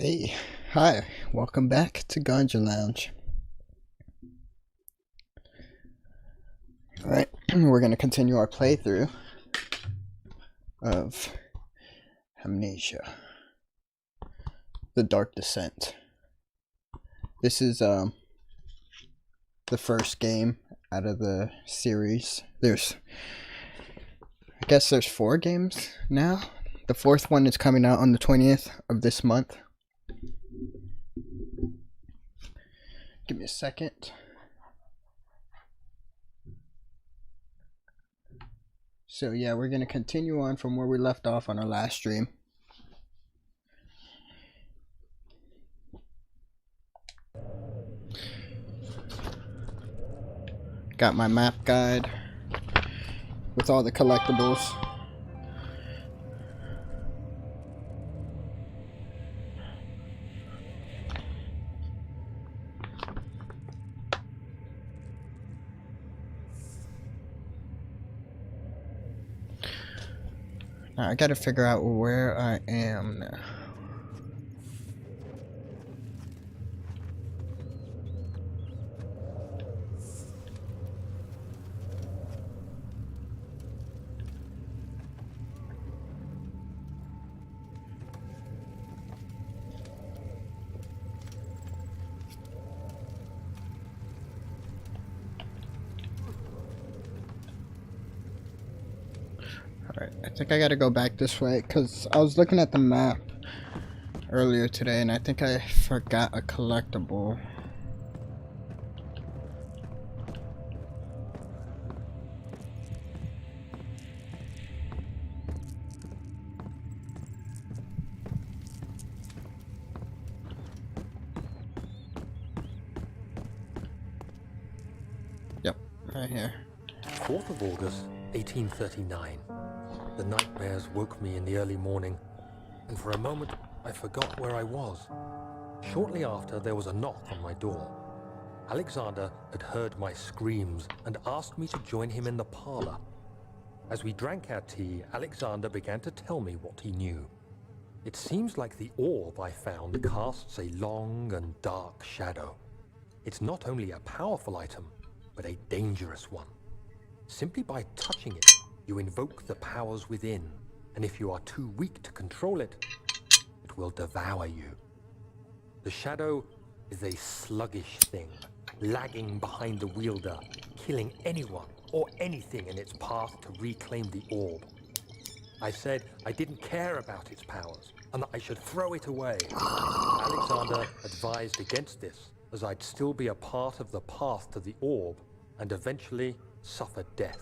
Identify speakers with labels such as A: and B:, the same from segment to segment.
A: Hey, hi, welcome back to Ganja Lounge. Alright, we're going to continue our playthrough of Amnesia, The Dark Descent. This is the first game out of the series. I guess there's 4 games now. The 4th one is coming out on the 20th of this month. Give me a second. So yeah, we're going to continue on from where we left off on our last stream. Got my map guide with all the collectibles. Now I gotta figure out where I am now. Alright, I think I gotta go back this way because I was looking at the map earlier today and I think I forgot a collectible. Yep, right here.
B: 4th of August, 1839. The nightmares woke me in the early morning, and for a moment I forgot where I was. Shortly after, there was a knock on my door. Alexander had heard my screams and asked me to join him in the parlor. As we drank our tea, Alexander began to tell me what he knew. It seems like the orb I found casts a long and dark shadow. It's not only a powerful item, but a dangerous one. Simply by touching it, you invoke the powers within, and if you are too weak to control it, it will devour you. The shadow is a sluggish thing, lagging behind the wielder, killing anyone or anything in its path to reclaim the orb. I said I didn't care about its powers, and that I should throw it away. Alexander advised against this, as I'd still be a part of the path to the orb, and eventually suffer death.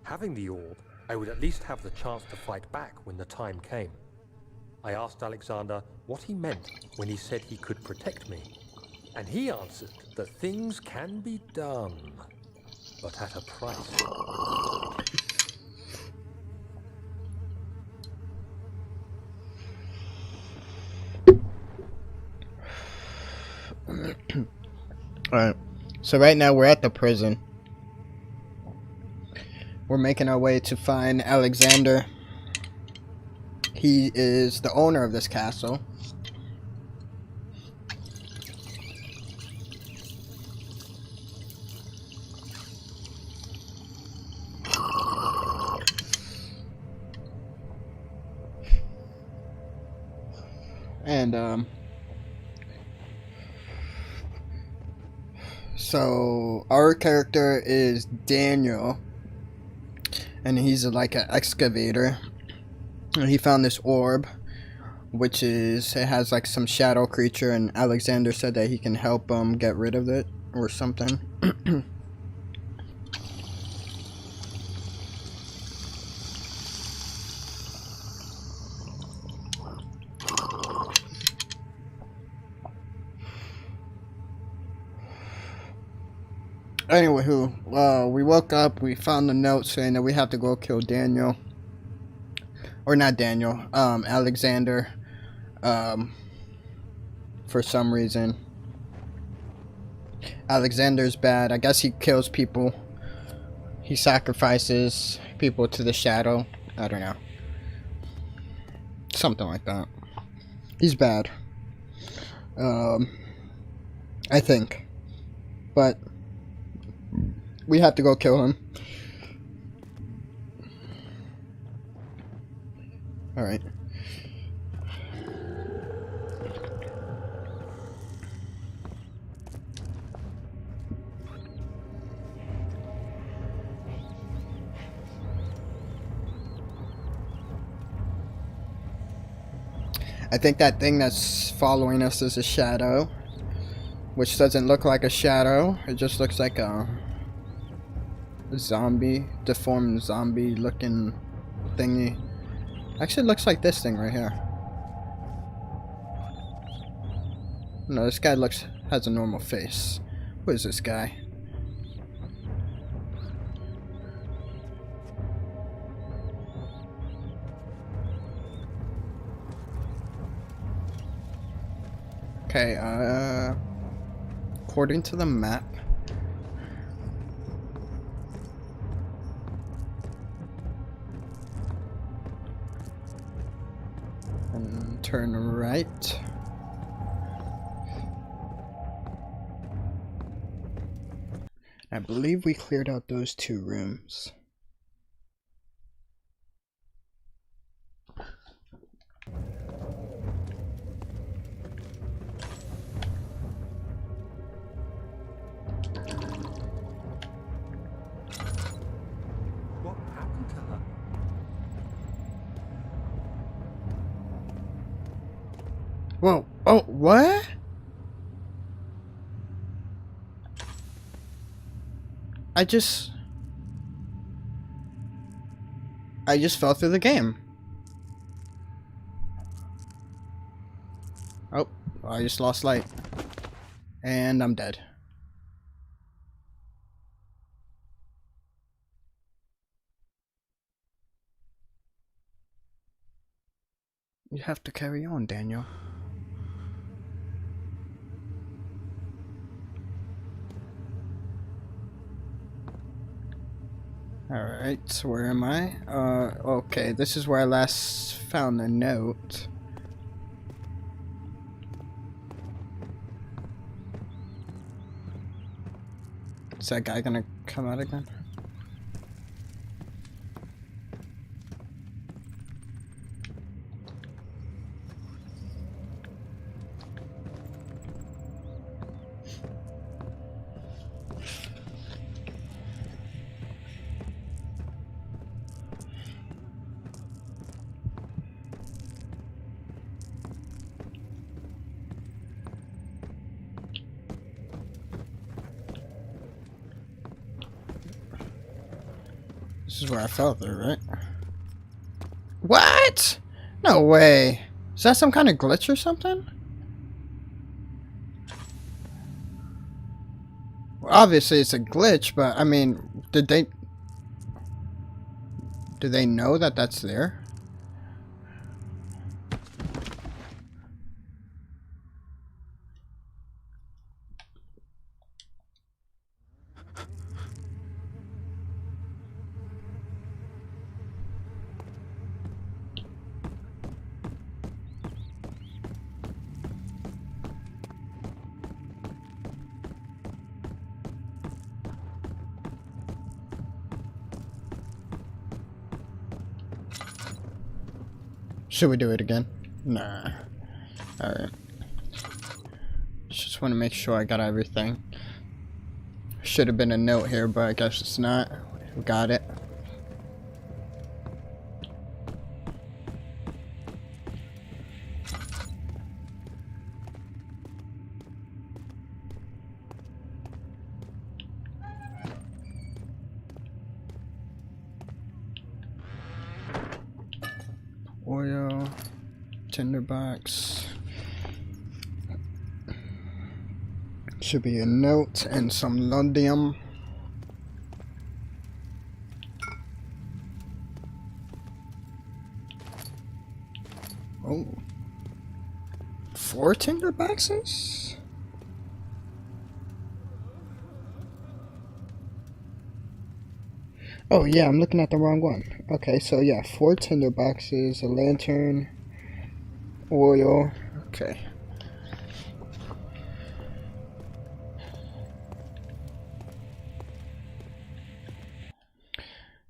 B: Having the orb, I would at least have the chance to fight back when the time came. I asked Alexander what he meant when he said he could protect me, and he answered that things can be done, but at a price.
A: Alright, so right now we're at the prison. We're making our way to find Alexander. He is the owner of this castle. And so our character is Daniel, and he's like an excavator, and he found this orb, which is, it has like some shadow creature, and Alexander said that he can help him get rid of it or something. Anywho, we woke up, we found a note saying that we have to go kill Daniel. Or not Daniel, Alexander, for some reason. Alexander's bad. I guess he kills people. He sacrifices people to the shadow. I don't know. Something like that. He's bad. Um, I think. But we have to go kill him. Alright. I think that thing that's following us is a shadow. Which doesn't look like a shadow. It just looks like a zombie. Deformed zombie looking thingy. Actually, it looks like this thing right here. No, this guy has a normal face. Who is this guy? Okay, according to the map, and turn right. I believe we cleared out those 2 rooms.
B: What happened to her?
A: Whoa, oh, what? I just fell through the game. Oh, I just lost light. And I'm dead. You have to carry on, Daniel. Alright, so where am I? Okay, this is where I last found the note. Is that guy gonna come out again? This is where I fell through, right? What? No way. Is that some kind of glitch or something? Well, obviously it's a glitch, but I mean, do they know that that's there? Should we do it again? Nah. Alright. Just want to make sure I got everything. Should have been a note here, but I guess it's not. We got it. Oil, tinderbox. Should be a note and some Lundium. Oh, 4 tinderboxes? Oh yeah, I'm looking at the wrong one. Okay, so yeah, 4 tinder boxes, a lantern, oil. Okay.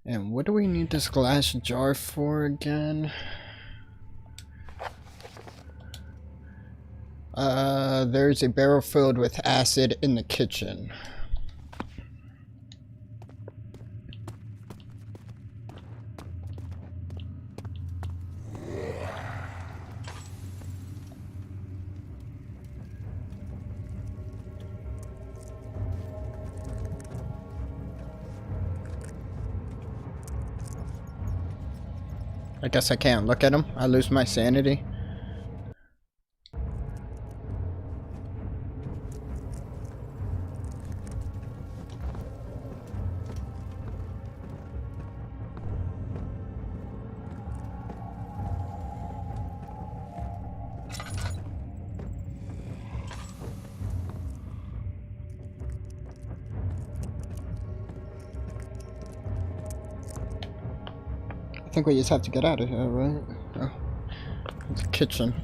A: And what do we need this glass jar for again? There's a barrel filled with acid in the kitchen. I guess I can't look at him. I lose my sanity. I think we just have to get out of here, right? Oh, it's a kitchen.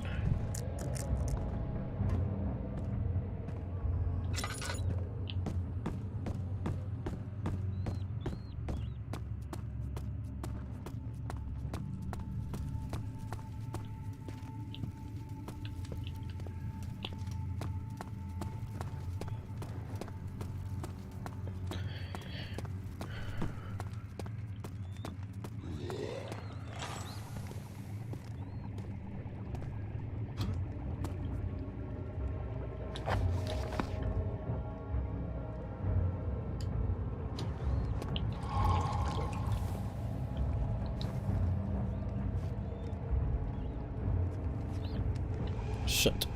A: Shit.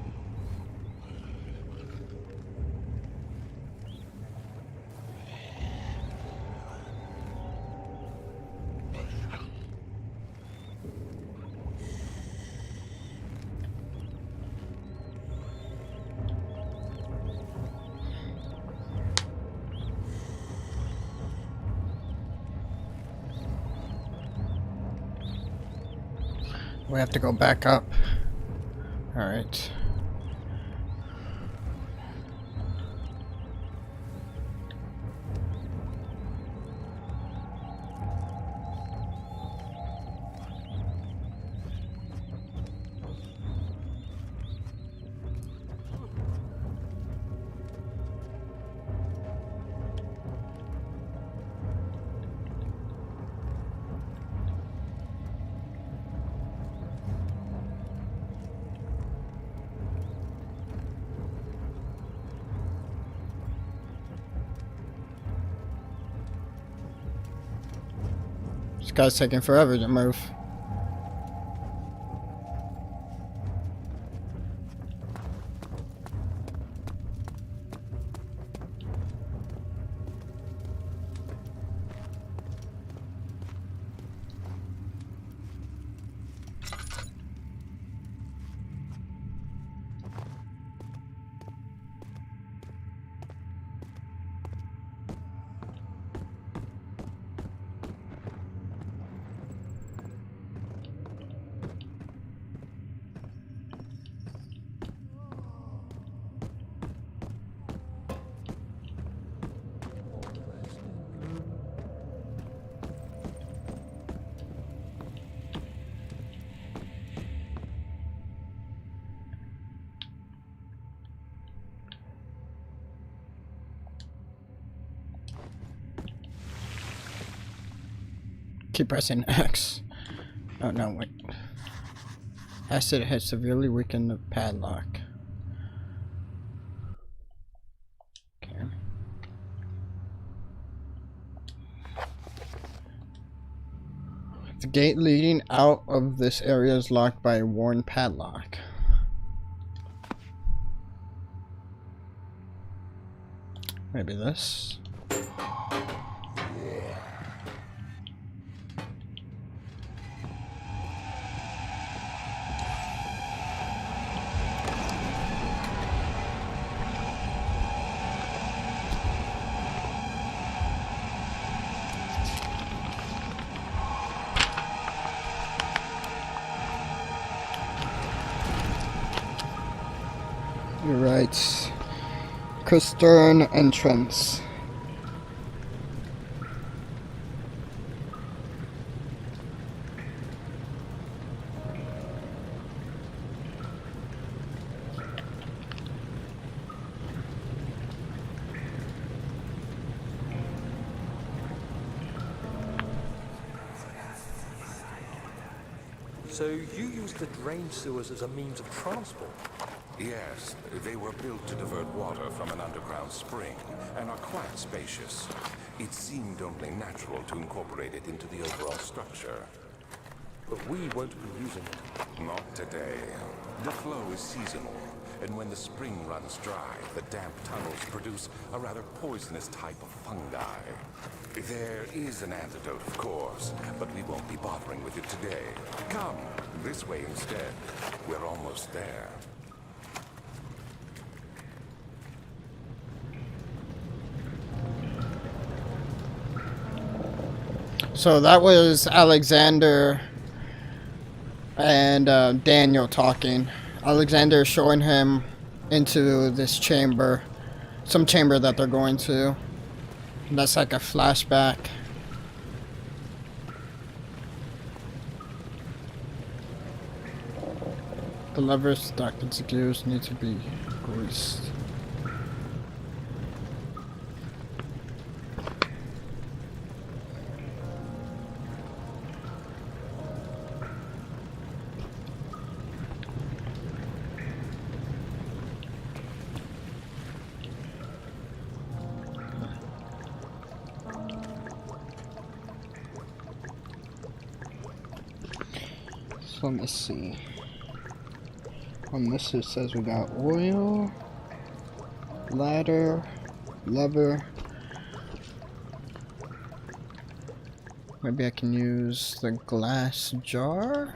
A: We have to go back up. Alright. This guy's taking forever to move. Keep pressing X. Oh no, wait. Acid has severely weakened the padlock. Okay. The gate leading out of this area is locked by a worn padlock. Maybe this. You're right. Cistern entrance.
B: So you used the drain sewers as a means of transport?
C: Yes, they were built to divert water from an underground spring and are quite spacious. It seemed only natural to incorporate it into the overall structure.
B: But we won't be using it.
C: Not today. The flow is seasonal, and when the spring runs dry, the damp tunnels produce a rather poisonous type of fungi. There is an antidote, of course, but we won't be bothering with it today. Come, this way instead. We're almost there.
A: So that was Alexander and Daniel talking. Alexander showing him into this chamber, some chamber that they're going to. And that's like a flashback. The levers stuck into gears need to be greased. So let me see. On this it says we got oil, ladder, lever. Maybe I can use the glass jar?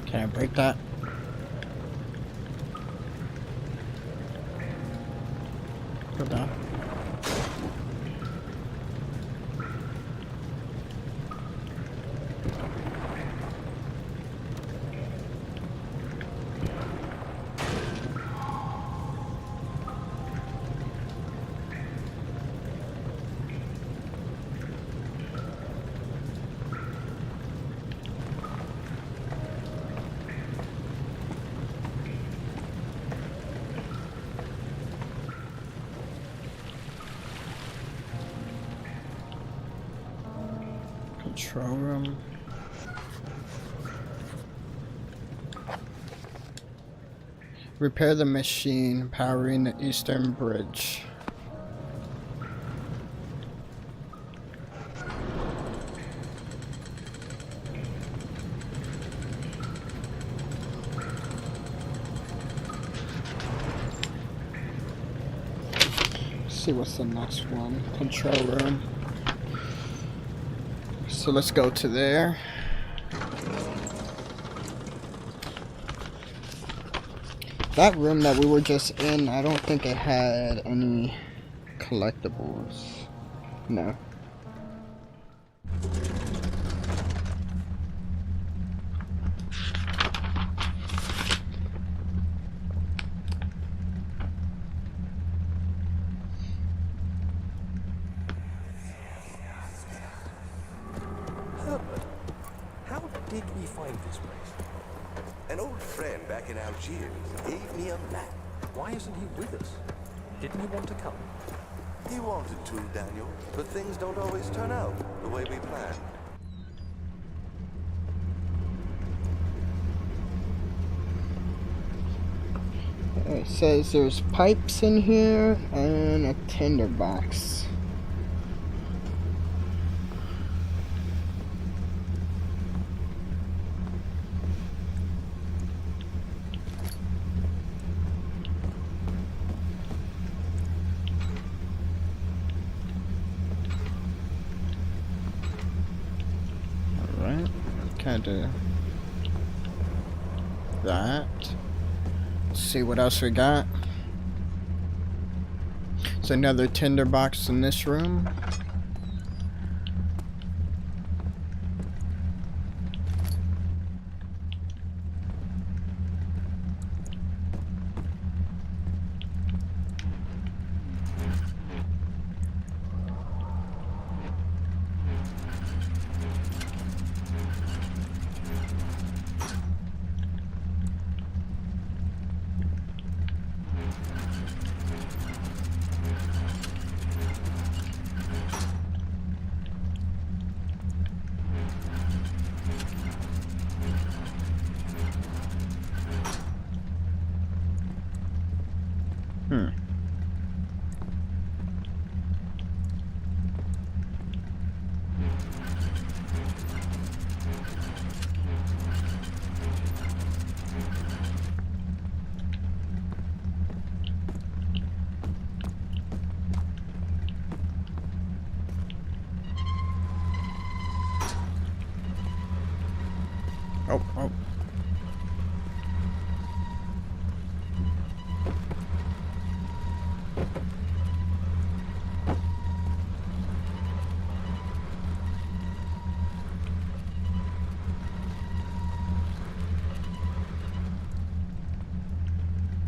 A: Can I break that? Go down. Control room. Repair the machine powering the eastern bridge. Let's see what's the next one. Control room. So let's go to there. That room that we were just in, I don't think it had any collectibles. No.
B: How did we find this place?
D: An old friend back in Algiers gave me a map.
B: Why isn't he with us? Didn't he want to come?
D: He wanted to, Daniel, but things don't always turn out the way we planned.
A: It says there's pipes in here and a tinder box. Alright, kind of that. Let's see what else we got. There's another tinder box in this room. Oh, oh.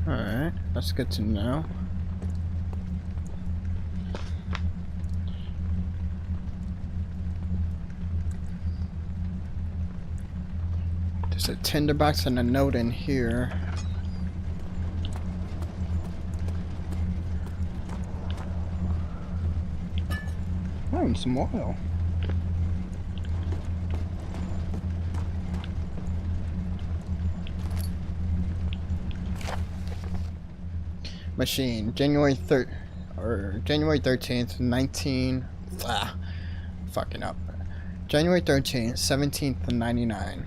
A: Alright, that's good to know. There's a tinderbox and a note in here. Oh, and some oil. Machine, January 13th, 19. Fucking up. January 13th, 1799.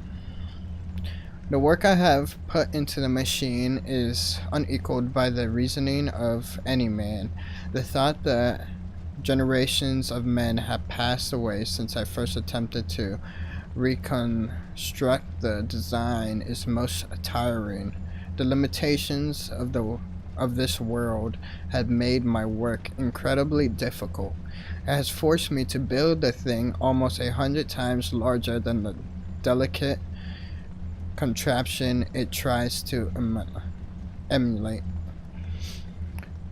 A: The work I have put into the machine is unequaled by the reasoning of any man. The thought that generations of men have passed away since I first attempted to reconstruct the design is most tiring. The limitations of this world have made my work incredibly difficult. It has forced me to build a thing almost 100 times larger than the delicate contraption it tries to emulate.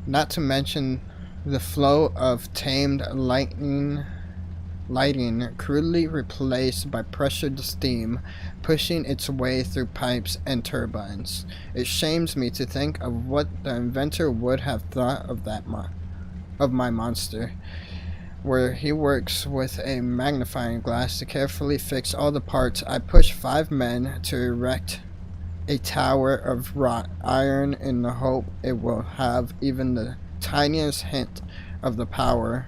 A: Not to mention the flow of tamed lighting crudely replaced by pressured steam pushing its way through pipes and turbines. It shames me to think of what the inventor would have thought of my monster, where he works with a magnifying glass to carefully fix all the parts. I push 5 men to erect a tower of wrought iron in the hope it will have even the tiniest hint of the power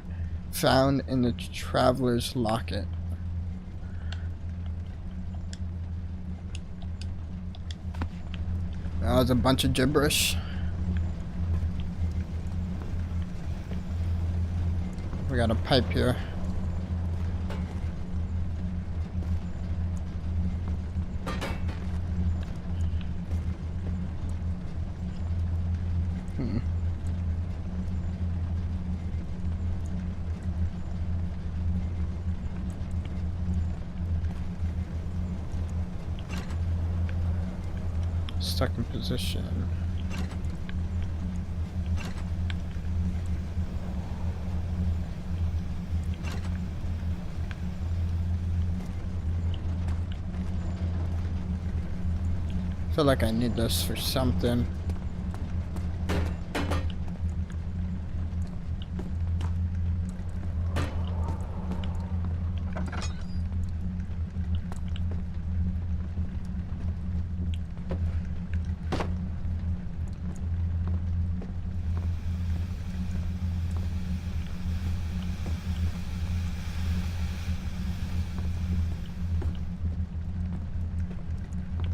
A: found in the traveler's locket. That was a bunch of gibberish. We got a pipe here. Stuck in position. I feel like I need this for something.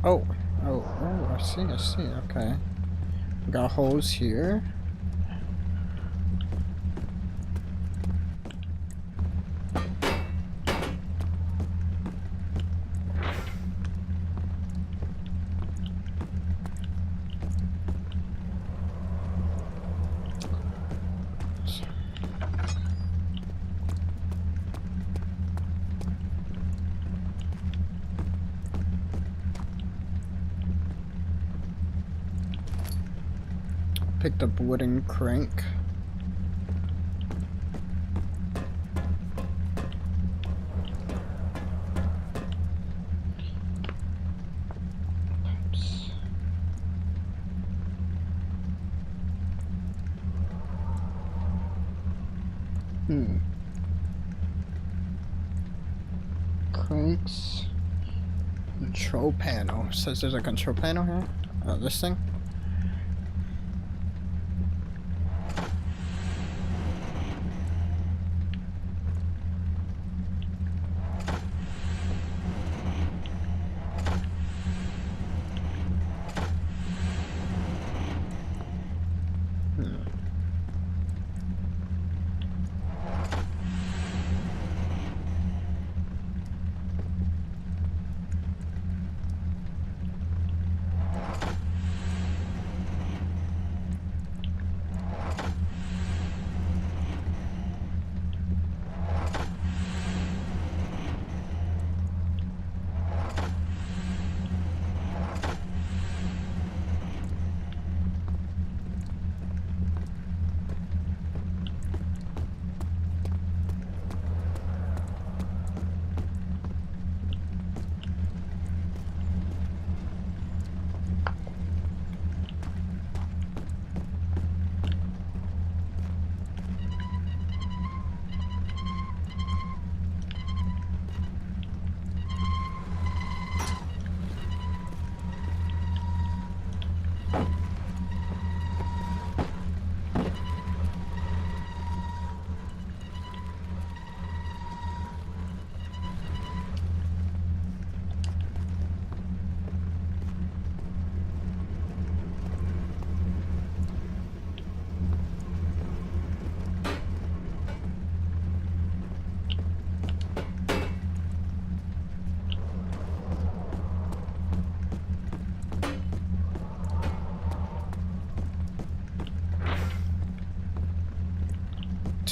A: Oh, I see, okay. Got holes here. Picked up wooden crank. Cranks. Control panel. Says there's a control panel here. Oh, this thing.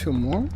A: 2 more?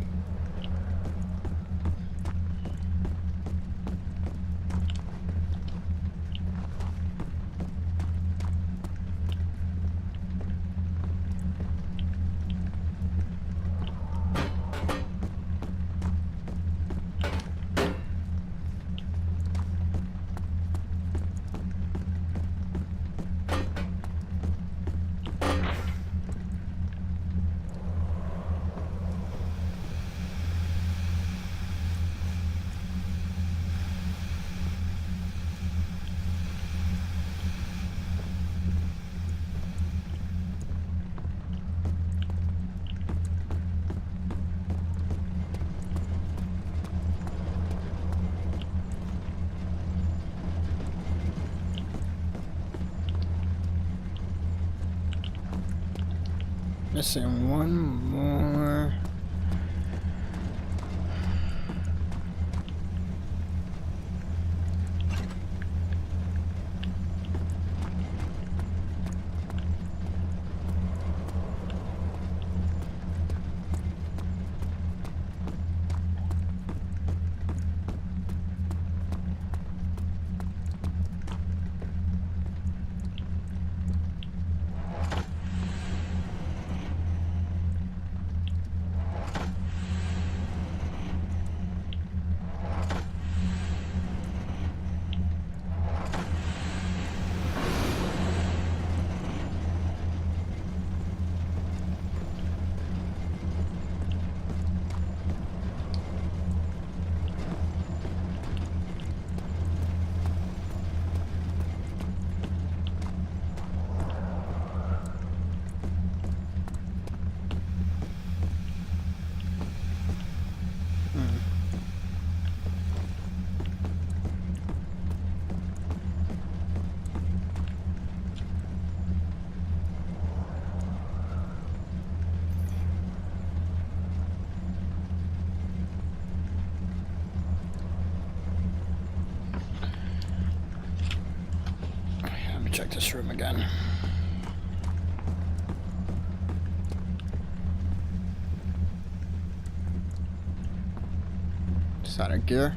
A: Missing one more. Let me check this room again. Is that a gear?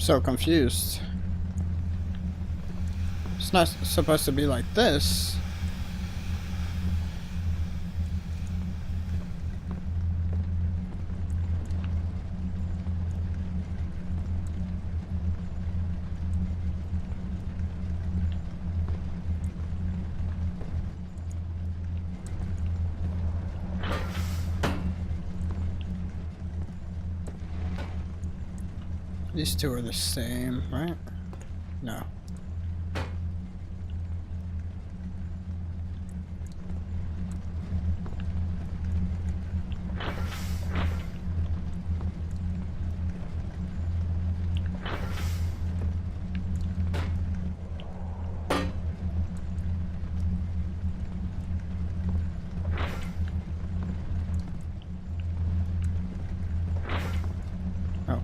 A: so confused. It's not supposed to be like this. These two are the same, right? No. Oh.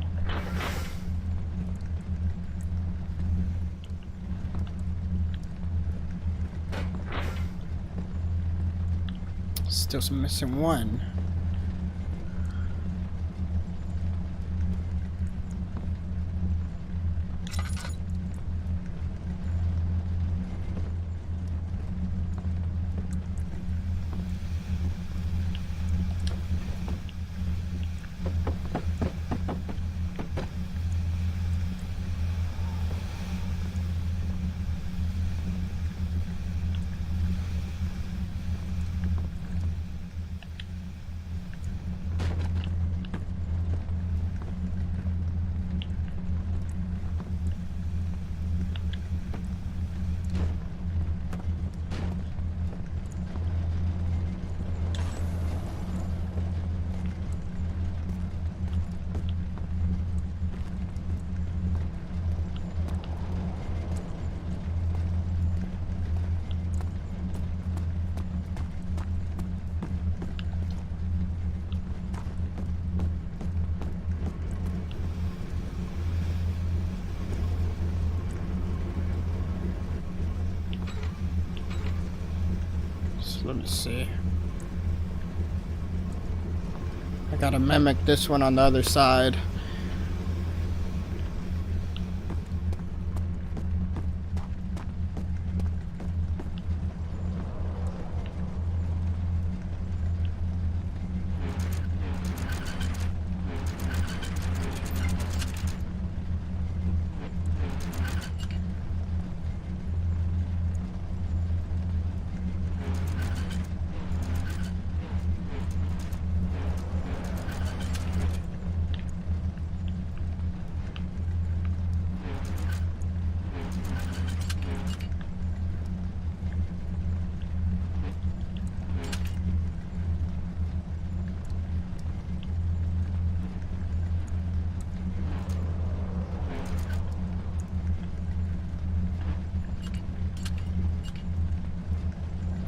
A: Still missing one. So let me see. I gotta mimic this one on the other side.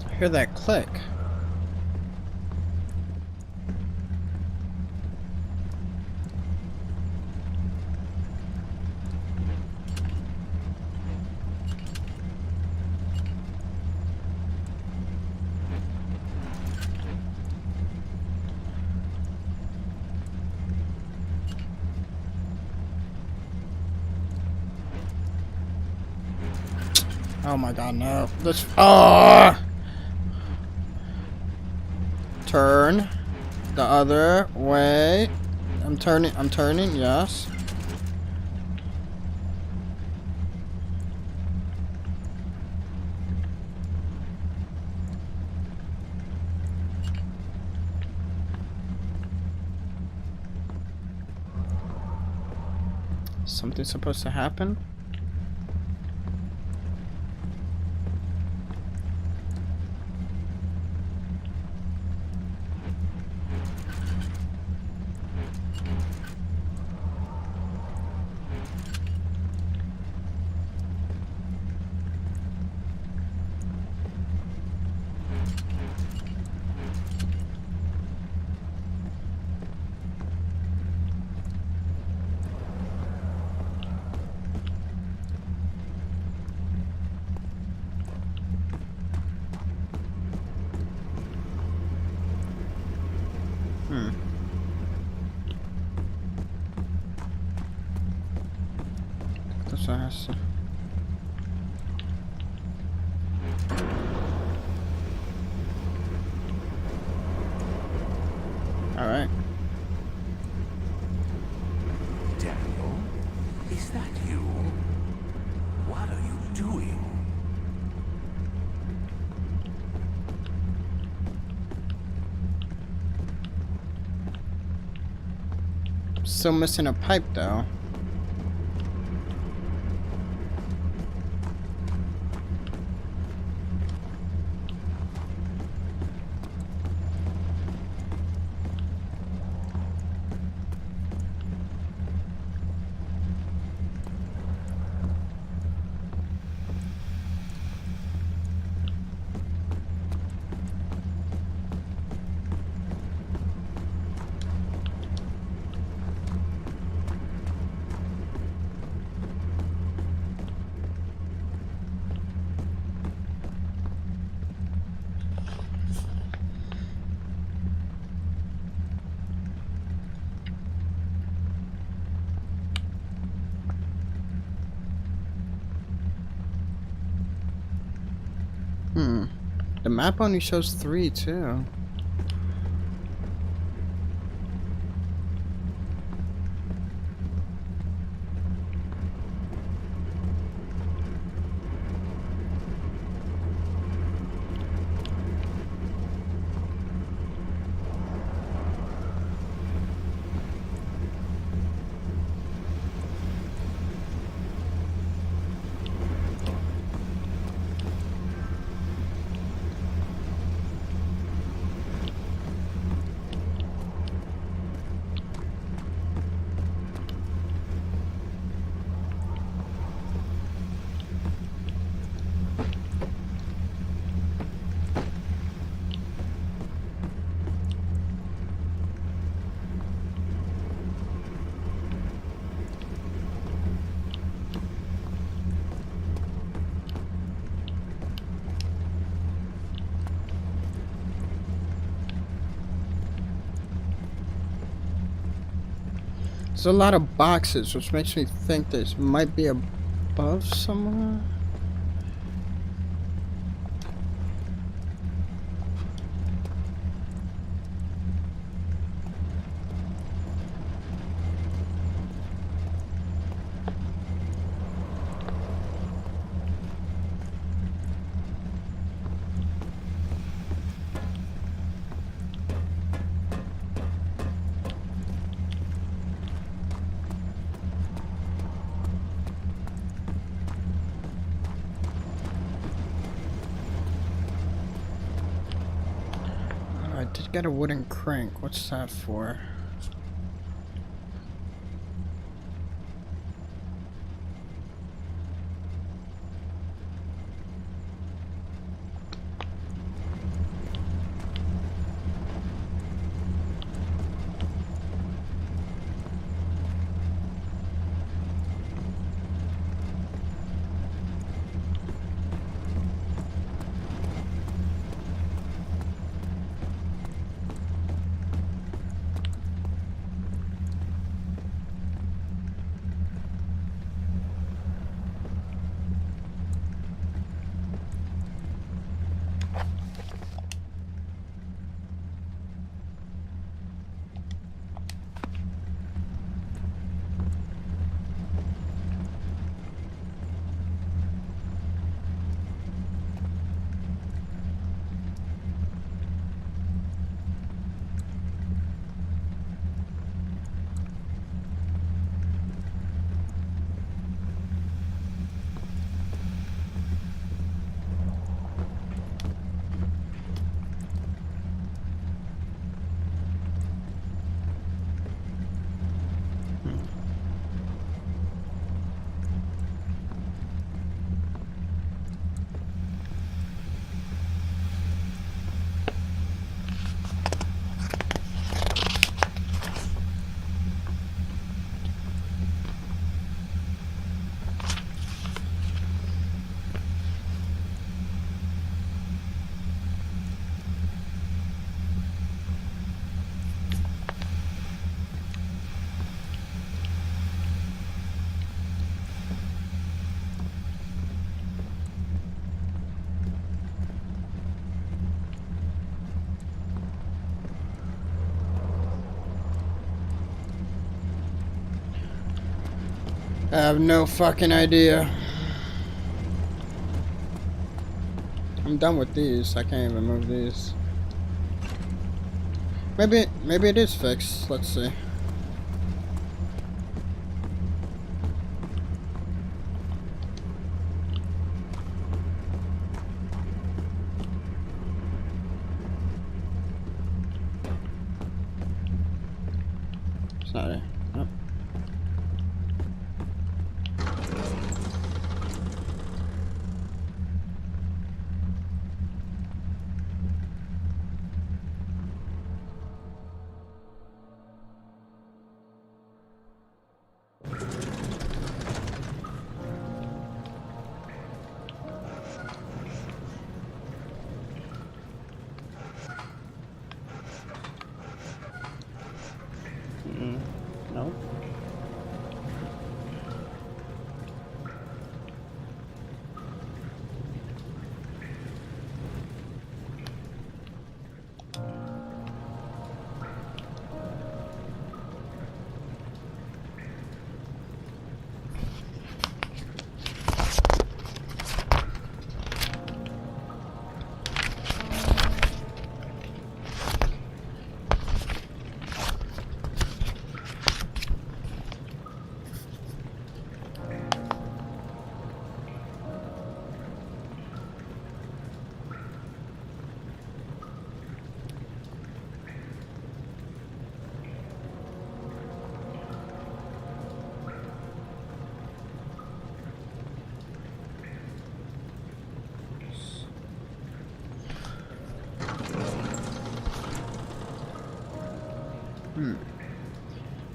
A: I hear that click. Oh my god, no. This. Oh! Turn the other way. I'm turning, yes. Something's supposed to happen? so it has to... Alright.
C: Daniel, is that you? What are you doing?
A: Still missing a pipe though. The map only shows 3 too. There's a lot of boxes, which makes me think this might be above somewhere. I did get a wooden crank. What's that for? I have no fucking idea. I'm done with these. I can't even move these. Maybe it is fixed. Let's see. It's not it. Nope. No.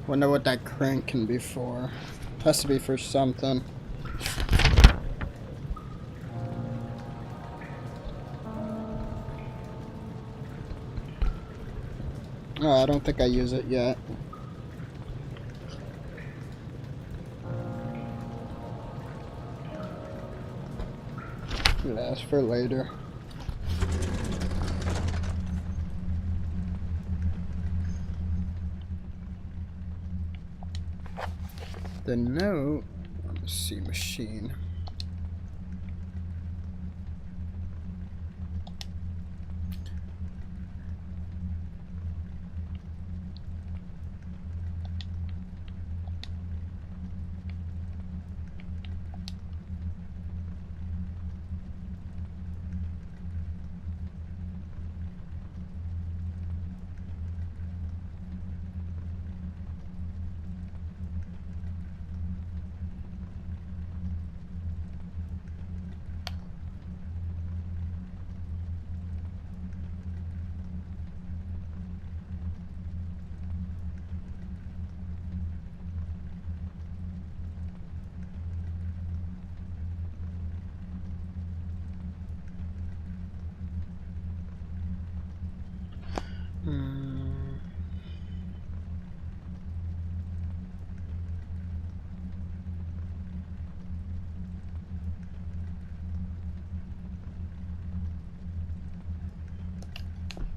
A: Wonder what that crank can be for. Has to be for something. Oh, I don't think I use it yet. That's for later. The note. Let's see, machine.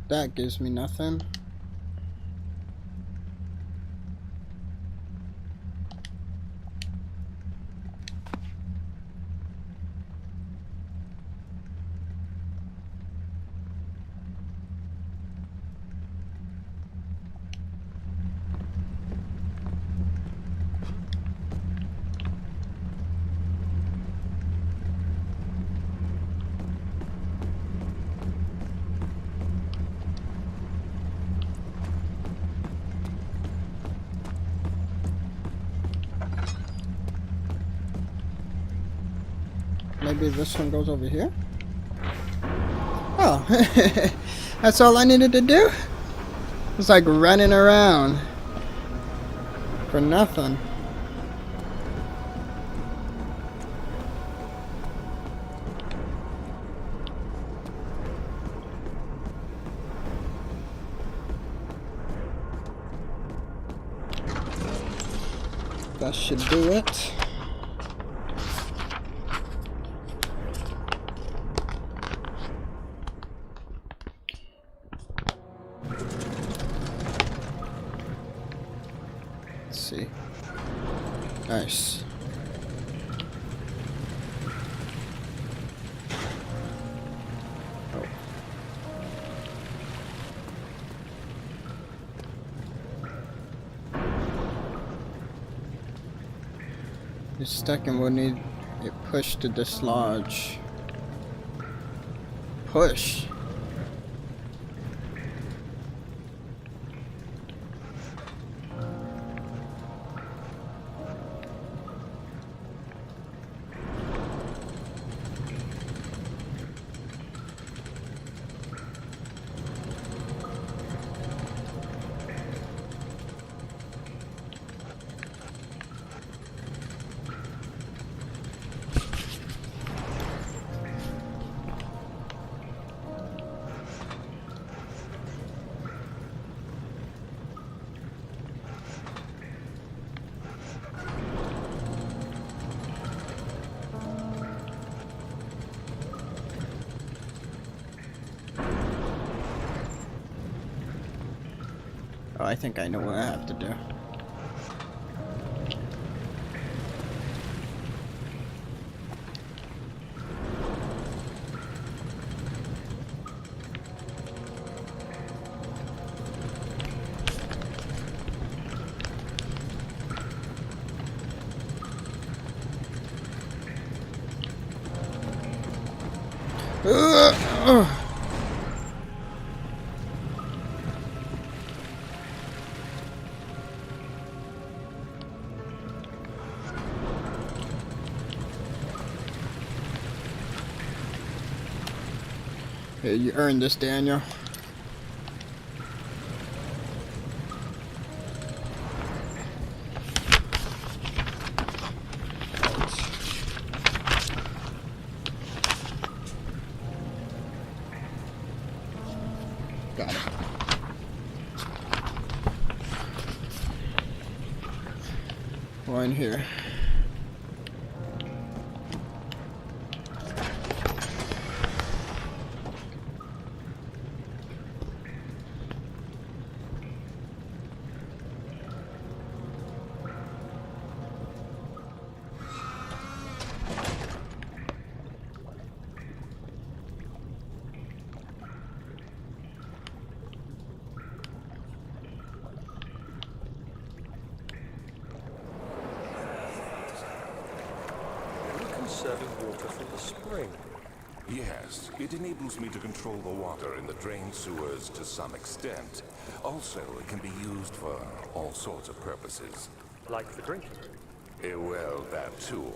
A: That gives me nothing. Maybe this one goes over here? Oh, that's all I needed to do? It's like running around for nothing. That should do it. Let's see. Nice. You're stuck and we'll need a push to dislodge. Push. Oh, I think I know what I have to do. Hey, you earned this, Daniel. Got it. One here.
B: Conserving water from the spring.
C: Yes, it enables me to control the water in the drain sewers to some extent. Also, it can be used for all sorts of purposes.
B: Like for drinking.
C: Well, that too.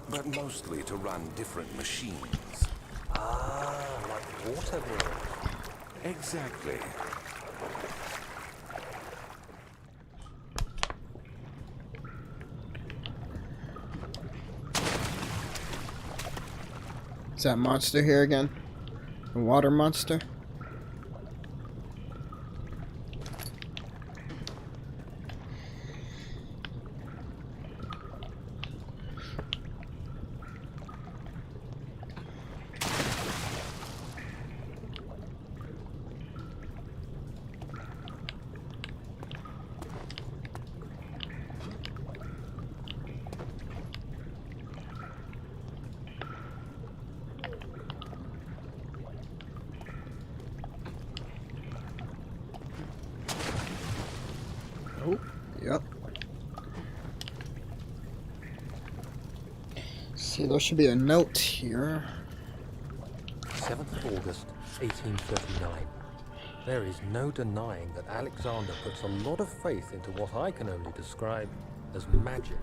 C: But mostly to run different machines.
B: Ah, like water mills.
C: Exactly.
A: Is that monster here again? The water monster? Oh, yep. See, there should be a note here.
B: 7th of August, 1839. There is no denying that Alexander puts a lot of faith into what I can only describe as magic.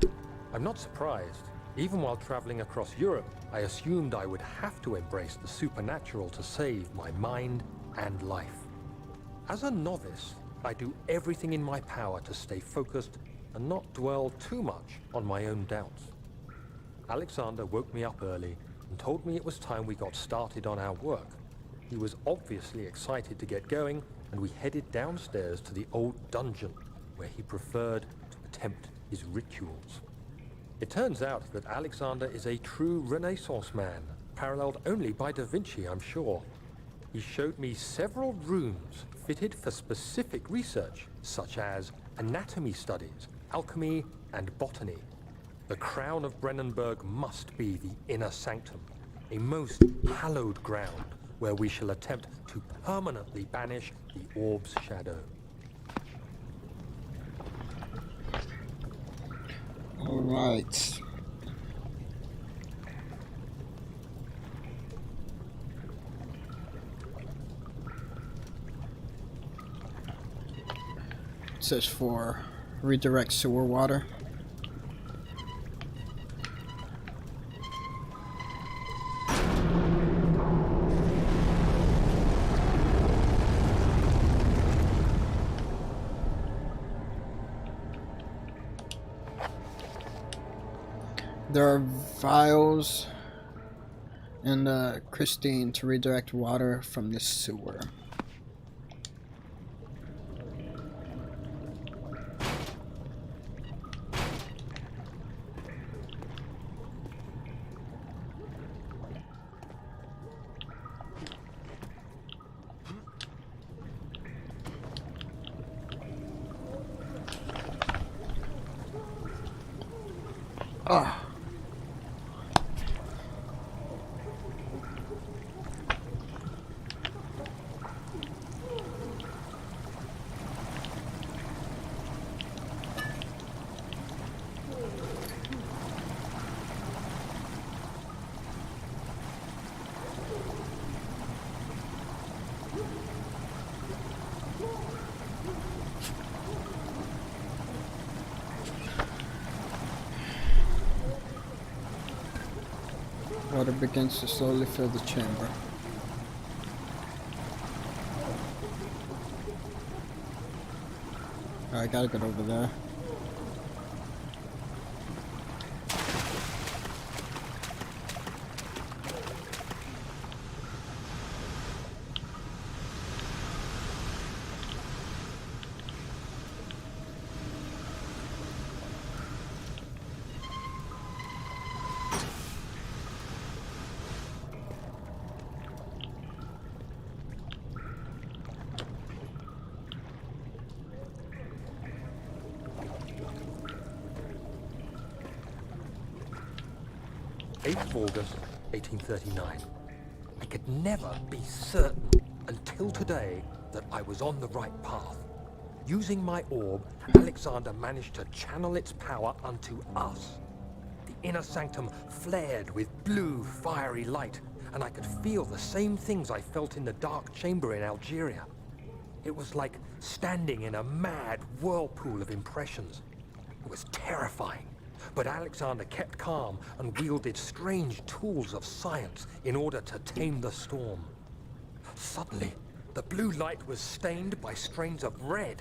B: I'm not surprised. Even while traveling across Europe, I assumed I would have to embrace the supernatural to save my mind and life. As a novice, I do everything in my power to stay focused and not dwell too much on my own doubts. Alexander woke me up early and told me it was time we got started on our work. He was obviously excited to get going, and we headed downstairs to the old dungeon, where he preferred to attempt his rituals. It turns out that Alexander is a true Renaissance man, paralleled only by Da Vinci, I'm sure. He showed me several rooms fitted for specific research, such as anatomy studies, alchemy, and botany. The crown of Brennenburg must be the inner sanctum, a most hallowed ground where we shall attempt to permanently banish the orb's shadow.
A: Alright. It says for redirect sewer water. There are vials in the Christine to redirect water from the sewer. Ah. Water begins to slowly fill the chamber. I gotta get over there.
B: Of August, 1839. I could never be certain until today that I was on the right path. Using my orb, Alexander managed to channel its power unto us. The inner sanctum flared with blue, fiery light, and I could feel the same things I felt in the dark chamber in Algeria. It was like standing in a mad whirlpool of impressions. It was terrifying. But Alexander kept calm and wielded strange tools of science in order to tame the storm. Suddenly, the blue light was stained by strains of red,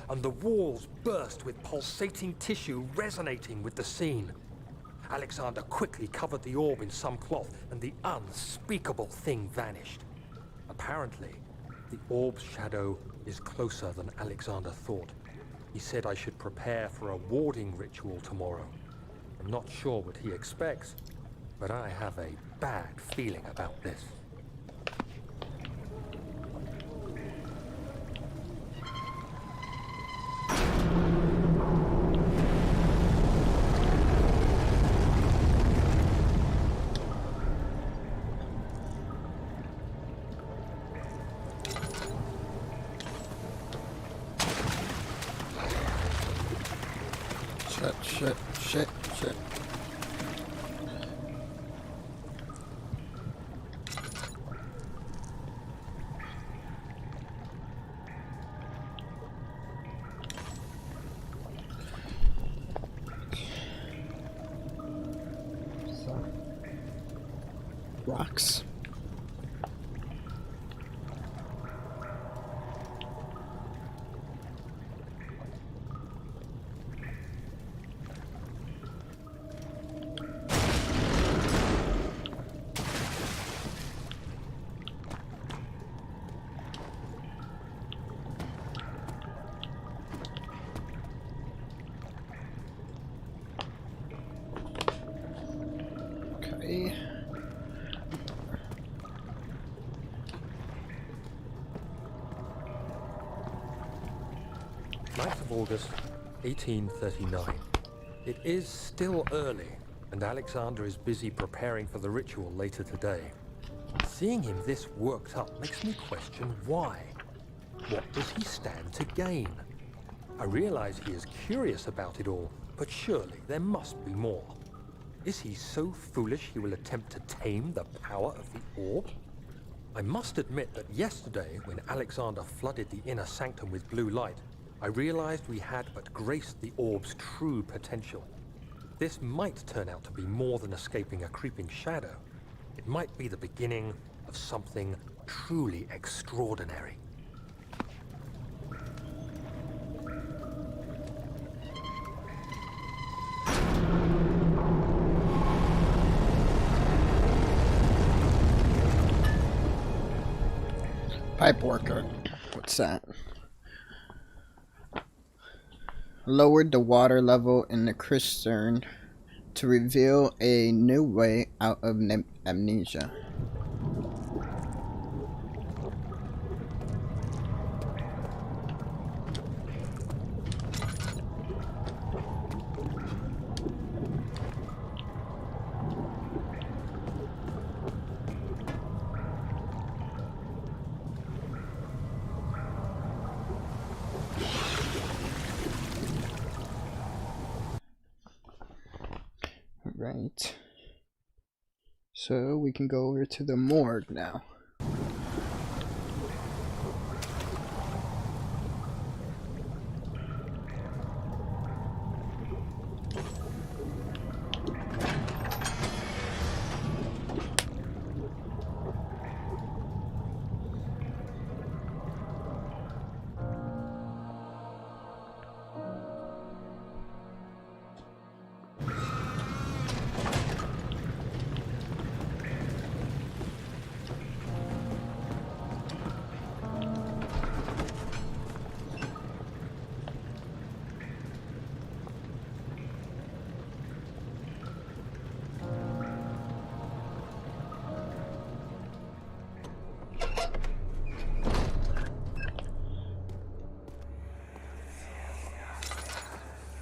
B: and the walls burst with pulsating tissue resonating with the scene. Alexander quickly covered the orb in some cloth, and the unspeakable thing vanished. Apparently, the orb's shadow is closer than Alexander thought. He said I should prepare for a warding ritual tomorrow. I'm not sure what he expects, but I have a bad feeling about this.
A: Shit. Rocks. Okay.
B: Of August, 1839. It is still early, and Alexander is busy preparing for the ritual later today. Seeing him this worked up makes me question why. What does he stand to gain? I realize he is curious about it all, but surely there must be more. Is he so foolish he will attempt to tame the power of the orb? I must admit that yesterday, when Alexander flooded the inner sanctum with blue light, I realized we had but graced the orb's true potential. This might turn out to be more than escaping a creeping shadow. It might be the beginning of something truly extraordinary.
A: Pipe worker. What's that? Lowered the water level in the cistern to reveal a new way out of amnesia. Right. So we can go over to the morgue now.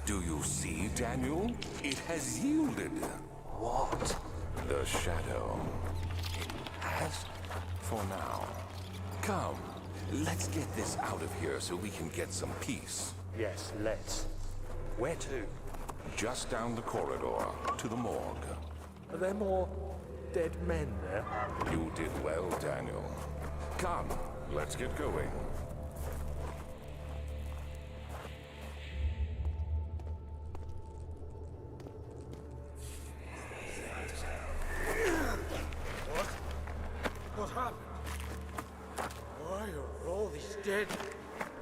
C: Do you see, Daniel? It has yielded.
D: What?
C: The shadow. It has? For now. Come, let's get this out of here so we can get some peace.
B: Yes, let's. Where to?
C: Just down the corridor, to the morgue.
B: Are there more dead men there?
C: You did well, Daniel. Come, let's get going.
E: What happened? Why are all these dead?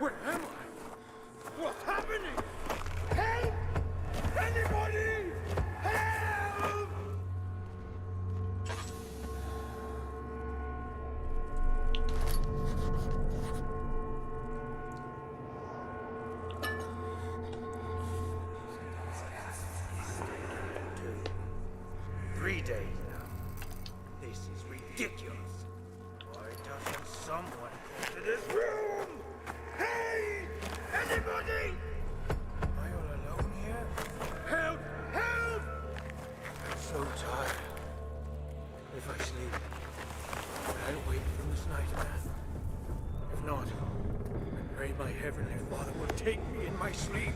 E: Where am I? What's happening? Help! Anybody! Help! Three days now. This is ridiculous. Why doesn't someone go to this room? Hey! Anybody? Am I all alone here? Help! Help! I'm so tired. If I sleep, I'll wake from this nightmare. If not, I pray my Heavenly Father will take me in my sleep.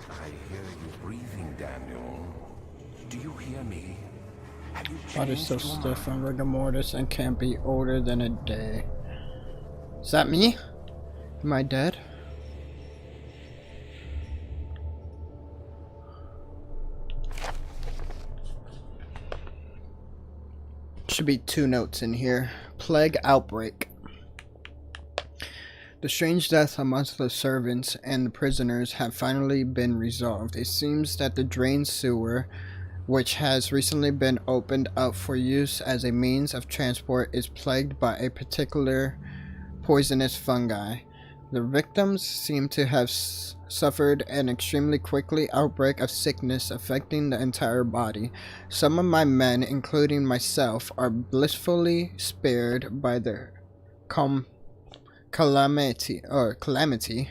C: I hear you breathing, Daniel. Do you hear me? Have you
A: Body's so
C: changed your
A: stiff
C: mind?
A: and rigor mortis and can't be older than a day. Is that me? Am I dead? Should be 2 notes in here. Plague outbreak. The strange deaths amongst the servants and the prisoners have finally been resolved. It seems that the drain sewer, which has recently been opened up for use as a means of transport, is plagued by a particular poisonous fungi. The victims seem to have suffered an extremely quickly outbreak of sickness affecting the entire body. Some of my men, including myself, are blissfully spared by the calamity,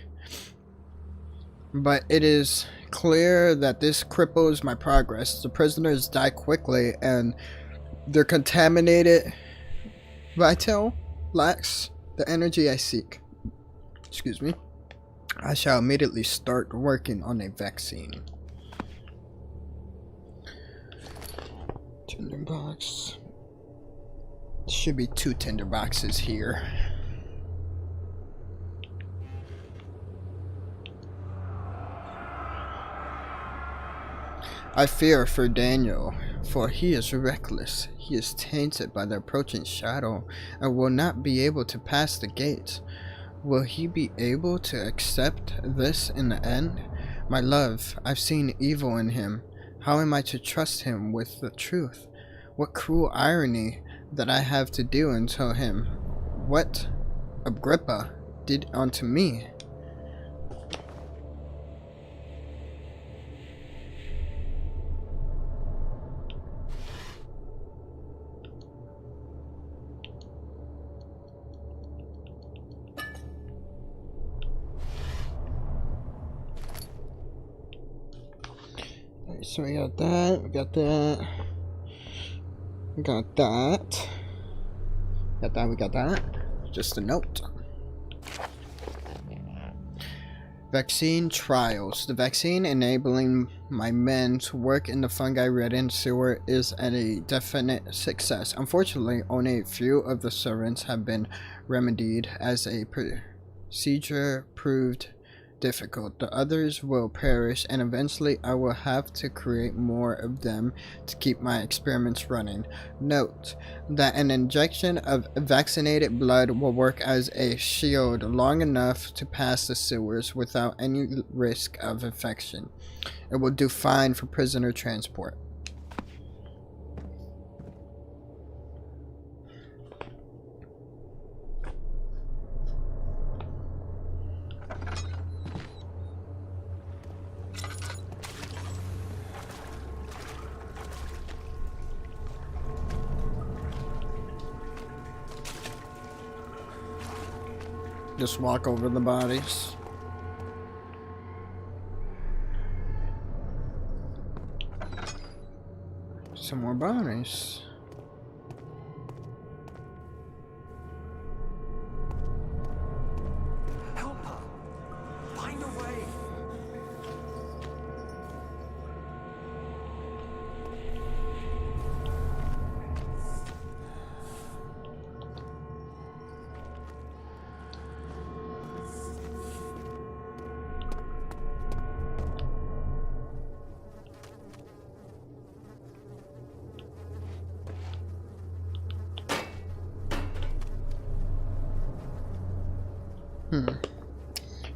A: but it is clear that this cripples my progress. The prisoners die quickly and their contaminated vital lacks the energy I seek. Excuse me. I shall immediately start working on a vaccine. Tinderbox. Should be 2 tinderboxes here. I fear for Daniel, for he is reckless. He is tainted by the approaching shadow and will not be able to pass the gates. Will he be able to accept this in the end? My love, I've seen evil in him. How am I to trust him with the truth? What cruel irony that I have to do until him. What Agrippa did unto me. So we got that, we got that, we got that, we got that. Just a note. Vaccine trials. The vaccine enabling my men to work in the fungi-ridden sewer is a definite success. Unfortunately, only a few of the servants have been remedied as a procedure proved difficult. The others will perish, and eventually I will have to create more of them to keep my experiments running. Note that an injection of vaccinated blood will work as a shield long enough to pass the sewers without any risk of infection. It will do fine for prisoner transport. Just walk over the bodies. Some more bodies.
B: Help her! Find a way!
A: I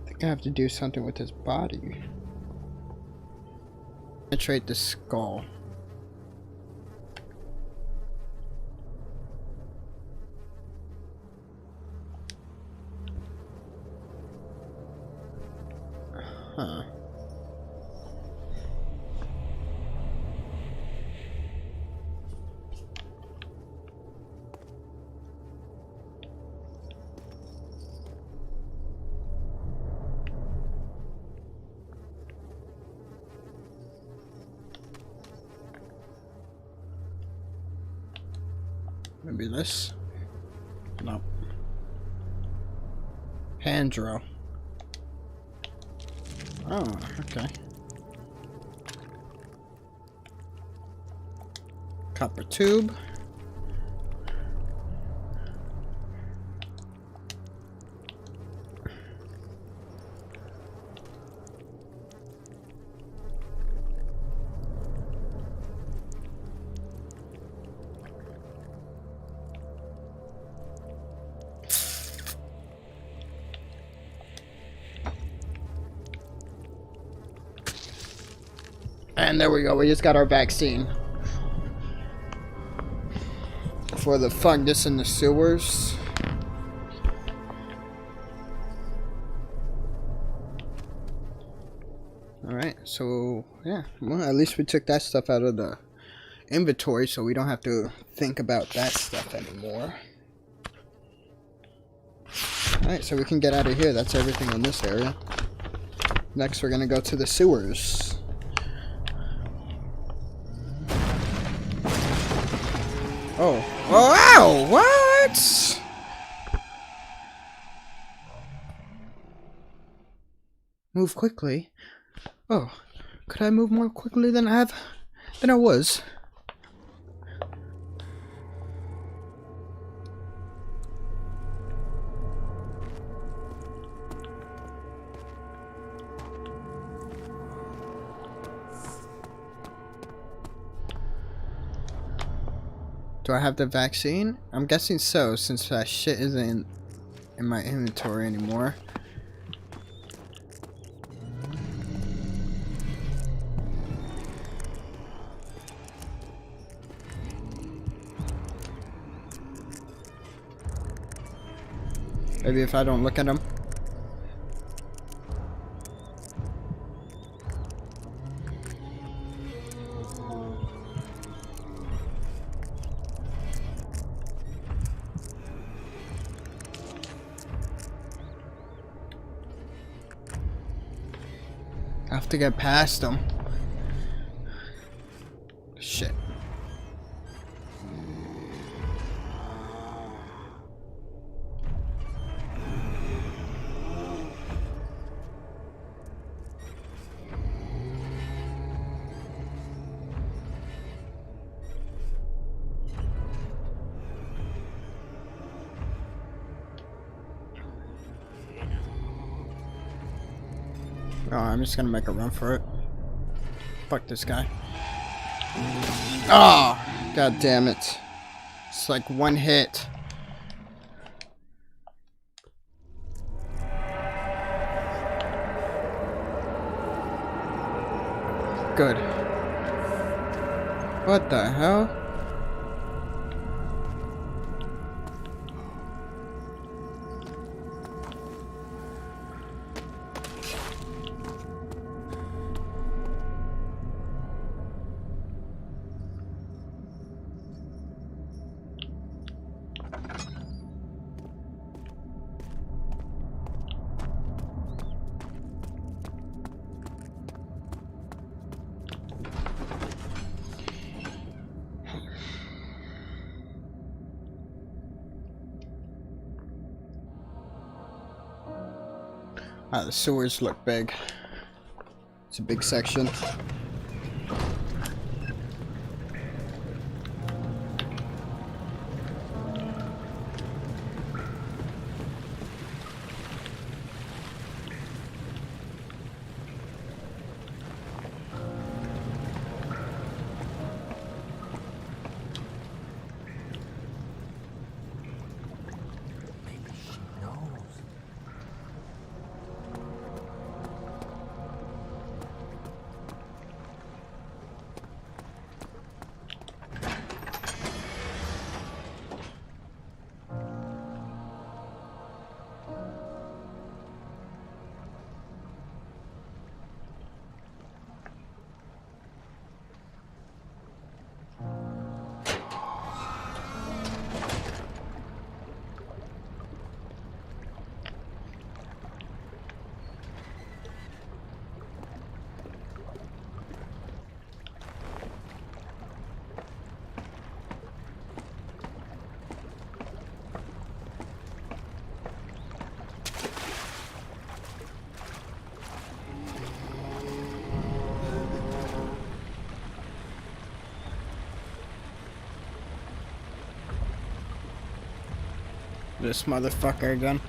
A: think I have to do something with his body. Penetrate the skull. Huh. Maybe this? No. Hand drill. Oh, okay. Copper tube. And there we go, we just got our vaccine for the fungus in the sewers. Alright, so yeah, well, at least we took that stuff out of the inventory so we don't have to think about that stuff anymore. Alright, so we can get out of here. That's everything in this area. Next, we're gonna go to the sewers. Oh. Wow! What? Move quickly? Oh. Could I move more quickly than I was? Do I have the vaccine? I'm guessing so, since that shit isn't in my inventory anymore. Maybe if I don't look at them. I have to get past them. Shit. Oh, I'm just gonna make a run for it. Fuck this guy. Oh, god damn it. It's like one hit. Good. What the hell? Ah, the sewers look big. It's a big section.
B: Maybe she knows. This motherfucker again.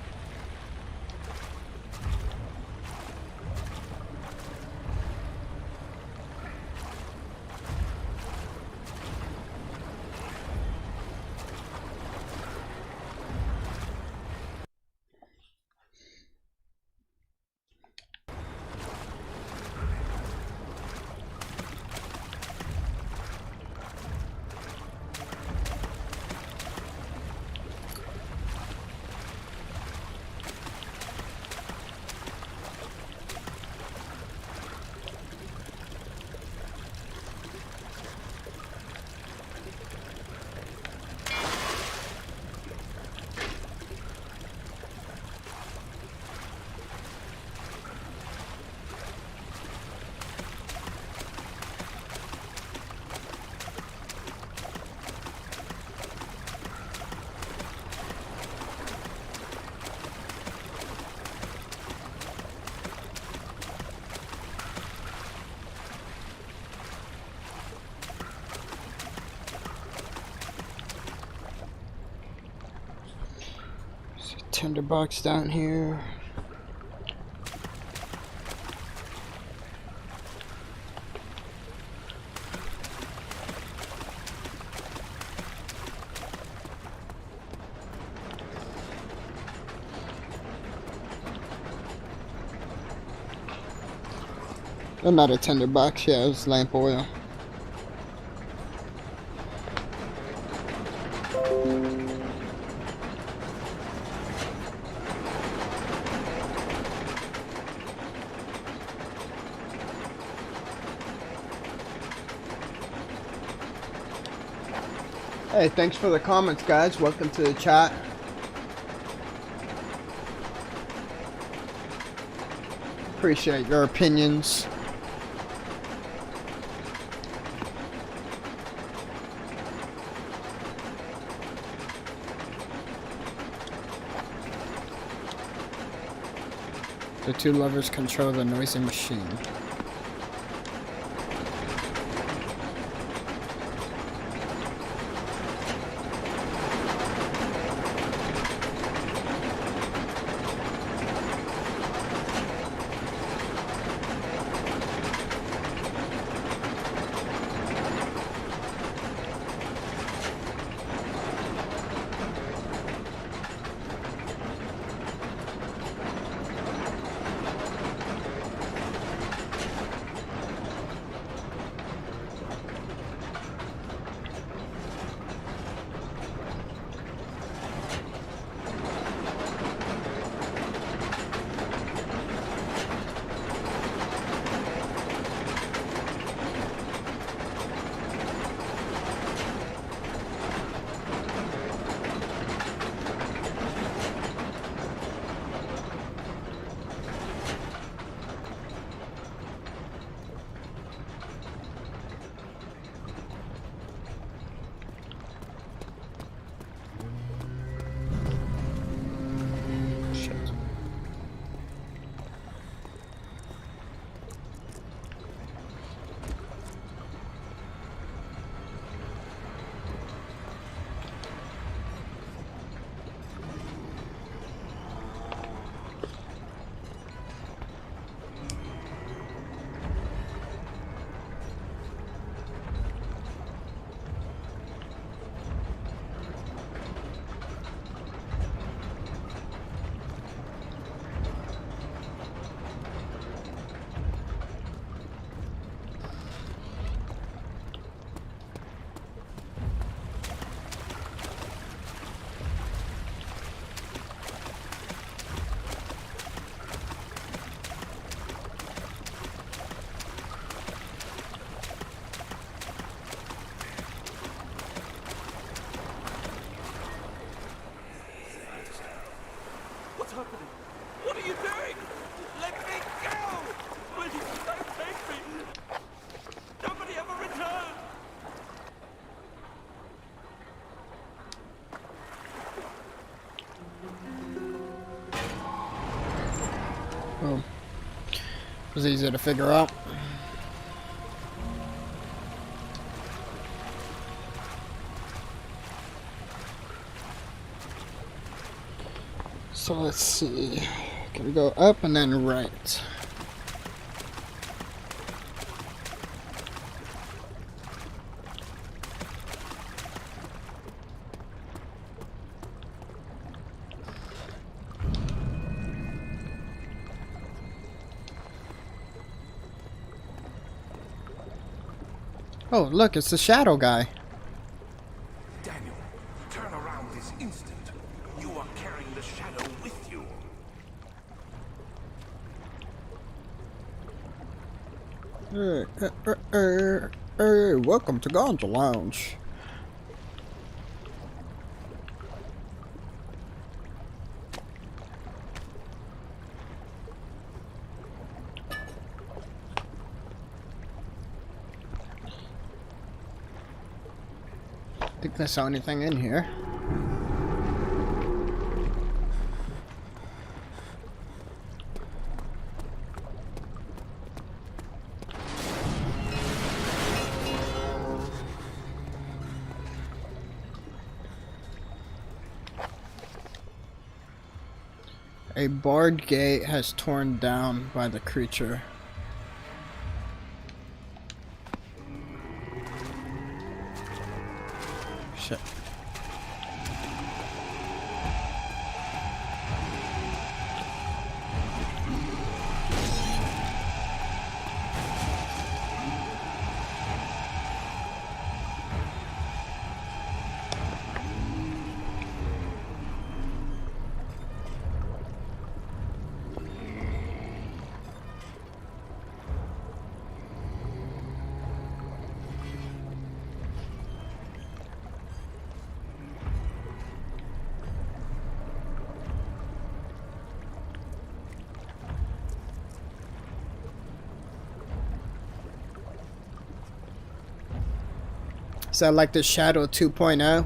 A: tinderbox down here. Another tinderbox, yeah, it was lamp oil. Hey, thanks for the comments, guys. Welcome to the chat. Appreciate your opinions. The two lovers control the noisy machine.
E: What's happening? What are you doing? Let me go! Please, don't take me! Nobody ever return!
A: Oh. It was easy to figure out. So let's see. Gonna go up and then right. Oh, look, it's the shadow guy.
C: Daniel, turn around this instant. You are carrying the shadow with you.
A: Hey, welcome to Ganja Lounge. I think I saw anything in here. A barred gate has torn down by the creature. Shit. Is that like the Shadow 2.0?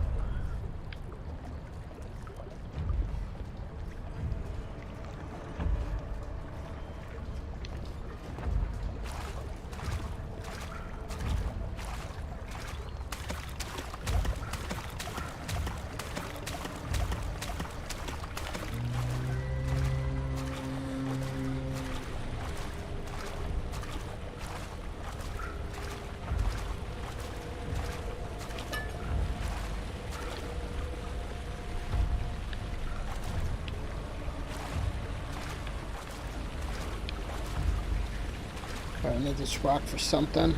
A: I need this rock for something.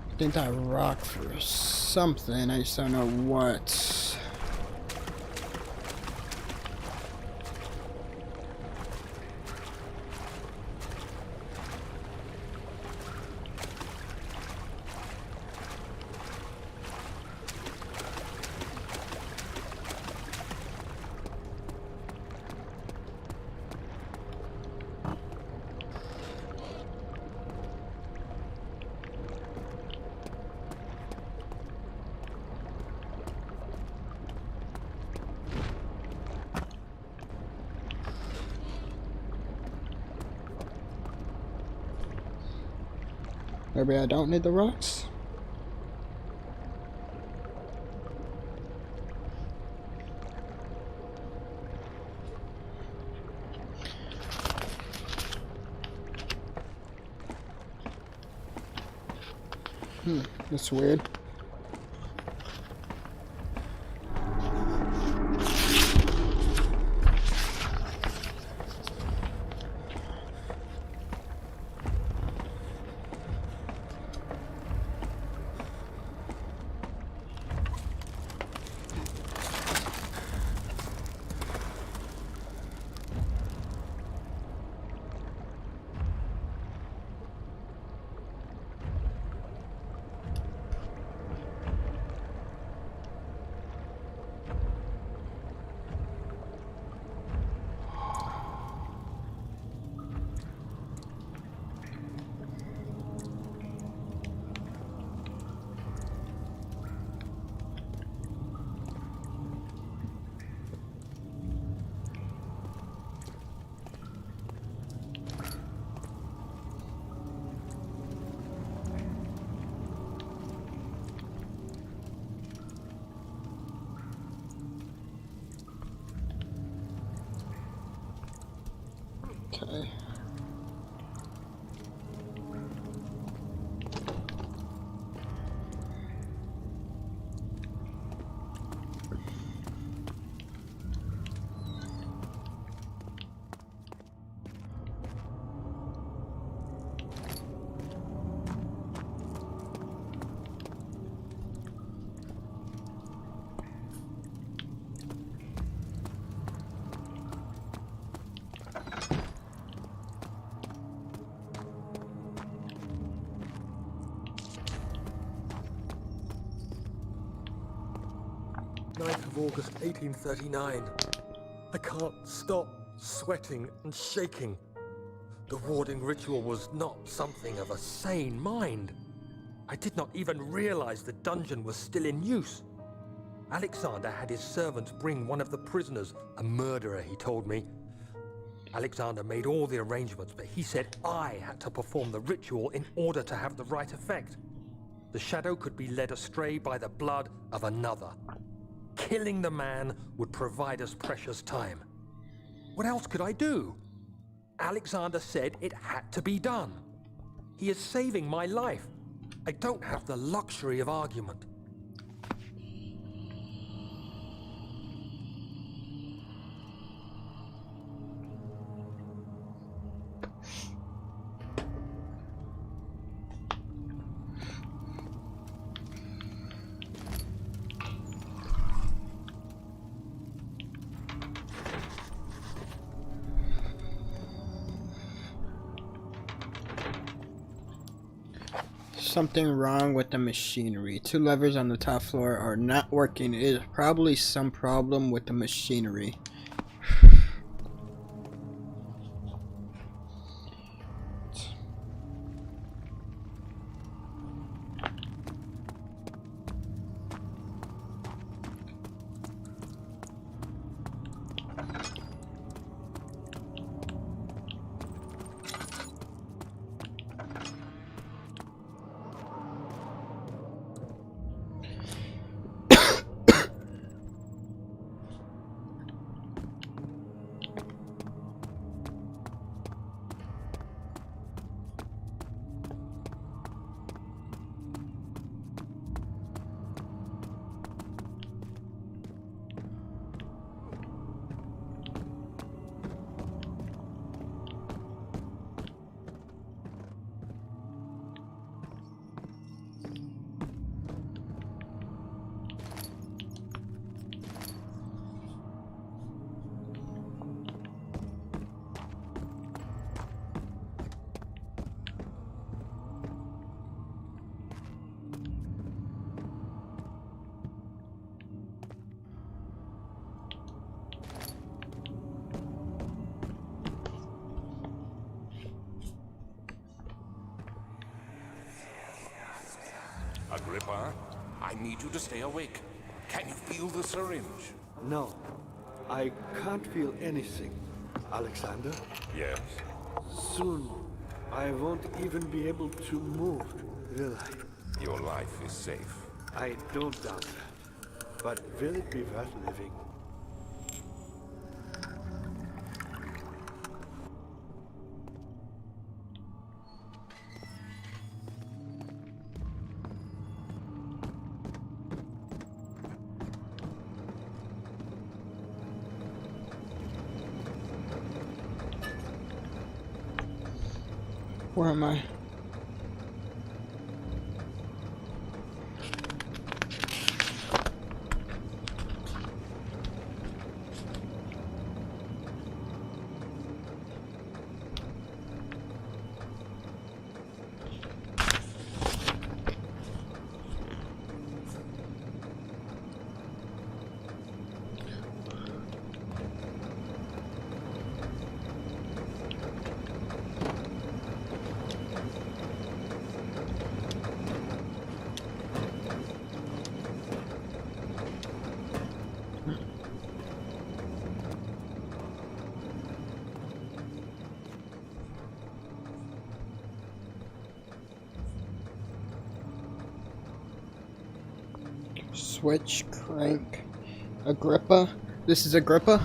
A: I think that rock for something. I just don't know what. Maybe I don't need the rocks? That's weird. Okay.
B: 9th of August, 1839. I can't stop sweating and shaking. The warding ritual was not something of a sane mind. I did not even realize the dungeon was still in use. Alexander had his servants bring one of the prisoners, a murderer, he told me. Alexander made all the arrangements, but he said I had to perform the ritual in order to have the right effect. The shadow could be led astray by the blood of another. Killing the man would provide us precious time. What else could I do? Alexander said it had to be done. He is saving my life. I don't have the luxury of argument.
A: Something wrong with the machinery. 2 levers on the top floor are not working. It is probably some problem with the machinery.
C: Agrippa, I need you to stay awake. Can you feel the syringe?
D: No, I can't feel anything. Alexander,
C: Yes.
D: soon I won't even be able to move, will I?
C: Your life is safe.
D: I don't doubt that. But will it be worth living?
A: Where am I? Switch, crank, Agrippa. This is Agrippa.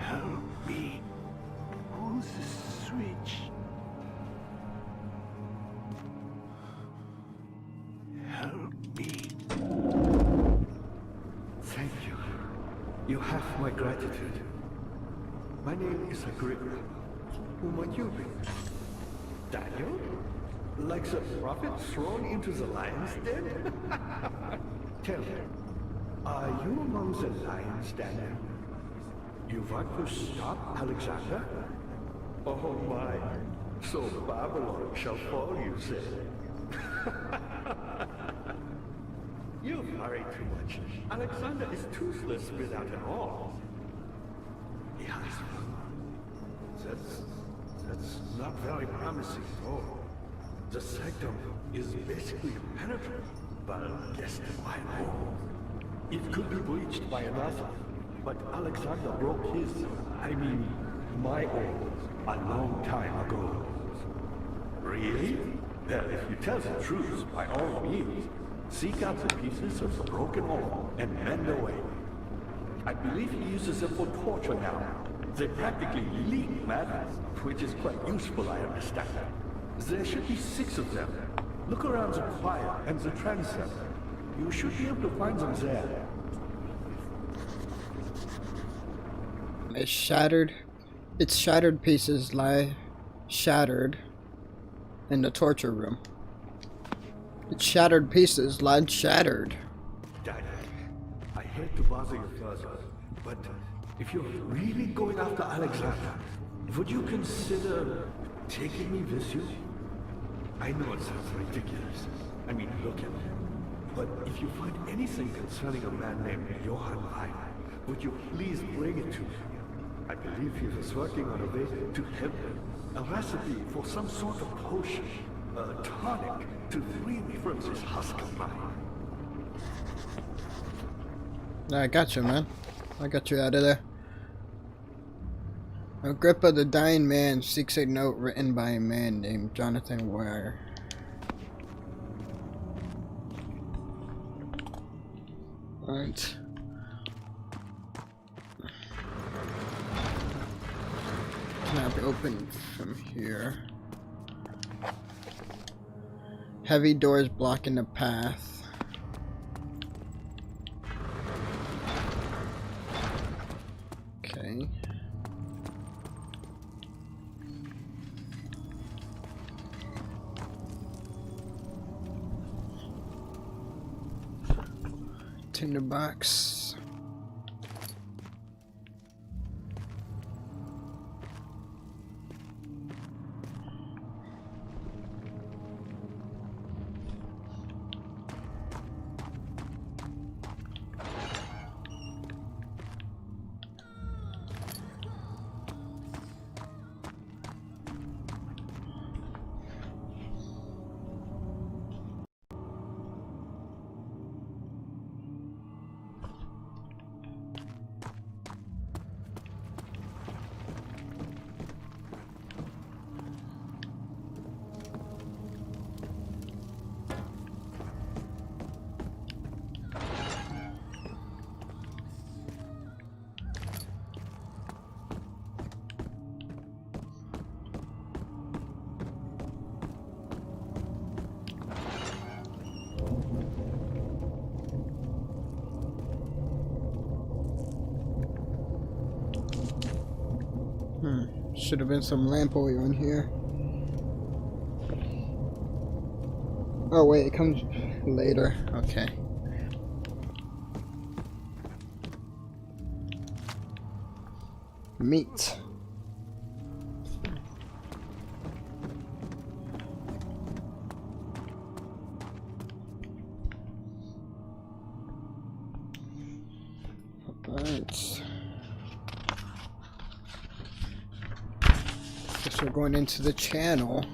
D: Help me. Who's the switch? Help me. Thank you. You have my gratitude. My name is Agrippa. Who might you be? Daniel? Like the prophet thrown into the lion's den? Tell me, are you among the lions, Daniel? You want to stop Alexander? Oh my, so Babylon shall fall, you say? You worry too much. Alexander is toothless without an arm. He has one. That's not very promising at all. The sanctum is basically impenetrable, but guess why not? It could be breached by another, but Alexander broke his, my own, a long time ago. Really? Well, if you tell the truth, by all means, seek out the pieces of the broken arm and mend away. I believe he uses them for torture now. They practically leak madness, which is quite useful, I understand. There should be 6 of them. Look around the choir and the transept. You should be able to find them there.
A: Its shattered pieces lie shattered in the torture room. Its shattered pieces lie shattered.
D: Dad, I hate to bother you further, but if you're really going after Alexander, would you consider taking me with you? I know it sounds ridiculous. Look at him. But if you find anything concerning a man named Johann Wein, would you please bring it to me? I believe he was working on a way to heaven. A recipe for some sort of potion, a tonic to free me from this husk of mine.
A: I got you, man. I got you out of there. Agrippa, the dying man, seeks a note written by a man named Jonathan Ware. Right. Map open from here. Heavy doors blocking the path. Okay. Tinderbox. Should have been some lamp oil in here. Oh wait, it comes later. Okay. Meat. Alright. Guess we're going into the channel.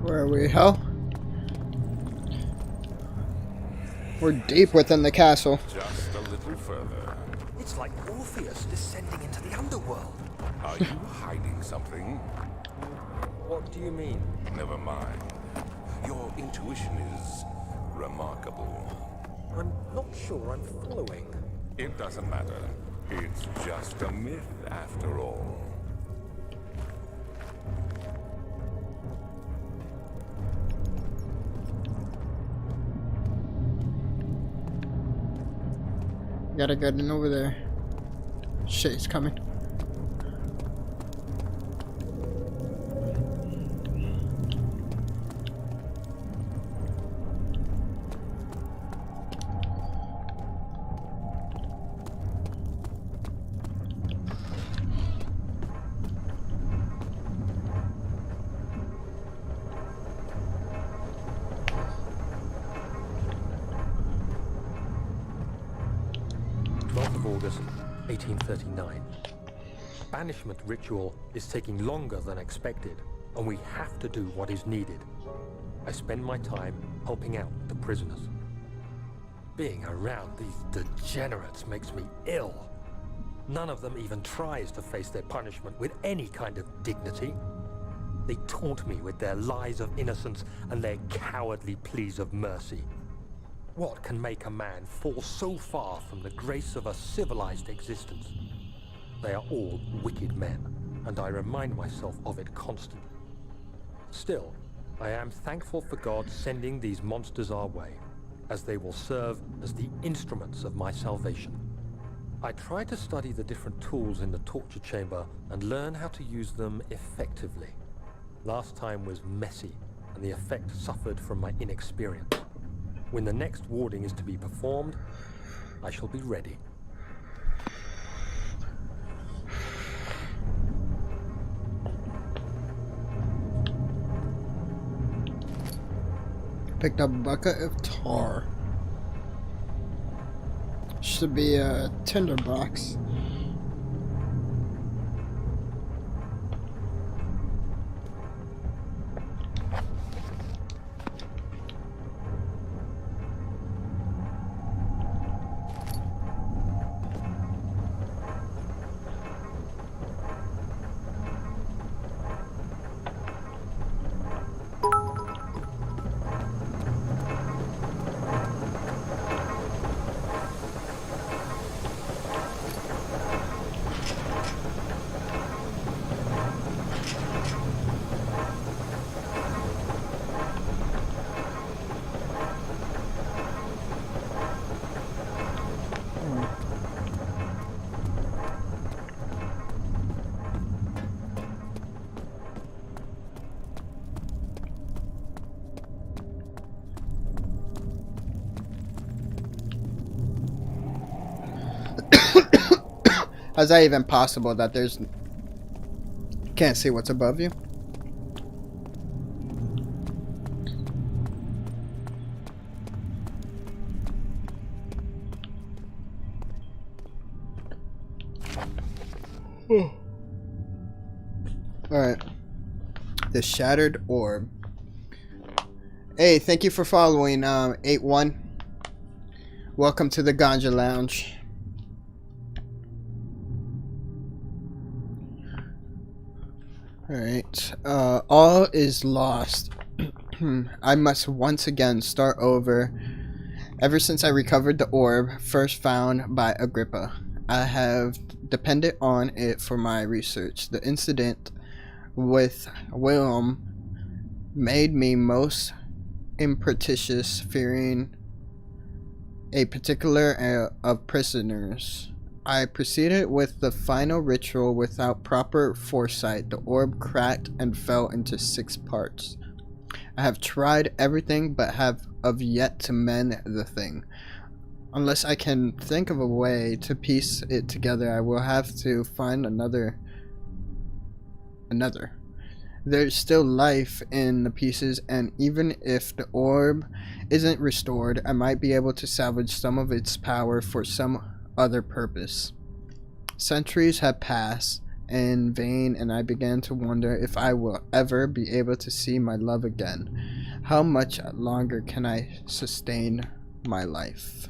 A: Where are we, hell? We're deep within the castle.
C: Just a little further.
E: It's like Orpheus descending into the underworld.
C: Are you hiding something?
B: What do you mean?
C: Never mind. Your intuition is remarkable.
B: I'm not sure I'm following.
C: It doesn't matter. It's just a myth after all.
A: Gotta get in over there. Shit, it's coming.
B: August 1839. Banishment ritual is taking longer than expected, and we have to do what is needed. I spend my time helping out the prisoners. Being around these degenerates makes me ill. None of them even tries to face their punishment with any kind of dignity. They taunt me with their lies of innocence and their cowardly pleas of mercy. What can make a man fall so far from the grace of a civilized existence? They are all wicked men, and I remind myself of it constantly. Still, I am thankful for God sending these monsters our way, as they will serve as the instruments of my salvation. I try to study the different tools in the torture chamber and learn how to use them effectively. Last time was messy, and the effect suffered from my inexperience. When the next warding is to be performed, I shall be ready.
A: Picked up a bucket of tar. Should be a tinderbox. How's that even possible that there's... Can't see what's above you? Alright. The Shattered Orb. Hey, thank you for following, 8-1. Welcome to the Ganja Lounge. Alright, all is lost. I must once again start over. Ever since I recovered the orb, first found by Agrippa, I have depended on it for my research. The incident with Wilhelm made me most impertitious, fearing a particular of prisoners. I proceeded with the final ritual without proper foresight. The orb cracked and fell into 6 parts. I have tried everything but have yet to mend the thing. Unless I can think of a way to piece it together, I will have to find another. There's still life in the pieces, and even if the orb isn't restored, I might be able to salvage some of its power for some other purpose. Centuries have passed in vain, and I began to wonder if I will ever be able to see my love again. How much longer can I sustain my life?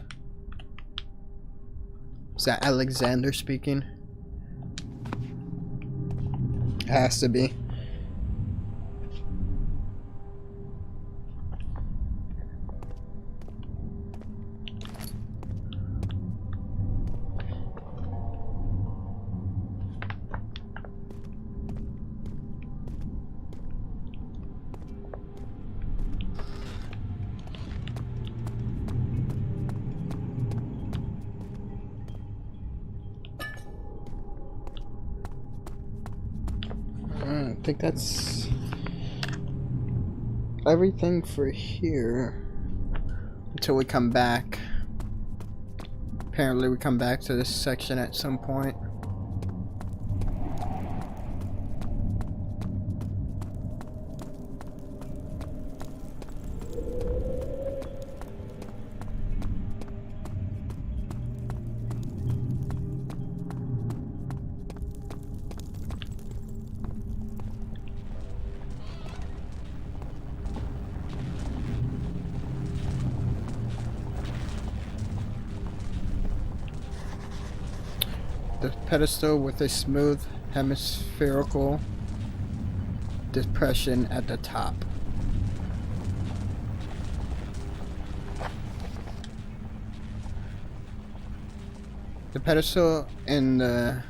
A: Is that Alexander speaking? It has to be. think that's everything for here until we come back. Apparently we come back to this section at some point. The pedestal with a smooth hemispherical depression at the top. The pedestal in the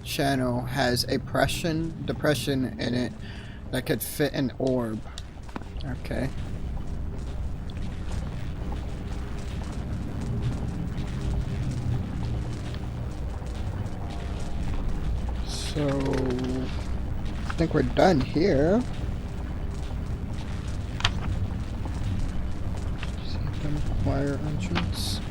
A: channel has a depression in it that could fit an orb. Okay. So, I think we're done here. Require entrance.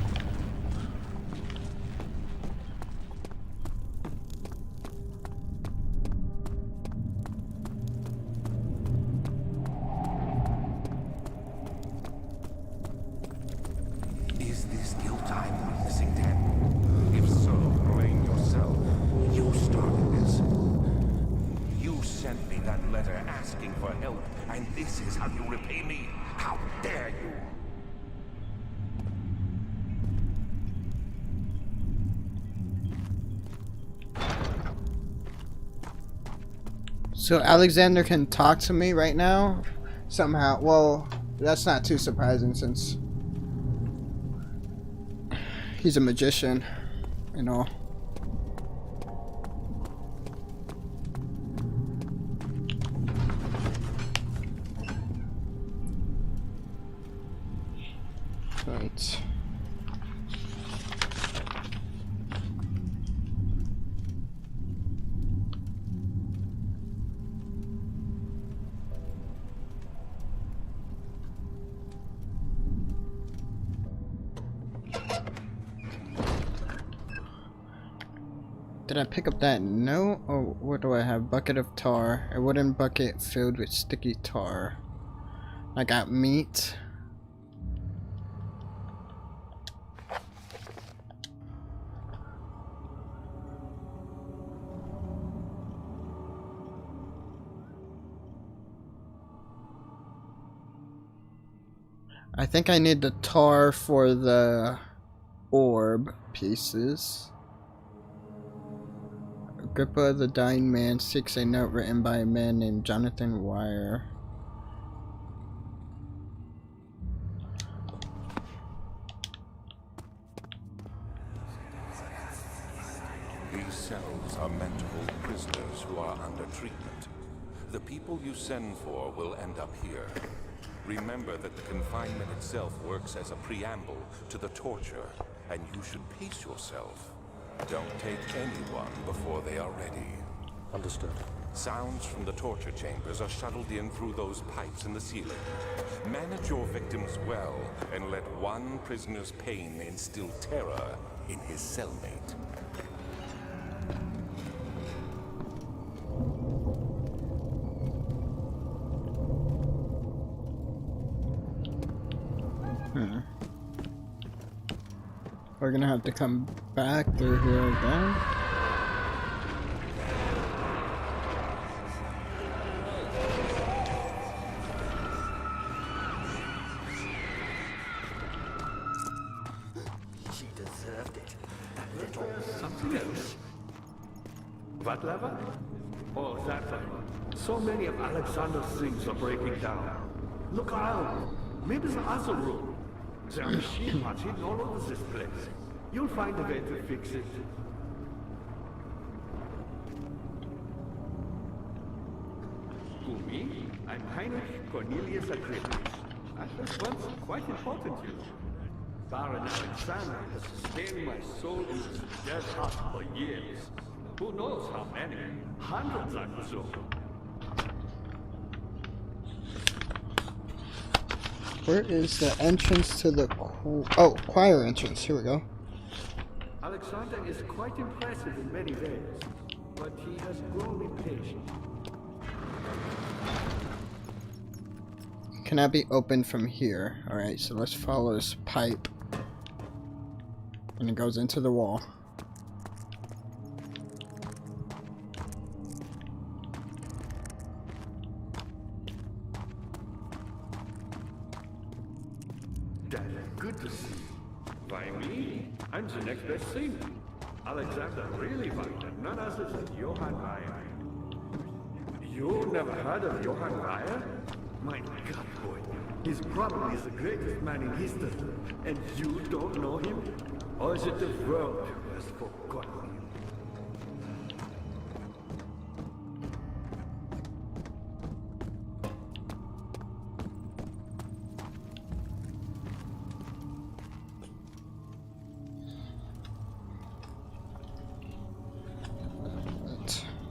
C: Is this guilt I'm witnessing, then? If so, blame yourself. You started this. You sent me that letter asking for help, and this is how you repay me? How dare you?
A: So Alexander can talk to me right now? Somehow. Well, that's not too surprising since he's a magician and all. Right. Did I pick up that note? Or what do I have? Bucket of tar. A wooden bucket filled with sticky tar. I got meat. I think I need the tar for the orb pieces. Agrippa, the dying man, seeks a note written by a man named Jonathan Wire.
C: These cells are meant to hold prisoners who are under treatment. The people you send for will end up here. Remember that the confinement itself works as a preamble to the torture, and you should pace yourself. Don't take anyone before they are ready.
B: Understood.
C: Sounds from the torture chambers are shuttled in through those pipes in the ceiling. Manage your victims well, and let one prisoner's pain instill terror in his cellmate.
A: We're gonna have to come back through here again.
E: She deserved it.
D: Something else. What lever? Oh, that one. So many of Alexander's things are breaking down. Look around. Maybe the other room. There are machine parts hidden all over this place. You'll find a way to fix it. To me, I'm Heinrich Cornelius Agrippa. I was once quite important, you know. Baron Alexander has sustained my soul in this dead heart for years. Who knows how many? Hundreds, I'm sure.
A: Where is the entrance to the choir entrance? Here we go.
D: Alexander is quite impressive in many ways, but he has grown impatient.
A: Cannot be opened from here. Alright, so let's follow this pipe. And it goes into the wall.
D: Dad, good to see you. Why me? I'm the next best thing. Alexander really wanted none other than Johann Reyer. You never heard of Johann Reyer? My God, boy. He's probably the greatest man in history. And you don't know him? Or is it the world who has forgotten him?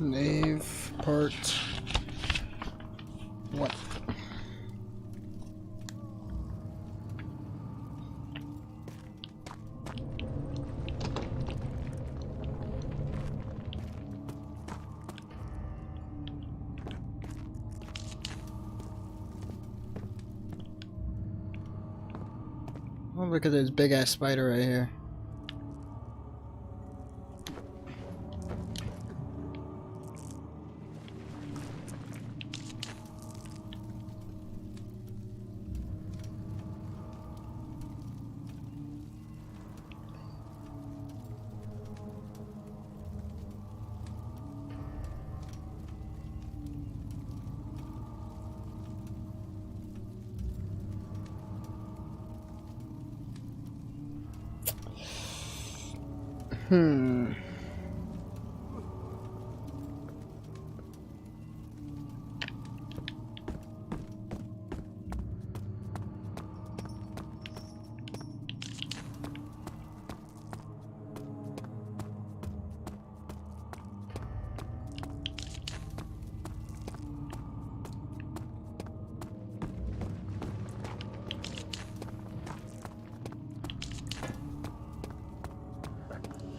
A: Nave part. What? Oh, look at this big ass spider right here.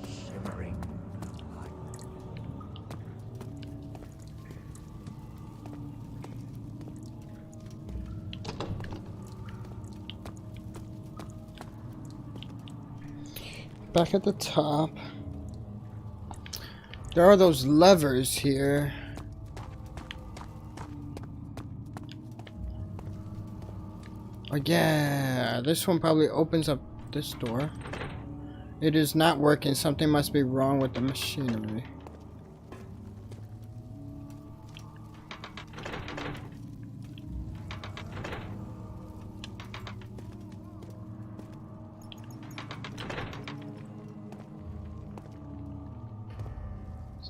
E: Shimmering light.
A: Back at the top. There are those levers here. Oh yeah, this one probably opens up this door. It is not working. Something must be wrong with the machinery.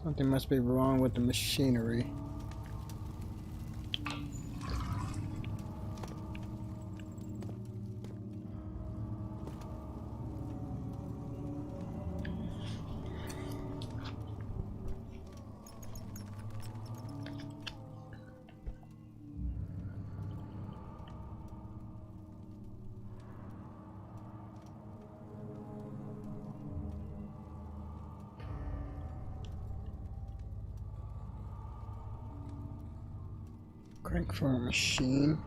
A: Something must be wrong with the machinery. Crank for a machine.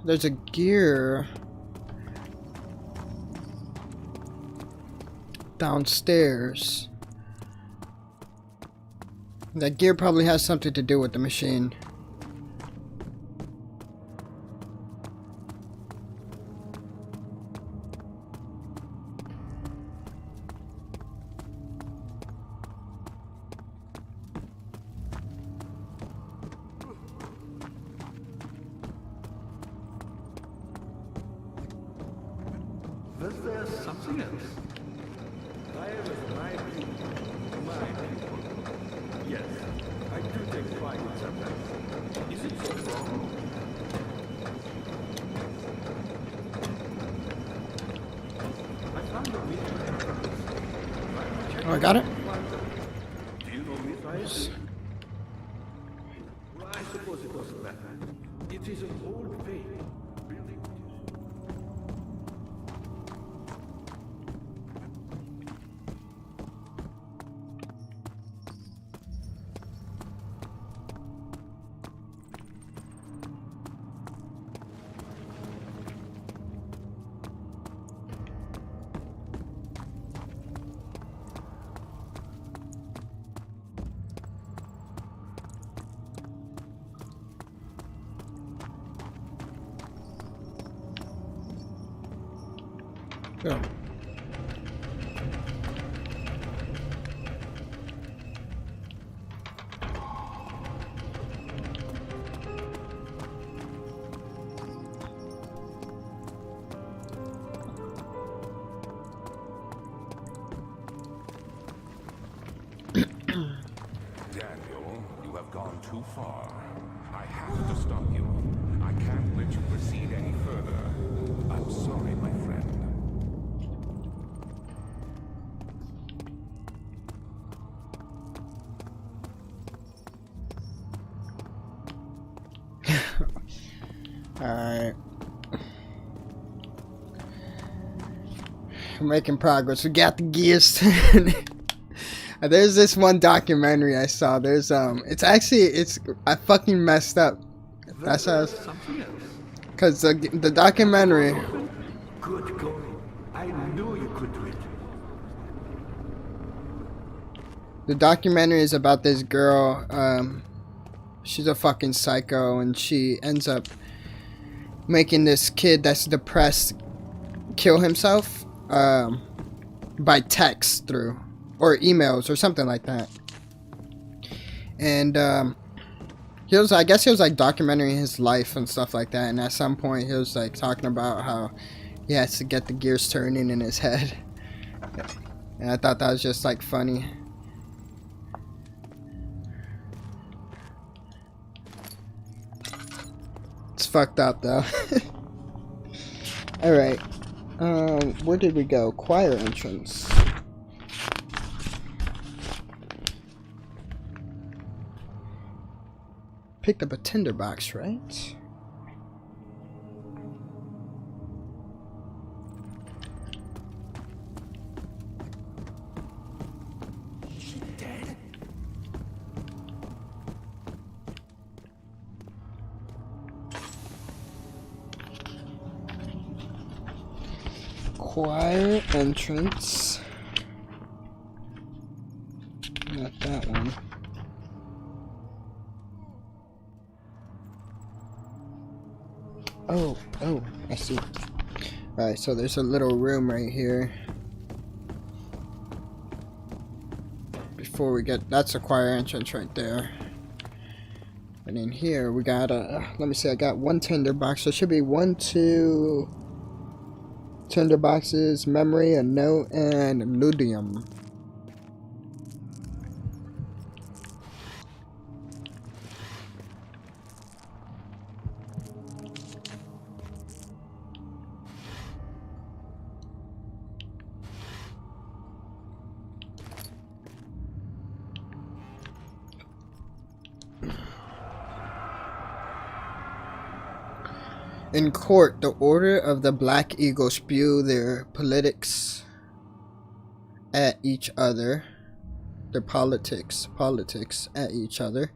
A: There's a gear downstairs. That gear probably has something to do with the machine.
D: Was there something else? I was my people. My people. Yes, I do take pride in sometimes. Is it so wrong? I found a meteorite.
A: Oh, I got it?
D: Do you know meteorites? Well, I suppose it doesn't matter. It is an old faith. Really?
A: Go.
C: Daniel, you have gone too far. I have to stop you. I can't let you proceed any further. I'm sorry, my friend.
A: Alright. We're making progress. We got the gears turning. There's this one documentary I saw. There's I fucking messed up. That's how
D: Something else.
A: because the documentary,
D: Good going. I knew you could do it.
A: the documentary is about this girl. She's a fucking psycho, and she ends up making this kid that's depressed kill himself by text through or emails or something like that. And I guess he was like documenting his life and stuff like that, and at some point he was like talking about how he has to get the gears turning in his head. And I thought that was just like funny. It's fucked up though. Alright. Where did we go? Choir entrance. Picked up a tinderbox, right? Choir entrance. Not that one. Oh, I see. Alright, so there's a little room right here. Before we get, that's a choir entrance right there. And in here we got let me see, I got one tinderbox. So it should be 1, 2 tinderboxes, memory, a note, and ludium. In court, the Order of the Black Eagle spew their politics at each other. Their politics at each other.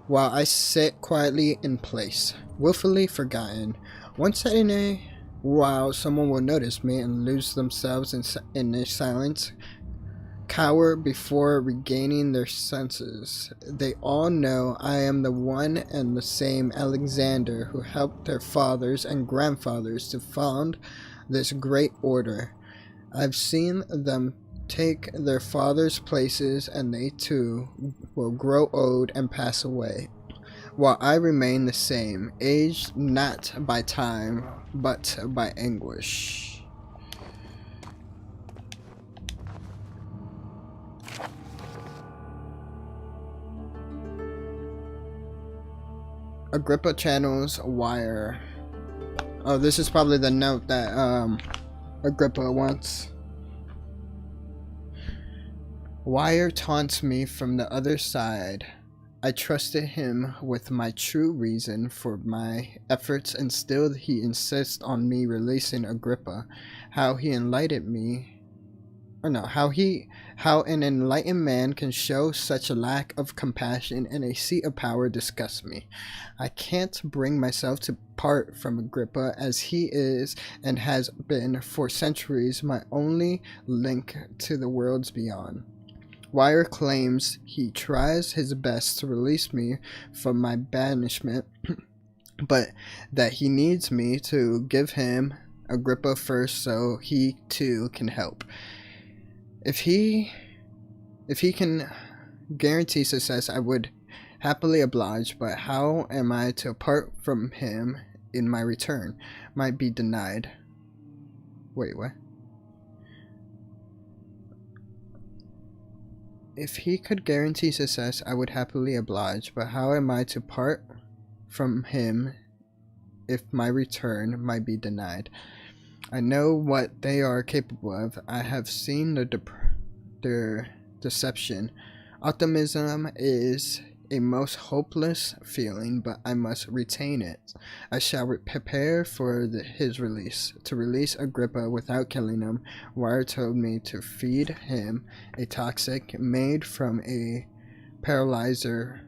A: While I sit quietly in place, willfully forgotten. Once in a while, someone will notice me and lose themselves in their silence, cower before regaining their senses. They all know I am the one and the same Alexander who helped their fathers and grandfathers to found this great order. I've seen them take their fathers' places, and they too will grow old and pass away. while I remain the same, aged not by time, but by anguish. Agrippa channels wire. Oh, this is probably the note that Agrippa wants. Wire taunts me from the other side. I trusted him with my true reason for my efforts, and still he insists on me releasing Agrippa. How he enlightened me. Or no, how an enlightened man can show such a lack of compassion in a seat of power disgusts me. I can't bring myself to part from Agrippa, as he is and has been for centuries my only link to the worlds beyond. Wire claims he tries his best to release me from my banishment, but that he needs me to give him Agrippa first so he too can help. If he can guarantee success, I would happily oblige, but how am I to part from him in my return? Might be denied. Wait, what? If he could guarantee success, I would happily oblige, but how am I to part from him if my return might be denied? I know what they are capable of. I have seen their deception. Optimism is a most hopeless feeling, but I must retain it. I shall prepare for his release. To release Agrippa without killing him, Wire told me to feed him a toxic made from a paralyzer,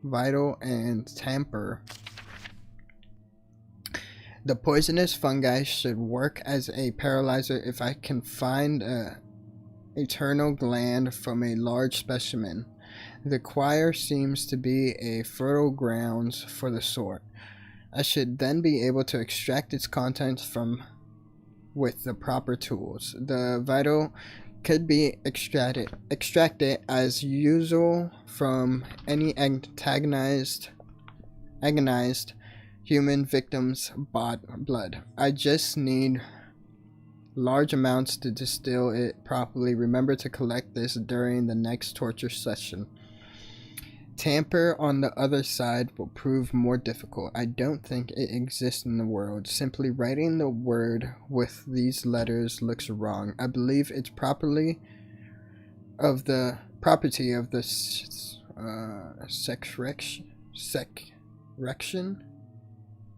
A: vital, and tamper. The poisonous fungi should work as a paralyzer if I can find a eternal gland from a large specimen. The choir seems to be a fertile grounds for the sort. I should then be able to extract its contents from with the proper tools. The vital could be extracted as usual from any agonized human victim's blood. I just need large amounts to distill it properly. Remember to collect this during the next torture session. Tamper on the other side will prove more difficult. I don't think it exists in the world. Simply writing the word with these letters looks wrong. I believe it's property of the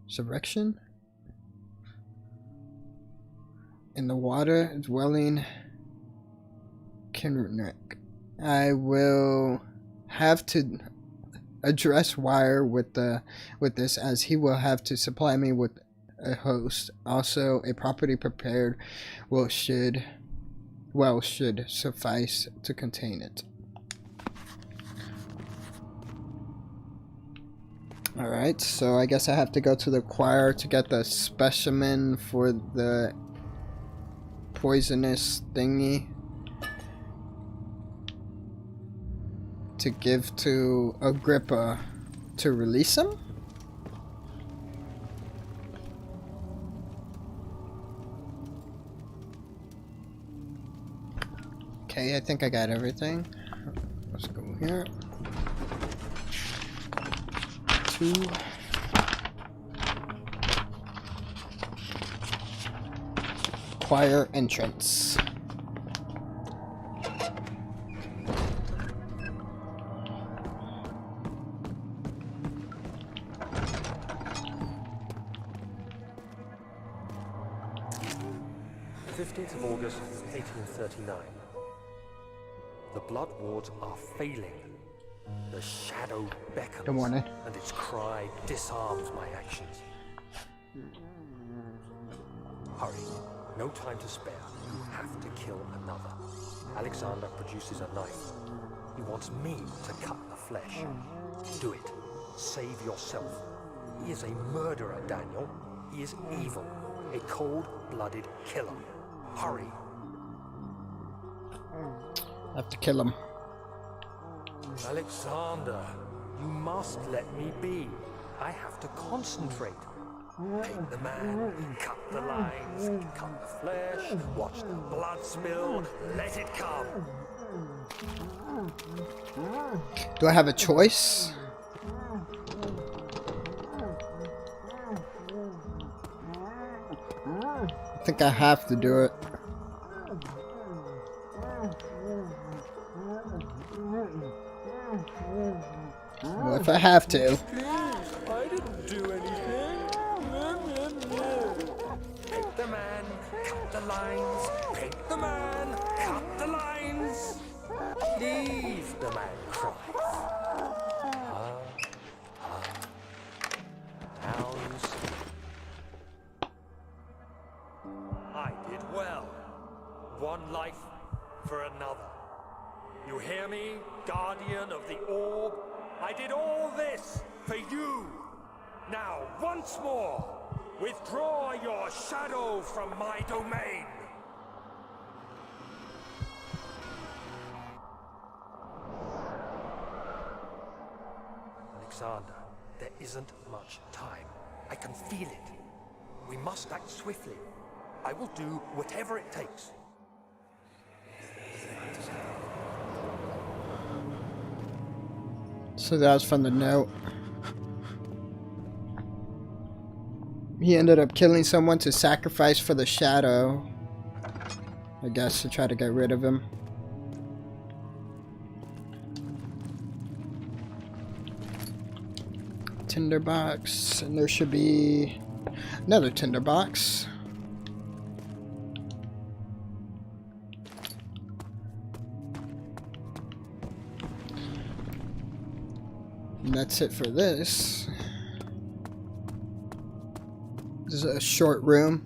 A: subrection in the water dwelling Kinrick. I will have to address Wire with this, as he will have to supply me with a host. Also, a property prepared should suffice to contain it. Alright, so I guess I have to go to the choir to get the specimen for the poisonous thingy to give to Agrippa to release him? Okay, I think I got everything. Let's go here. 2. Choir entrance.
B: August 1839. The blood wards are failing. The shadow beckons,
A: Good morning.
B: and its cry disarms my actions. Hurry. No time to spare. You have to kill another. Alexander produces a knife. He wants me to cut the flesh. Do it. Save yourself. He is a murderer, Daniel. He is evil. A cold-blooded killer. Hurry.
A: I have to kill him.
B: Alexander, You must let me be. I have to concentrate. Paint the man, cut the lines, cut the flesh, watch the blood spill, let it come.
A: Do I have a choice? I think I have to do it. Well, if I have to.
B: I didn't do anything. Paint the man, cut the lines. Paint the man, cut the lines. Please, the man cries. Now you see. I did well. One life for another. You hear me, guardian of the orb? I did all this for you. Now, once more, withdraw your shadow from my domain. Alexander, there isn't much time. I can feel it. We must act swiftly. I will do whatever it takes.
A: So that was from the note. He ended up killing someone to sacrifice for the shadow. I guess to try to get rid of him. Tinderbox, and there should be another tinderbox. And that's it for this. This is a short room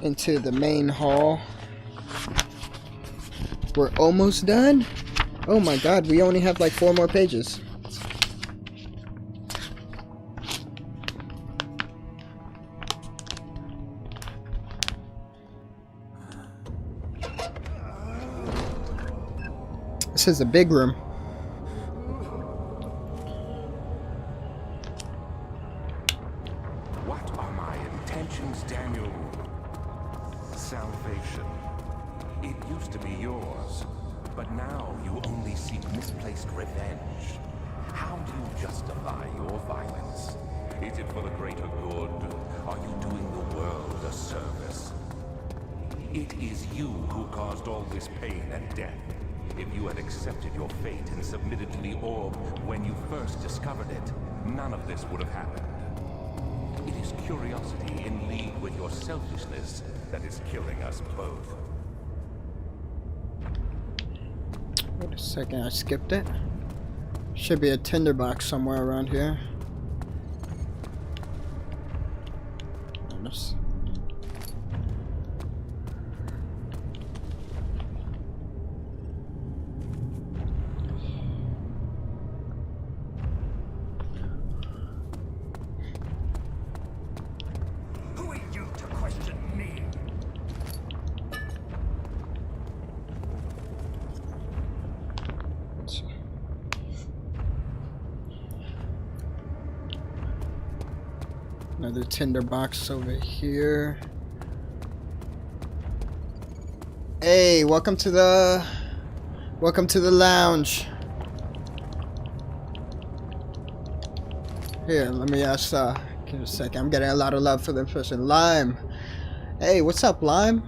A: into the main hall. We're almost done. Oh my god, we only have like 4 more pages. This is a big room.
C: What are my intentions, Daniel? Salvation. It used to be yours, but now you only seek misplaced revenge. How do you justify your violence? Is it for the greater good? Are you doing the world a service? It is you who caused all this pain and death. If you had accepted your fate and submitted to the orb when you first discovered it, none of this would have happened. It is curiosity in league with your selfishness that is killing us both.
A: Wait a second, I skipped it. Should be a tinderbox somewhere around here. Oops.
E: Who are you to question me?
A: Another tinderbox over here. Hey, welcome to the lounge. Here, let me ask give me a second. I'm getting a lot of love for this person. Lime. Hey, what's up, Lime?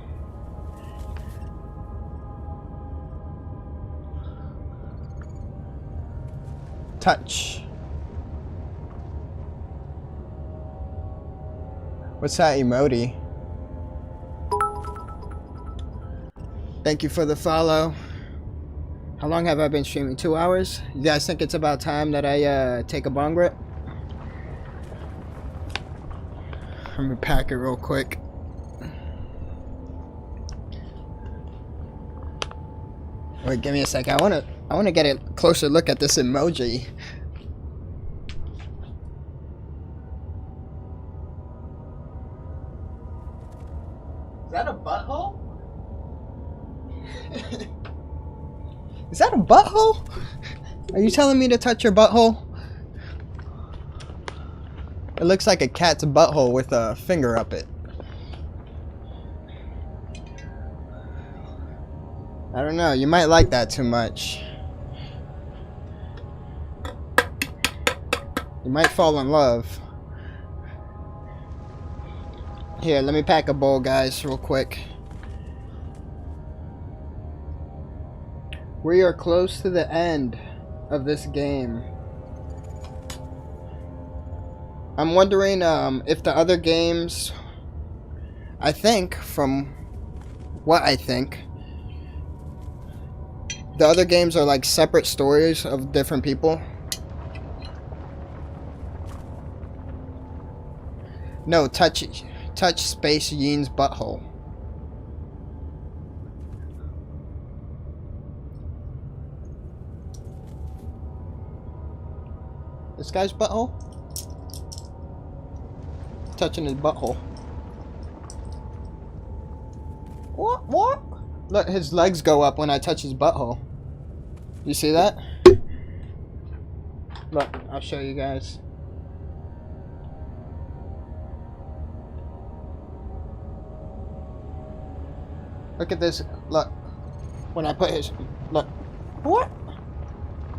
A: Touch. What's that emoji? Thank you for the follow. How long have I been streaming? 2 hours? You guys think it's about time that I take a bong rip? Let me pack it real quick. Wait, give me a sec. I wanna get a closer look at this emoji. Is that a butthole? Is that a butthole? Are you telling me to touch your butthole? It looks like a cat's butthole with a finger up it. I don't know, you might like that too much. You might fall in love. Here, let me pack a bowl, guys, real quick. We are close to the end of this game. I'm wondering if the other games, I think, from what I think, the other games are like separate stories of different people. No, touch Space Yin's butthole. This guy's butthole? Touching his butthole. What? Look, his legs go up when I touch his butthole. You see that? Look, I'll show you guys. Look at this. Look. When I put his... Look. What?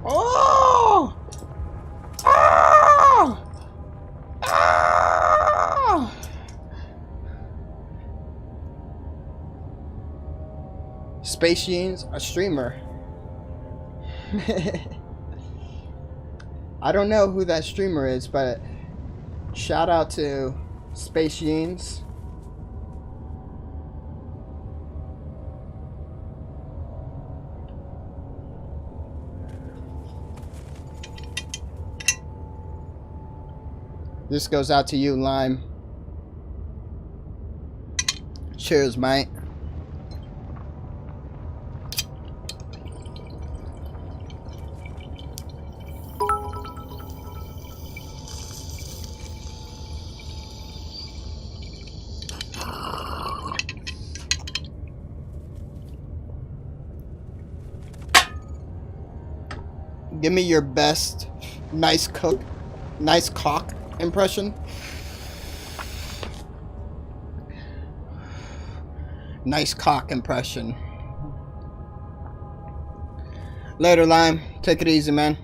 A: Oh! Oh! Oh! Space Yin's a streamer. I don't know who that streamer is, but shout out to Space Yin's. This goes out to you, Lime. Cheers, mate. Give me your best nice cock impression. Nice cock impression. Later, Lime. Take it easy, man.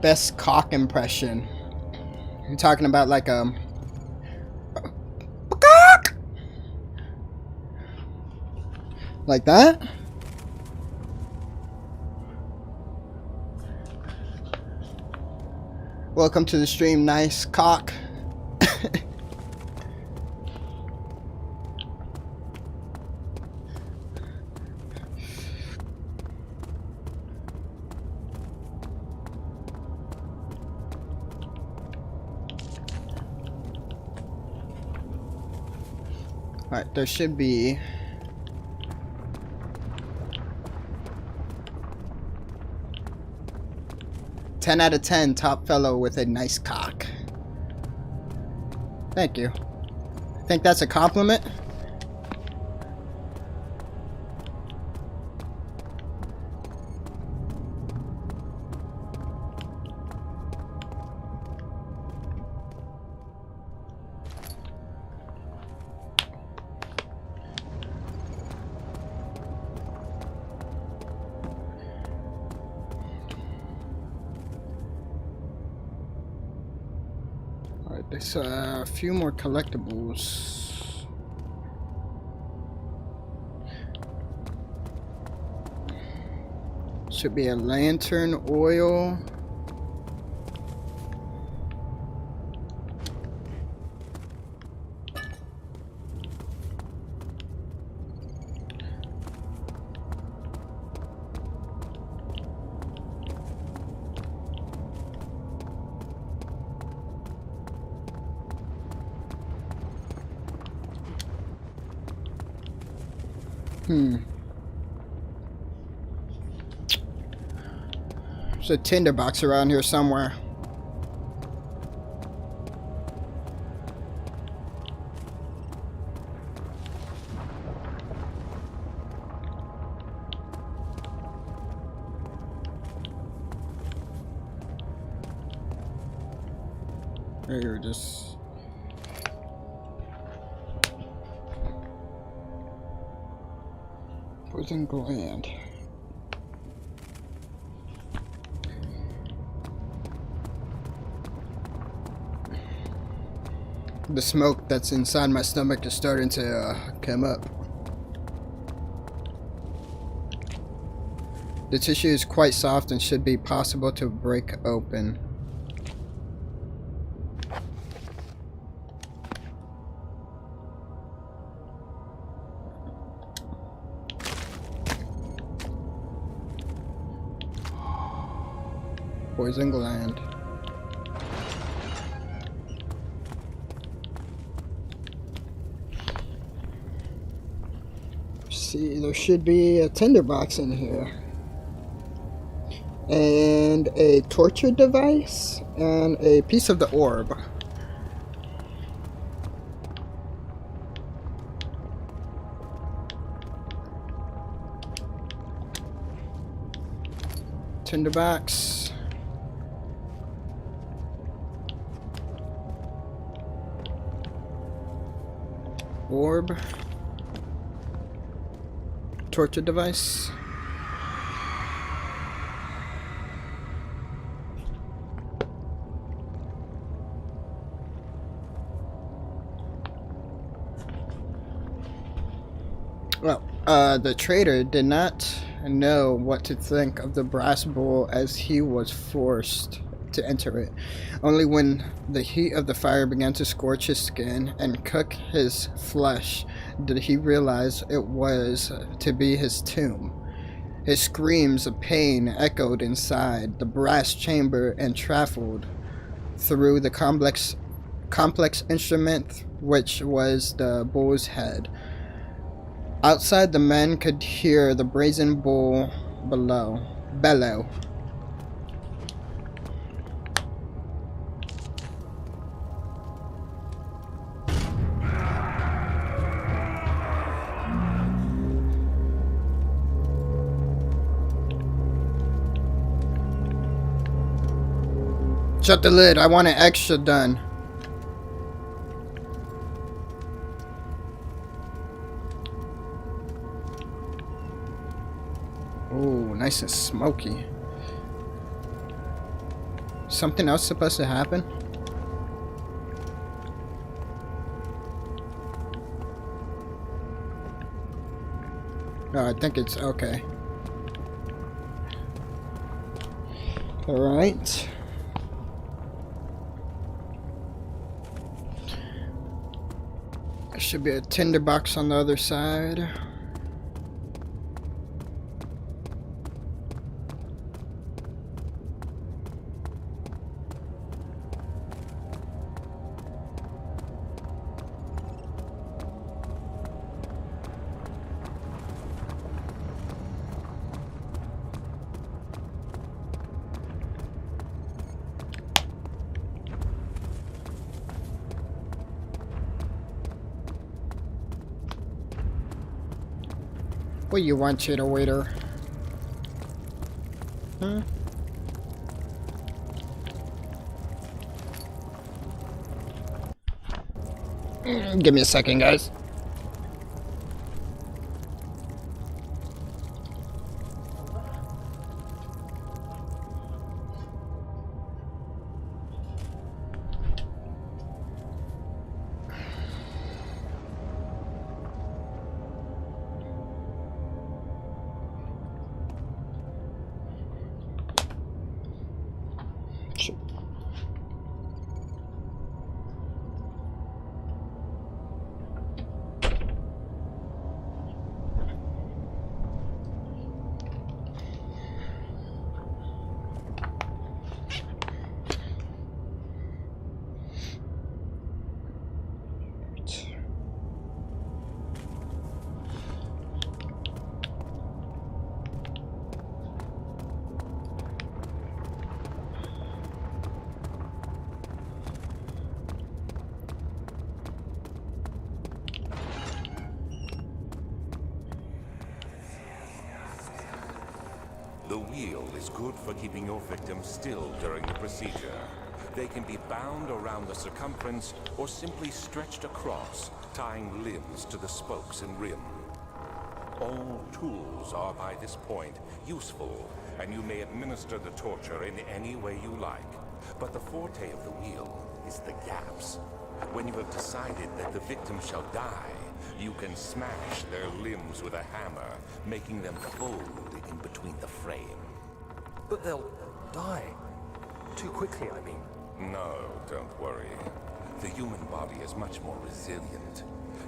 A: Best cock impression. You're talking about like cock. Like that? Welcome to the stream, nice cock. Alright, there should be... "10 out of 10, top fellow with a nice cock." Thank you. I think that's a compliment. There's a few more collectibles. Should be a lantern oil. There's a tinderbox around here somewhere. Or just poison gland. The smoke that's inside my stomach is starting to come up. The tissue is quite soft and should be possible to break open. Poison gland. See, there should be a tinderbox in here. And a torture device and a piece of the orb. Tinderbox. Orb. Torture device. Well, the trader did not know what to think of the brass bowl as he was forced to enter it. Only when the heat of the fire began to scorch his skin and cook his flesh did he realize it was to be his tomb. His screams of pain echoed inside the brass chamber and traveled through the complex instrument which was the bull's head. Outside, the men could hear the brazen bull bellow. Shut the lid, I want an extra done. Oh, nice and smoky. Something else supposed to happen? Oh, I think it's okay. Alright. There should be a tinderbox on the other side. What you want, cheetah waiter? Huh? Give me a second, guys.
C: wheel is good for keeping your victim still during the procedure. They can be bound around the circumference or simply stretched across, tying limbs to the spokes and rim. All tools are by this point useful, and you may administer the torture in any way you like. But the forte of the wheel is the gaps. When you have decided that the victim shall die, you can smash their limbs with a hammer, making them fold in between the frame.
B: But they'll die. Too quickly, I mean.
C: No, don't worry. The human body is much more resilient.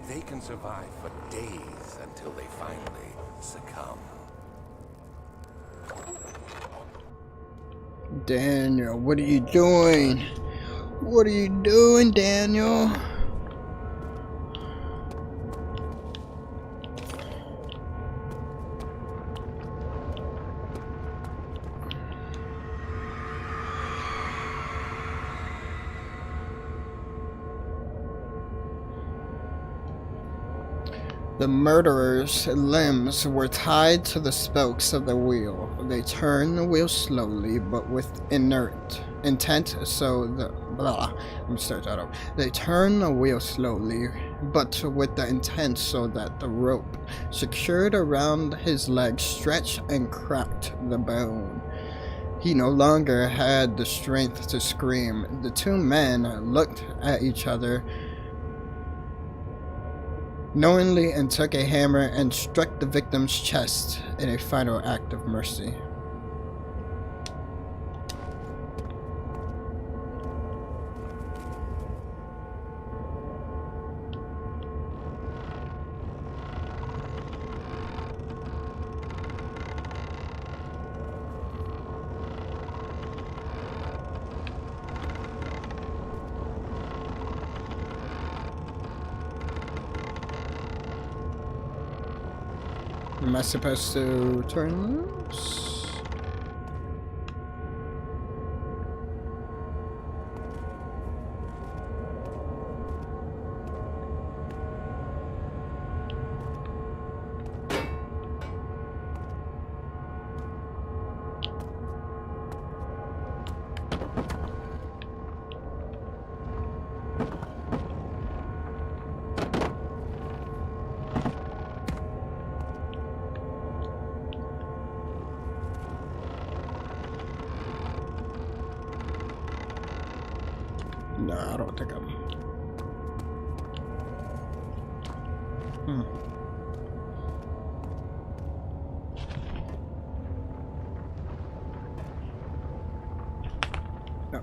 C: They can survive for days until they finally succumb.
A: Daniel, what are you doing? What are you doing, Daniel? The murderer's limbs were tied to the spokes of the wheel. They turned the wheel slowly, but with intent. So the Let me start that over. They turned the wheel slowly, but with the intent so that the rope secured around his leg stretched and cracked the bone. He no longer had the strength to scream. The two men looked at each other knowingly and took a hammer and struck the victim's chest in a final act of mercy. Am I supposed to turn loose? No, I don't think I'm... No.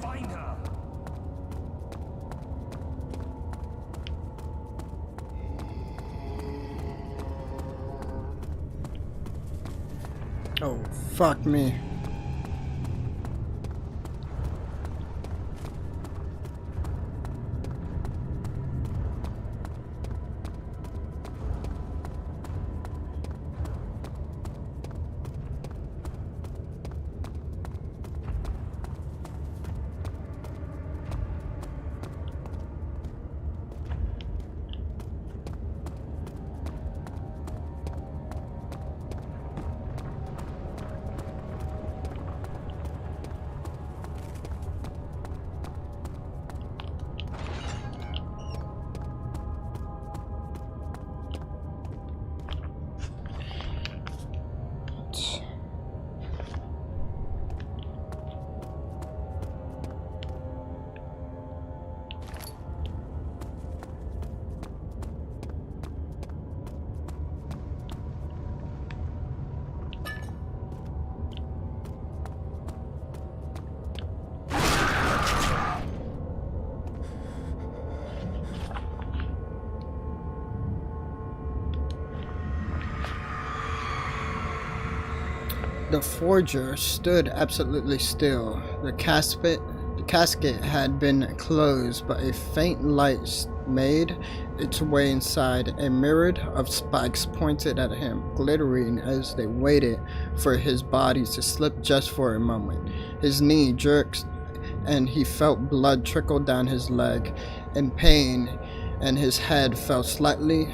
E: Find her!
A: Oh, fuck me. The forger stood absolutely still. The casket had been closed, but a faint light made its way inside. A myriad of spikes pointed at him, glittering as they waited for his body to slip just for a moment. His knee jerked and he felt blood trickle down his leg. In pain, and his head fell slightly.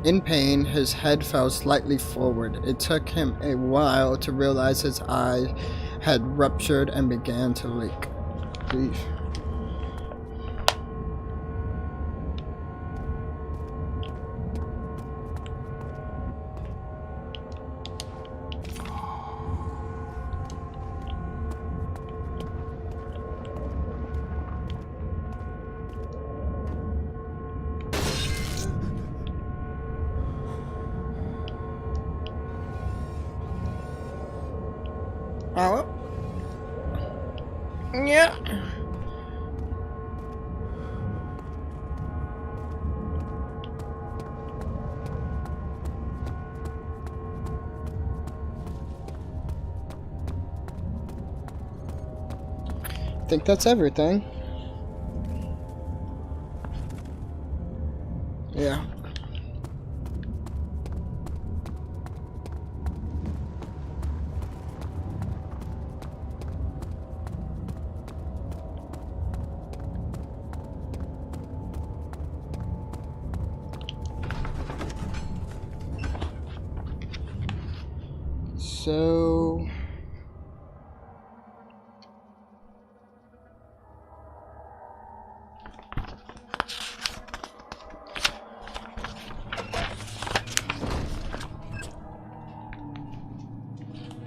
A: In pain, his head fell slightly forward. It took him a while to realize his eye had ruptured and began to leak. Eesh. Oh. Yeah. I think that's everything. Yeah. So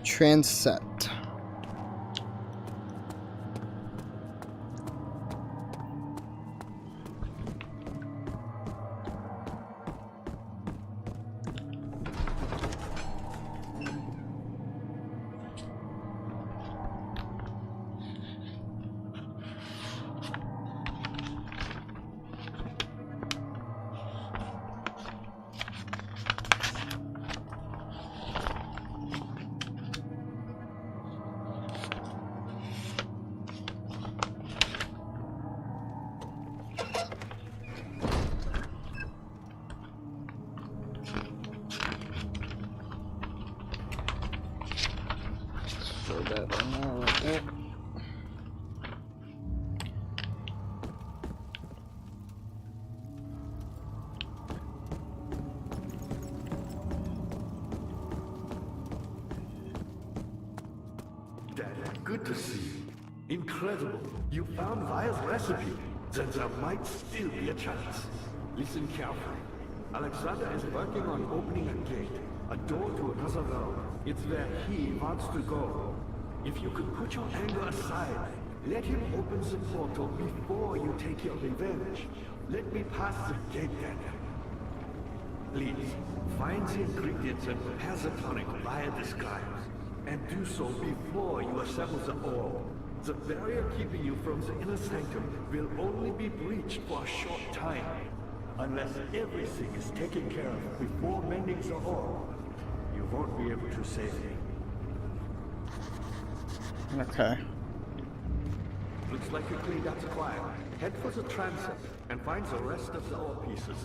A: Transet. Throw that on there right there.
D: Dad, good to see you. Incredible. You found Vire's recipe. Then there might still be a chance. Listen carefully. Alexander is working on opening a gate, a door to another realm. It's where he wants to go. If you could put your anger aside, let him open the portal before you take your revenge. Let me pass the gate then. Please, find the ingredients and prepare the tonic via describes. And do so before you assemble the orb. The barrier keeping you from the inner sanctum will only be breached for a short time. Unless everything is taken care of before mending the orb, you won't be able to save me.
A: Okay.
D: Looks like you cleaned out the choir. Head for the transept and find the rest of the orb pieces.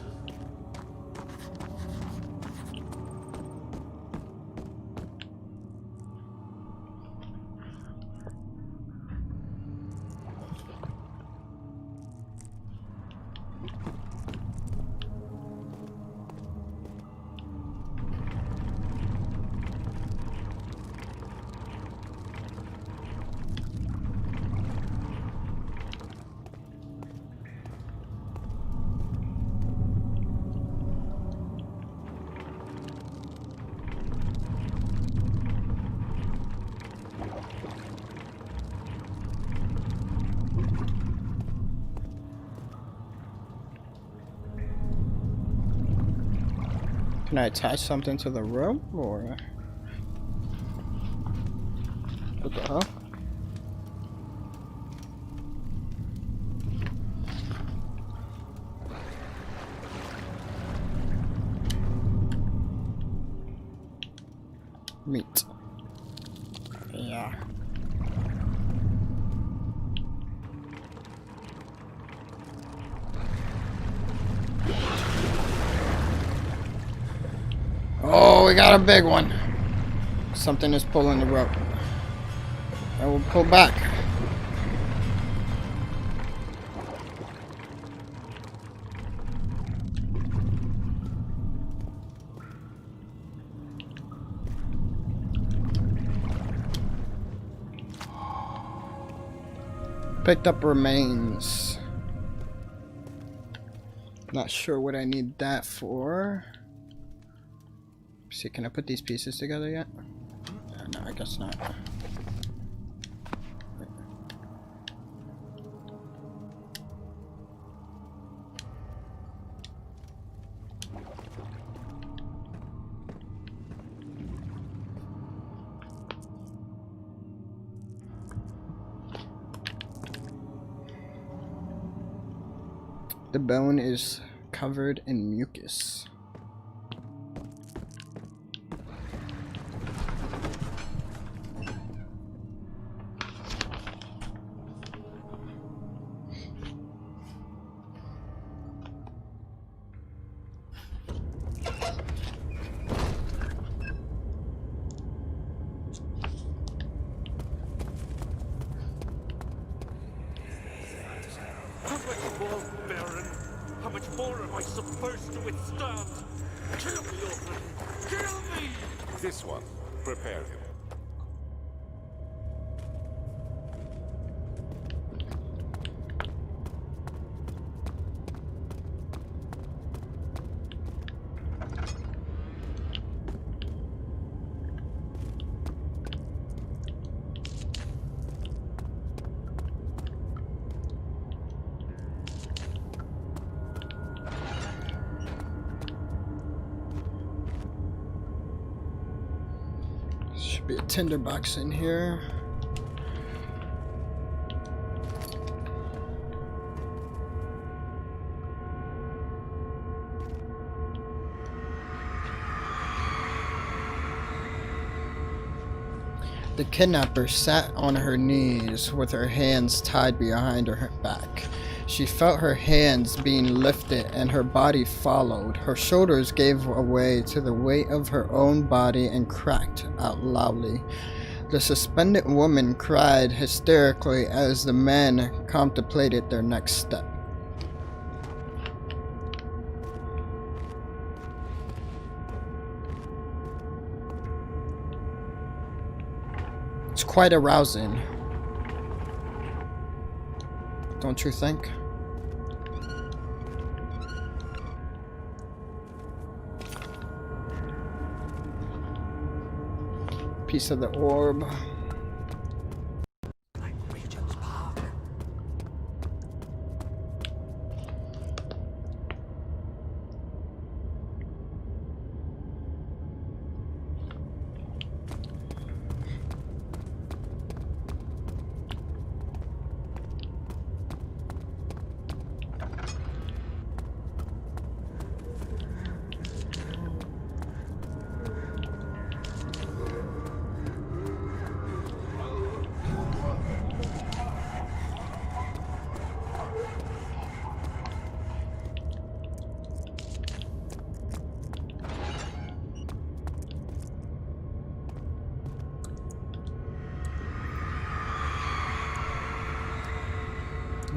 A: Can I attach something to the room, or what the hell? Meat. Yeah. Oh, we got a big one. Something is pulling the rope. I will pull back. Picked up remains. Not sure what I need that for. See, can I put these pieces together yet? No, I guess not. The bone is covered in mucus.
E: How much more, Baron? How much more am I supposed to withstand? Kill me, orphan! Kill me!
C: This one, prepare him.
A: Should be a tinderbox in here. The kidnapper sat on her knees with her hands tied behind her back. She felt her hands being lifted and her body followed. Her shoulders gave way to the weight of her own body and cracked out loudly. The suspended woman cried hysterically as the men contemplated their next step. It's quite arousing, don't you think? Piece of the orb.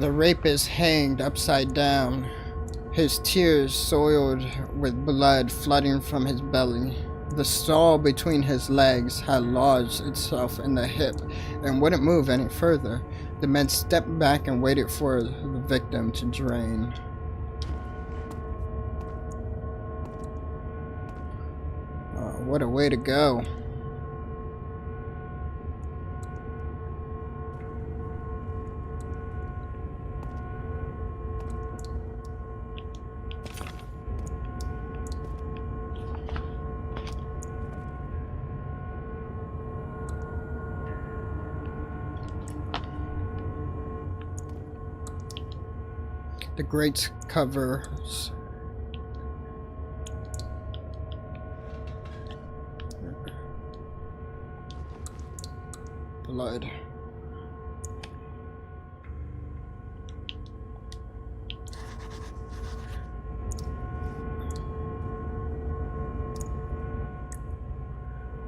A: The rapist hanged upside down, his tears soiled with blood flooding from his belly. The stall between his legs had lodged itself in the hip and wouldn't move any further. The men stepped back and waited for the victim to drain. What a way to go. The grates covers blood.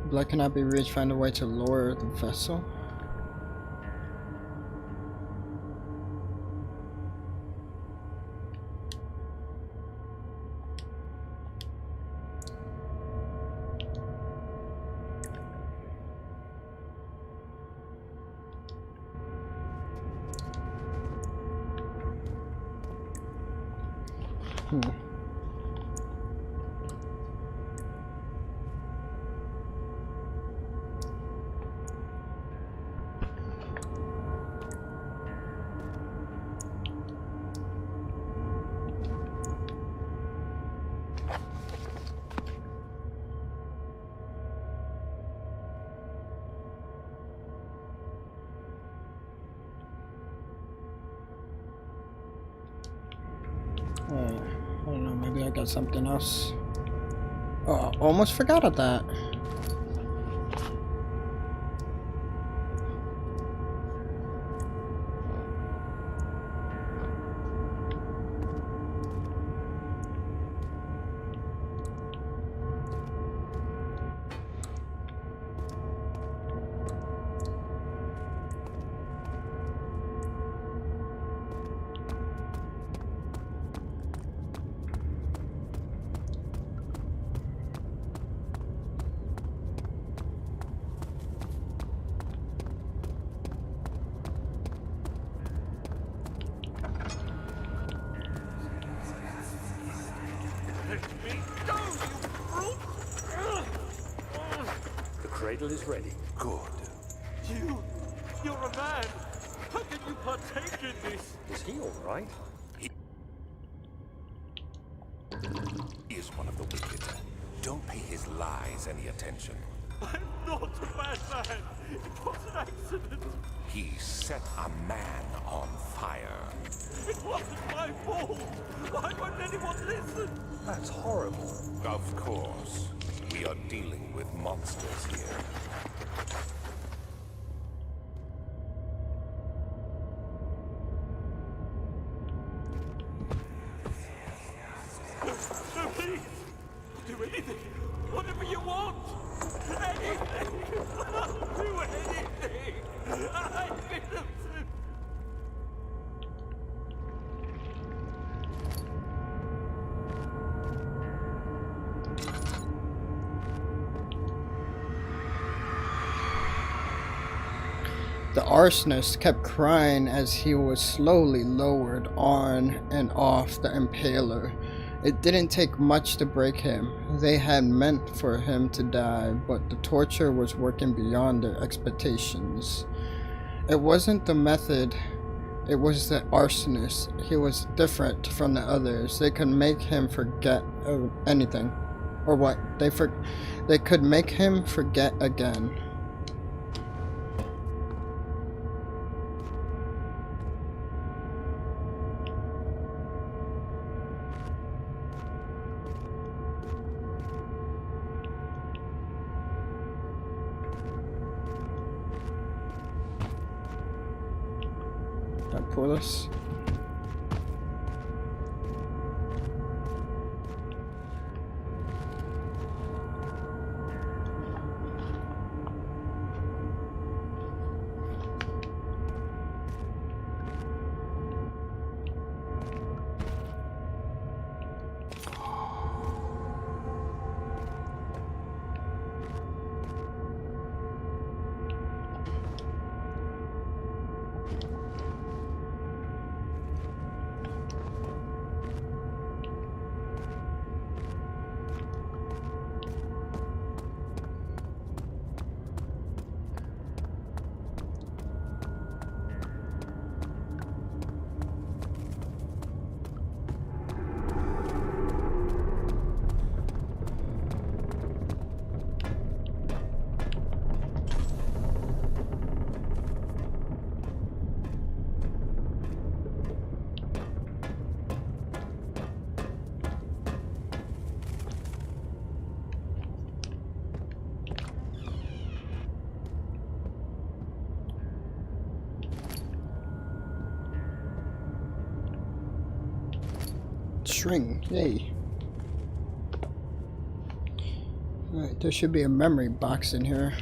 A: Blood cannot be reached. Find a way to lower the vessel. Hmm. I don't know, maybe I got something else. Oh, I almost forgot of that.
E: Let me go, you brute!
B: The cradle is ready.
C: Good.
E: You're a man! How can you partake in this?
B: Is he all right?
C: He is one of the wicked. Don't pay his lies any attention.
E: I'm not a bad man! It was an accident!
C: He set a man on fire.
E: It wasn't my fault! Why won't anyone listen?
B: That's horrible.
C: Of course. We are dealing with monsters here.
E: No, please! Do anything! Whatever you want! Anything! I'll do anything! I'm innocent!
A: The arsonist kept crying as he was slowly lowered on and off the impaler. It didn't take much to break him. They had meant for him to die, but the torture was working beyond their expectations. It wasn't the method, it was the arsonist. He was different from the others. They could make him forget anything. Or what? They could make him forget again. Pull this. String, yay. Alright, there should be a memory box in here.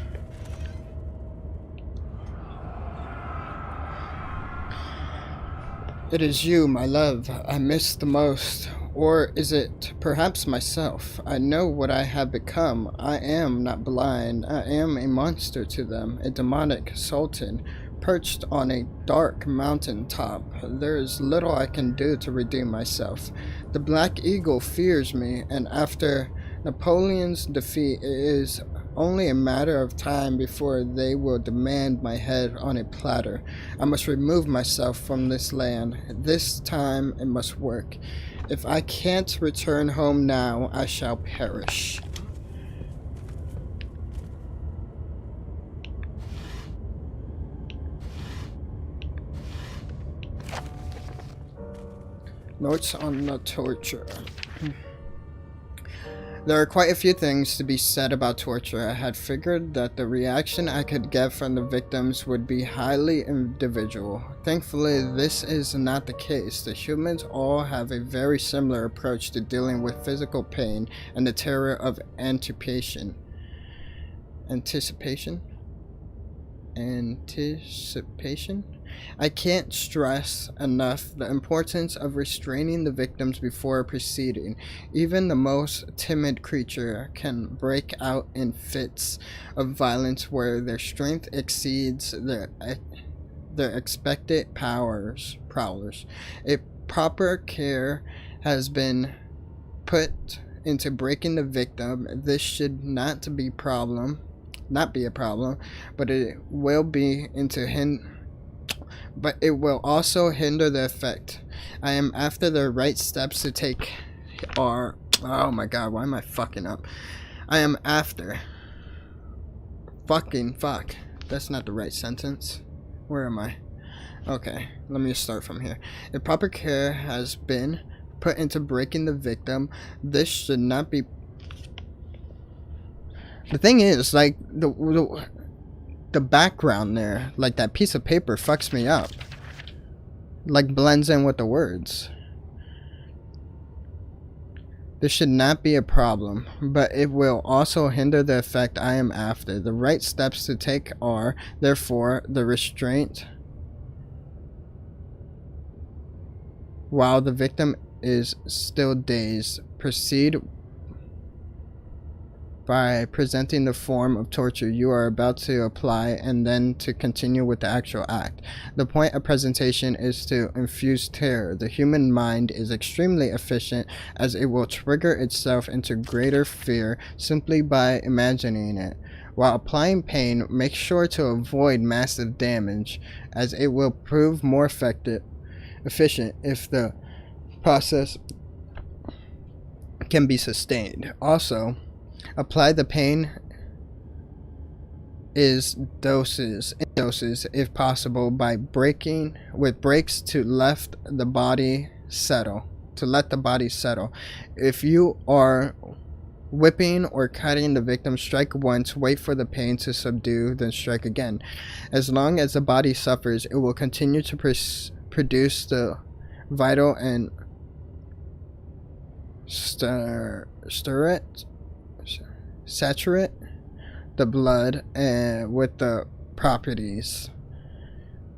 A: It is you, my love, I miss the most. Or is it perhaps myself? I know what I have become. I am not blind. I am a monster to them, a demonic sultan, perched on a dark mountain top. There is little I can do to redeem myself. The Black Eagle fears me, and after Napoleon's defeat, it is only a matter of time before they will demand my head on a platter. I must remove myself from this land. This time it must work. If I can't return home now, I shall perish. Notes on the torture. There are quite a few things to be said about torture. I had figured that the reaction I could get from the victims would be highly individual. Thankfully, this is not the case. The humans all have a very similar approach to dealing with physical pain and the terror of anticipation. Anticipation? I can't stress enough the importance of restraining the victims before proceeding. Even the most timid creature can break out in fits of violence where their strength exceeds their expected prowlers. A proper care has been put into breaking the victim. This should not be a problem, but it will also hinder the effect. I am after the right steps to take are, oh my god, why am I fucking up? I am after fuck. That's not the right sentence. Where am I? Okay, let me start from here. If proper care has been put into breaking the victim, this should not be. The thing is, like, the background there, like that piece of paper fucks me up. Like blends in with the words. This should not be a problem, but it will also hinder the effect I am after. The right steps to take are, therefore, the restraint while the victim is still dazed. Proceed by presenting the form of torture you are about to apply and then to continue with the actual act. The point of presentation is to infuse terror. The human mind is extremely efficient as it will trigger itself into greater fear simply by imagining it. While applying pain, make sure to avoid massive damage as it will prove more efficient if the process can be sustained. Also, apply the pain in doses if possible by breaking with breaks to let the body settle. If you are whipping or cutting the victim, strike once, wait for the pain to subdue, then strike again. As long as the body suffers, it will continue to produce the vital and saturate the blood with the properties.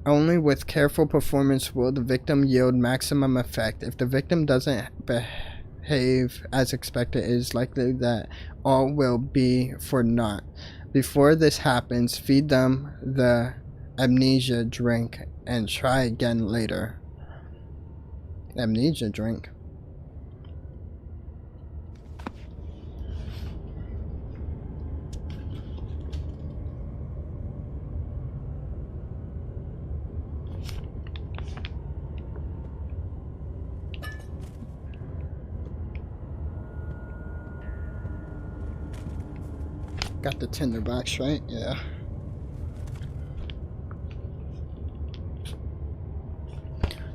A: Only with careful performance will the victim yield maximum effect. If the victim doesn't behave as expected, it is likely that all will be for naught. Before this happens, feed them the amnesia drink and try again later. Amnesia drink. Got the tinder box, right? Yeah.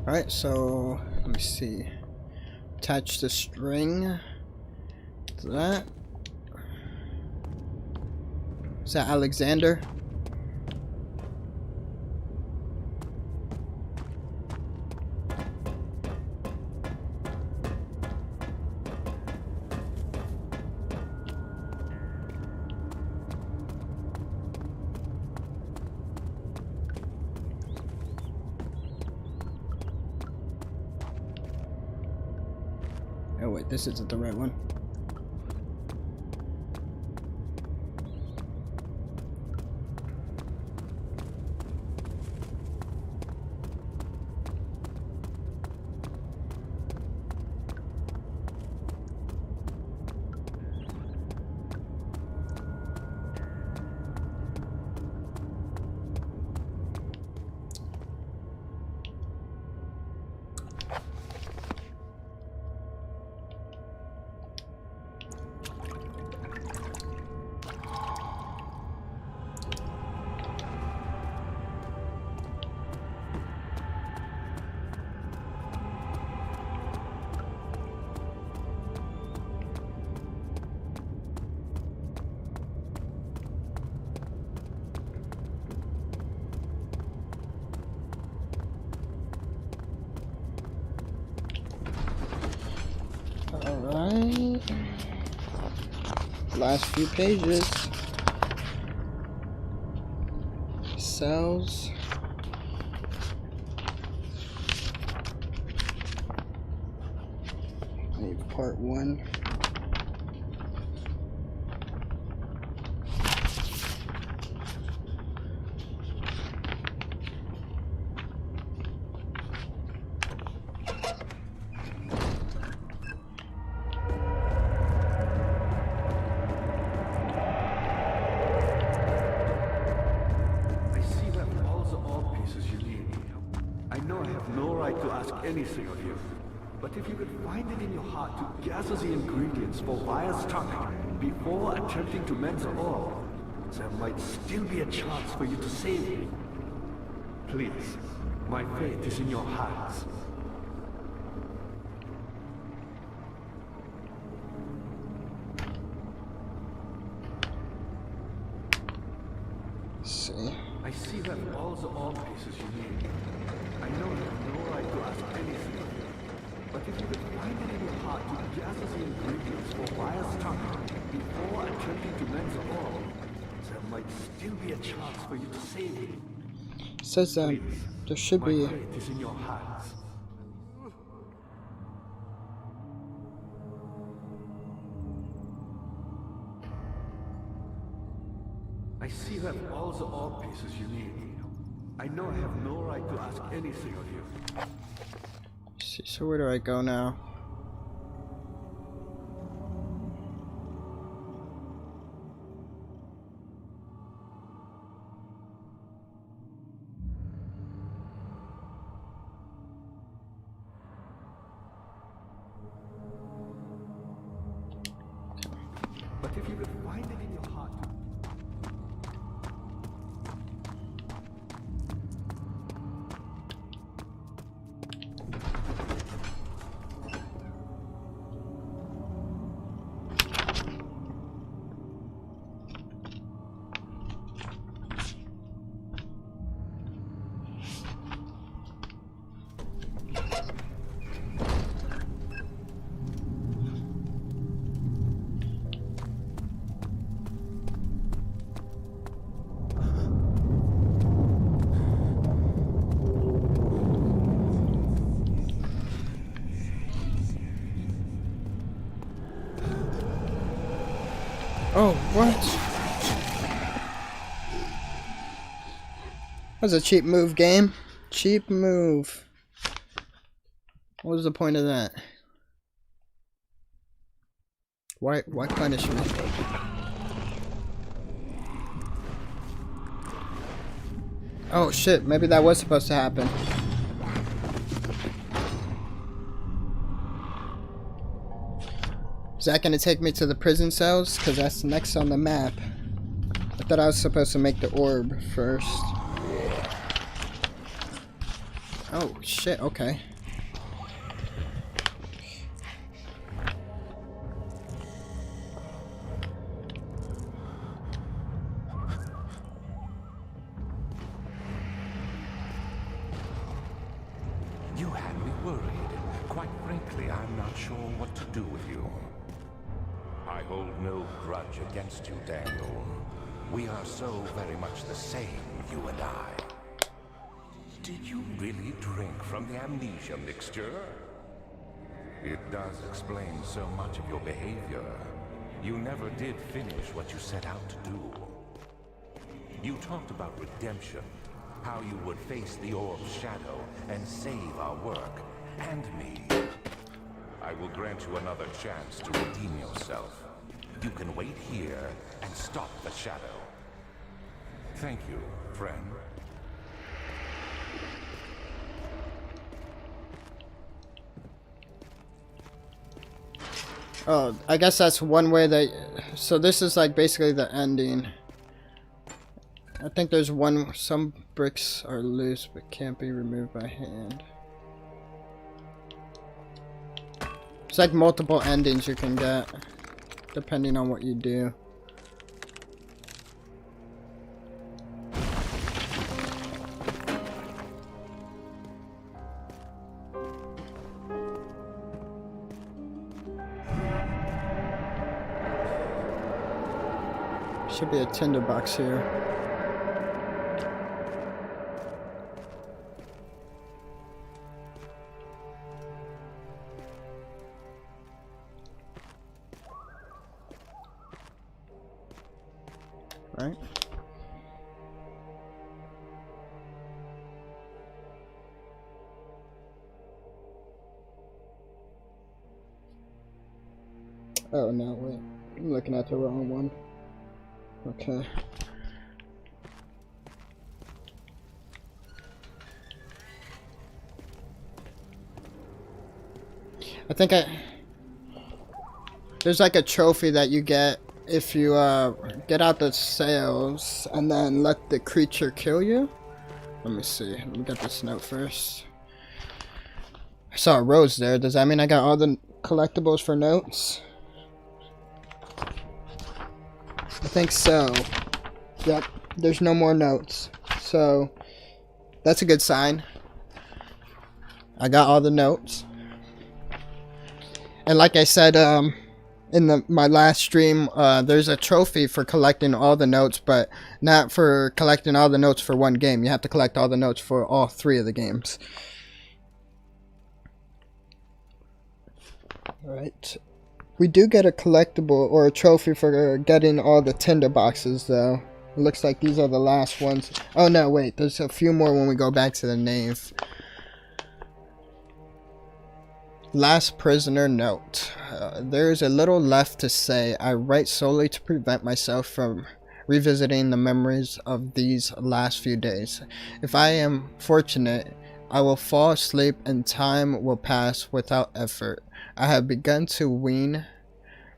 A: Alright, so let me see. Attach the string to that. Is that Alexander? Oh wait, this isn't the right one. Alright. Last few pages. Cells. Leave part 1.
D: Anything of you. But if you could find it in your heart to gather the ingredients for Vire's tongue before attempting to mend the orb, there might still be a chance for you to save him. Please, my fate is in your hands.
A: See.
D: I see that all the orb pieces you need. I know you have no right to ask anything of you. But if you could find it in your heart to gather the ingredients for Vire's tongue before attempting to mend the orb, there might still be a chance for you to save him.
A: It says that there should be.
D: My fate is in your hands. I see that all the orb pieces you need. I know I have no right to ask anything of you.
A: See, so where do I go now?
D: But if you could find it in your heart.
A: Oh, what? That was a cheap move, game. Cheap move. What was the point of that? Why punish me? Oh shit, maybe that was supposed to happen. Is that gonna take me to the prison cells? Because that's next on the map. I thought I was supposed to make the orb first. Oh shit, okay.
C: You had me worried. Quite frankly, I'm not sure what to do with you. I hold no grudge against you, Daniel. We are so very much the same, you and I. Did you really drink from the amnesia mixture? It does explain so much of your behavior. You never did finish what you set out to do. You talked about redemption, how you would face the orb's shadow and save our work, and me. I will grant you another chance to redeem yourself. You can wait here and stop the shadow. Thank you, friend.
A: Oh, I guess that's one way that... So this is like basically the ending. I think there's one... Some bricks are loose but can't be removed by hand. It's like multiple endings you can get, depending on what you do. Should be a tinderbox here. Right? Oh no, wait. I'm looking at the wrong one. Okay. I think there's like a trophy that you get if you get out the sails and then let the creature kill you. Let me see. Let me get this note first. I saw a rose there. Does that mean I got all the collectibles for notes? I think so. Yep. There's no more notes. So that's a good sign. I got all the notes. And like I said, in my last stream, there's a trophy for collecting all the notes, but not for collecting all the notes for one game. You have to collect all the notes for all 3 of the games. Alright. We do get a collectible or a trophy for getting all the tinder boxes, though. It looks like these are the last ones. Oh no, wait. There's a few more when we go back to the nave. Last prisoner note. There is a little left to say. I write solely to prevent myself from revisiting the memories of these last few days. If I am fortunate, I will fall asleep and time will pass without effort. I have begun to wean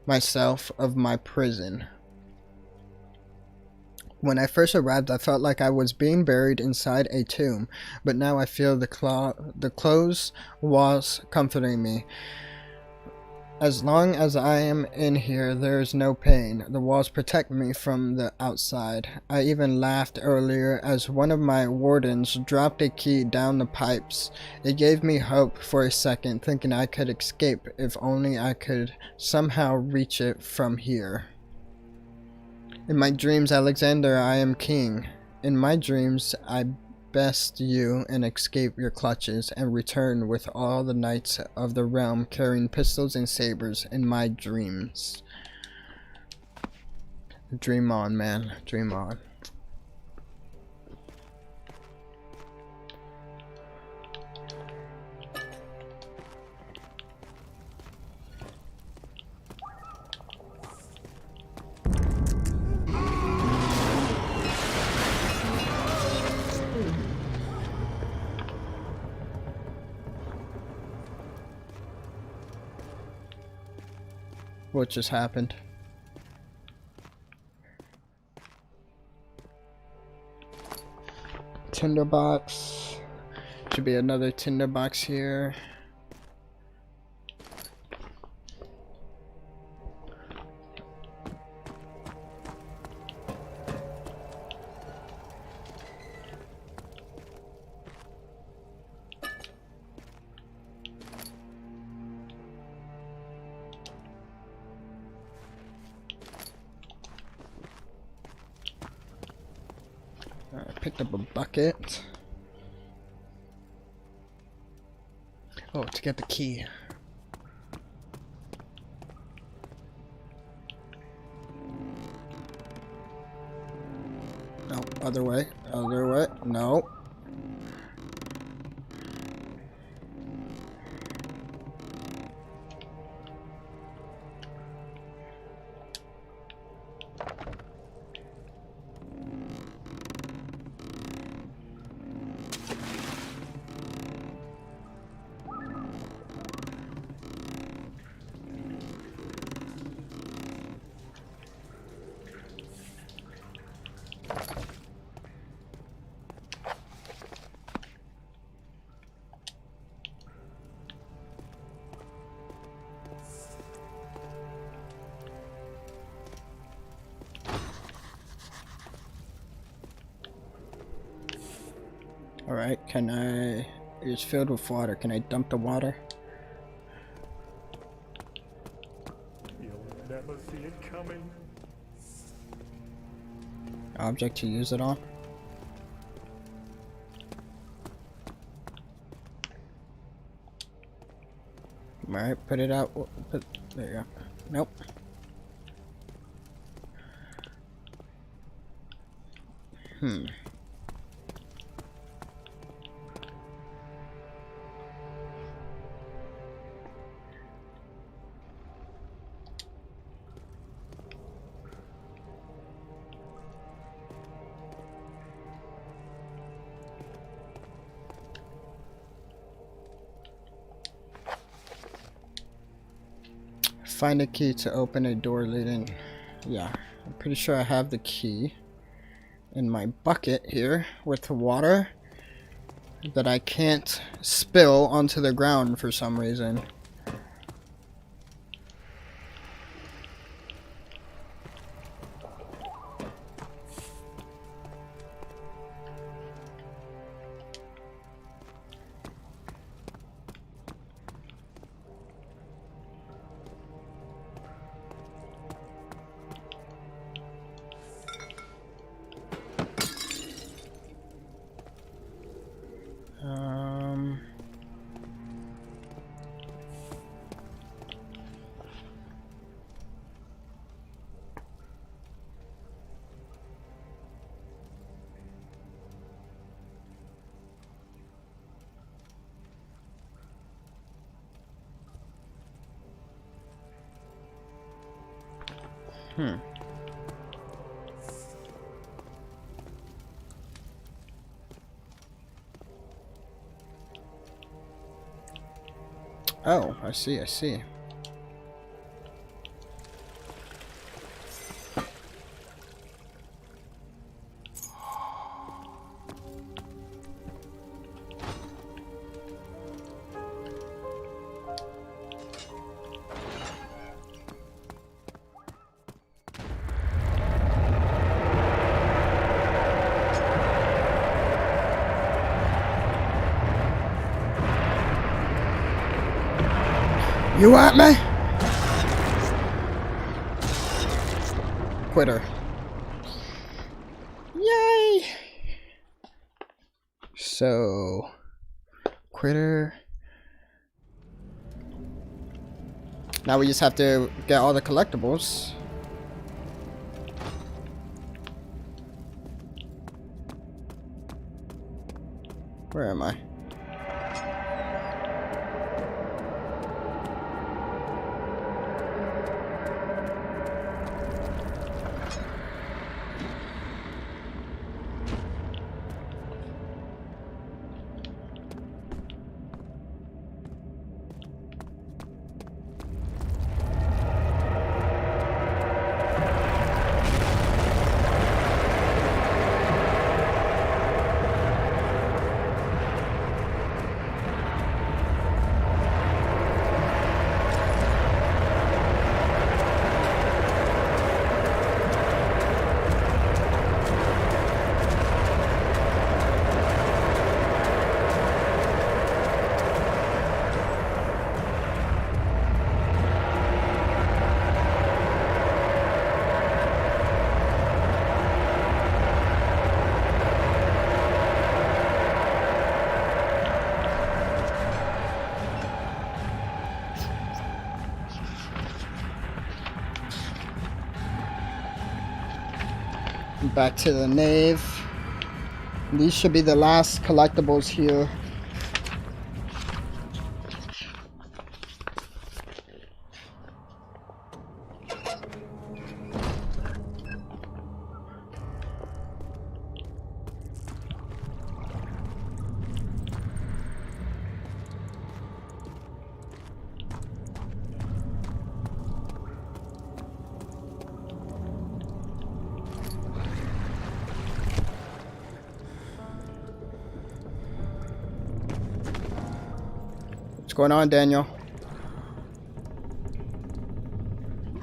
A: myself of my prison. When I first arrived, I felt like I was being buried inside a tomb, but now I feel the closed walls comforting me. As long as I am in here, there is no pain. The walls protect me from the outside. I even laughed earlier as one of my wardens dropped a key down the pipes. It gave me hope for a second, thinking I could escape if only I could somehow reach it from here. In my dreams, Alexander, I am king. In my dreams, I best you and escape your clutches and return with all the knights of the realm carrying pistols and sabers in my dreams. Dream on, man. Dream on. What just happened? Tinderbox. Should be another tinderbox here. I picked up a bucket. Oh, to get the key. No, other way. Other way. No. Alright, can I... It's filled with water. Can I dump the water?
D: You'll never see it coming.
A: object to use it on. Alright, put it out. There you go. Nope. Find a key to open a door leading. Yeah, I'm pretty sure I have the key in my bucket here with water that I can't spill onto the ground for some reason. Oh, I see, I see. You at me? Quitter. Yay! So, quitter. Now we just have to get all the collectibles. Where am I? Back to the nave. These should be the last collectibles here. What's going on, Daniel?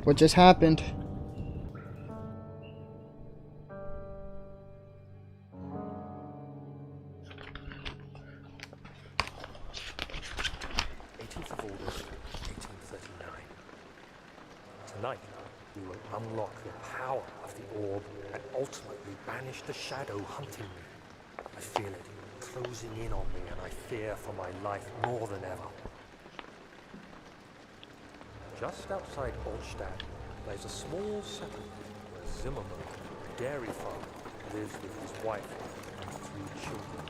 A: What just happened?
B: August 1839. Tonight, he will unlock the power of the orb and ultimately banish the shadow hunting me. I feel it closing in on me, and I fear for my life more than ever. Just outside Olstadt lies a small settlement where Zimmerman, a dairy farmer, lives with his wife and 3 children.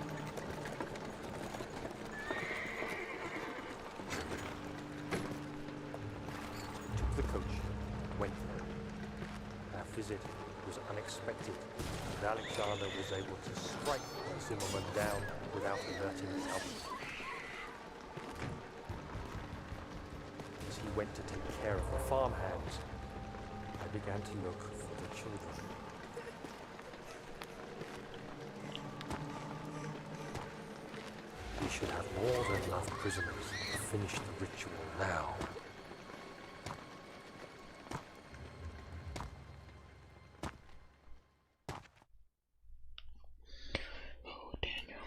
B: I took the coach and went there. Our visit was unexpected, and Alexander was able to strike Zimmerman down without alerting the others. As he went to take care of the farmhands, I began to look for the children. We should have more than enough prisoners to finish the ritual now.
A: Oh, Daniel.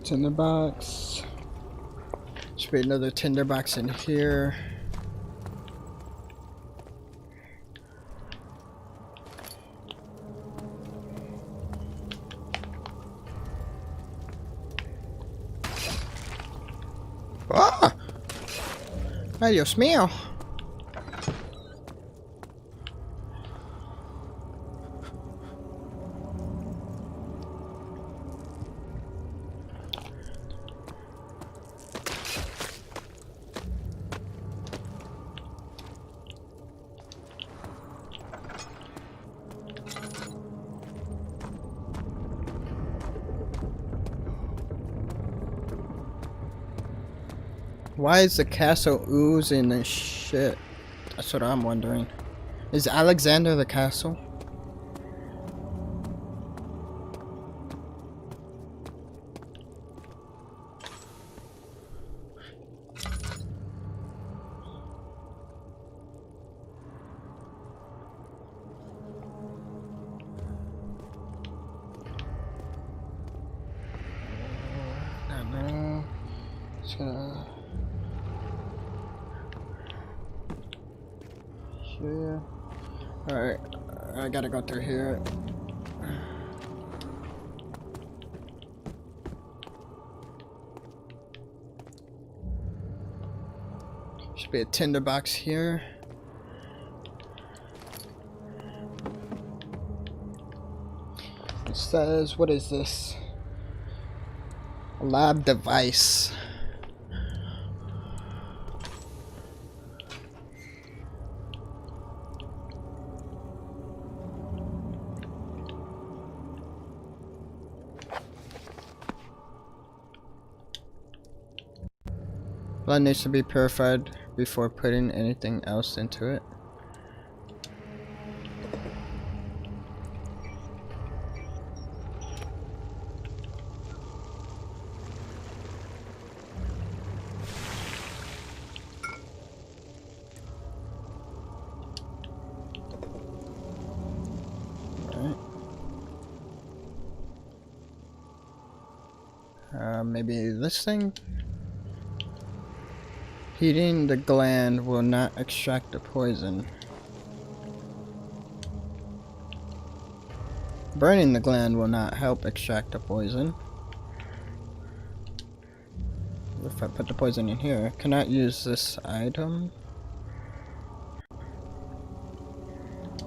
A: Tinderbox. Should be another tinderbox in here. ¡Ah! ¡Ay, Dios mío! Why is the castle oozing and shit? That's what I'm wondering. Is Alexander the castle? I don't know. Just gonna... Yeah. Alright, I gotta go through here. Should be a tinderbox here. It says, what is this? A lab device. Blood needs to be purified before putting anything else into it. Alright. Maybe this thing? Heating the gland will not extract the poison. Burning the gland will not help extract the poison. If I put the poison in here, cannot use this item.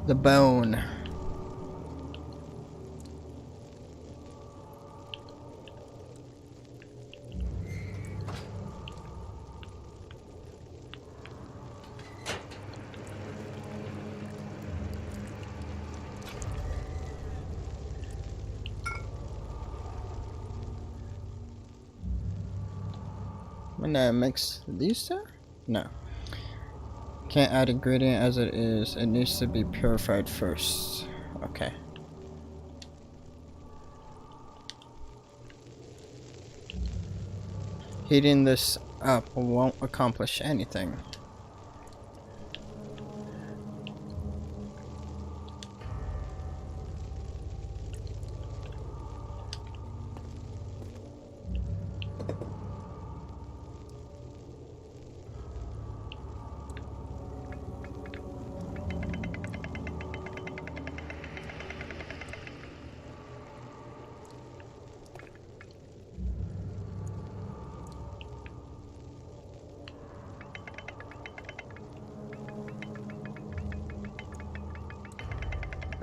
A: The bone. And then mix these two? No. Can't add ingredient as it is. It needs to be purified first. Okay. Heating this up won't accomplish anything.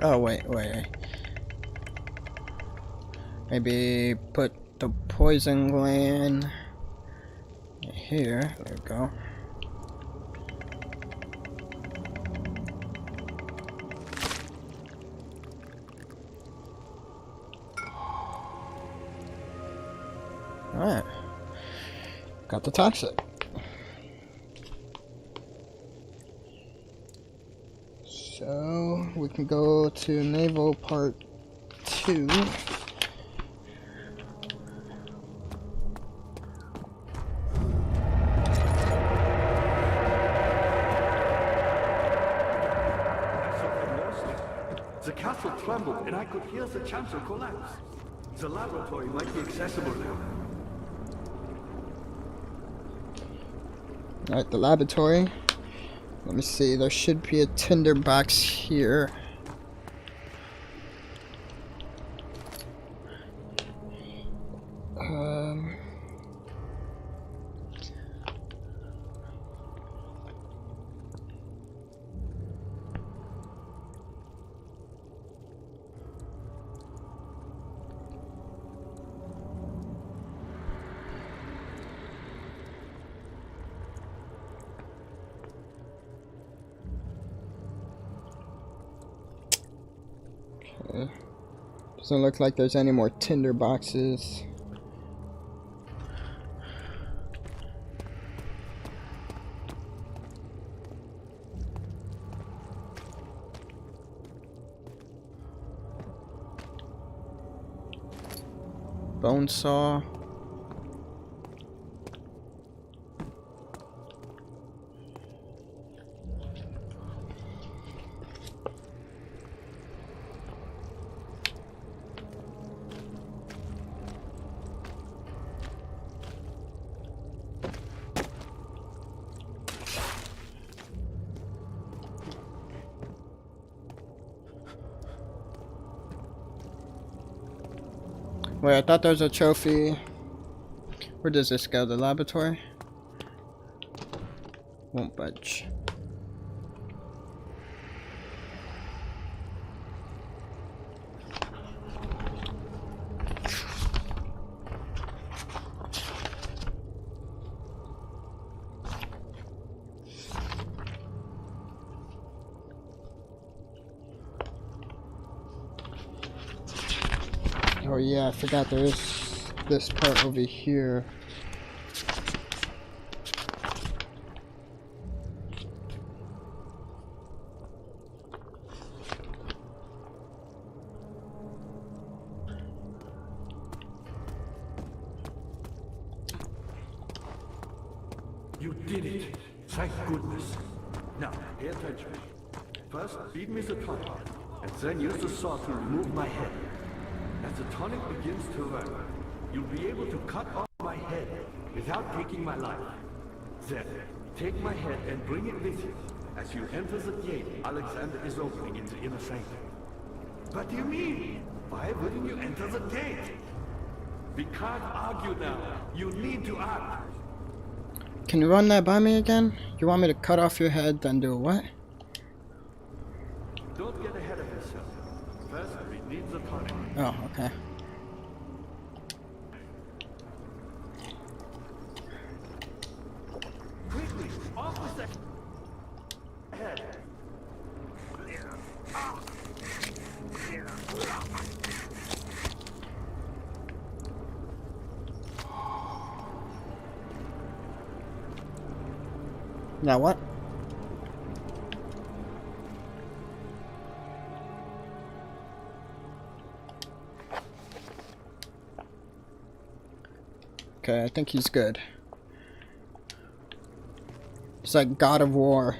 A: Oh, wait. Maybe put the poison gland here. There we go. Alright. Got the toxic. So we can go to Naval Part 2.
D: The castle trembled and I could hear the chancel collapse. The laboratory might be accessible now.
A: Alright, the laboratory. Let me see, there should be a tinder box here. Doesn't look like there's any more tinder boxes. Bone saw. Wait, I thought there was a trophy. Where does this go? The laboratory? Won't budge. Oh yeah, I forgot there is this part over here.
D: You did it. Thank goodness. Now, pay attention. First, feed me the tonic, and then use the saw to remove my head. As the tonic begins to work, you'll be able to cut off my head without taking my life. Then, take my head and bring it with you. As you enter the gate Alexander is opening in the inner sanctum. What do you mean? Why wouldn't you enter the gate? We can't argue now. You need to act.
A: Can you run that by me again? You want me to cut off your head, then do what?
D: Don't get ahead of yourself. First, we need the tonic.
A: Oh, okay.
D: Quickly, off with the head.
A: Now what? Okay, I think he's good. He's like God of War.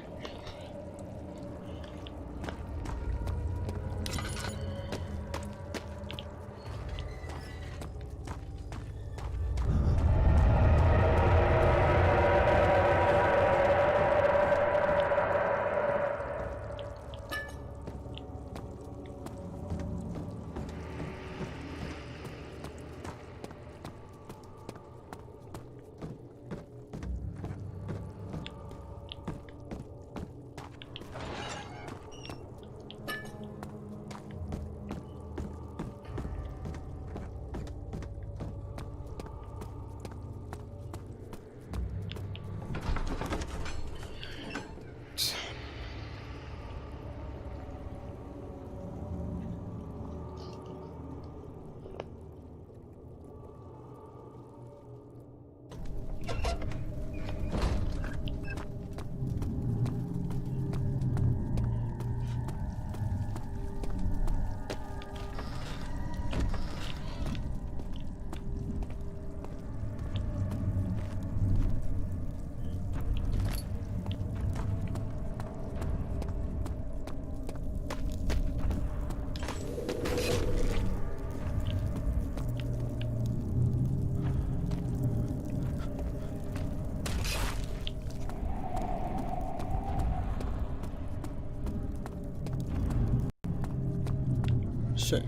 A: Shit.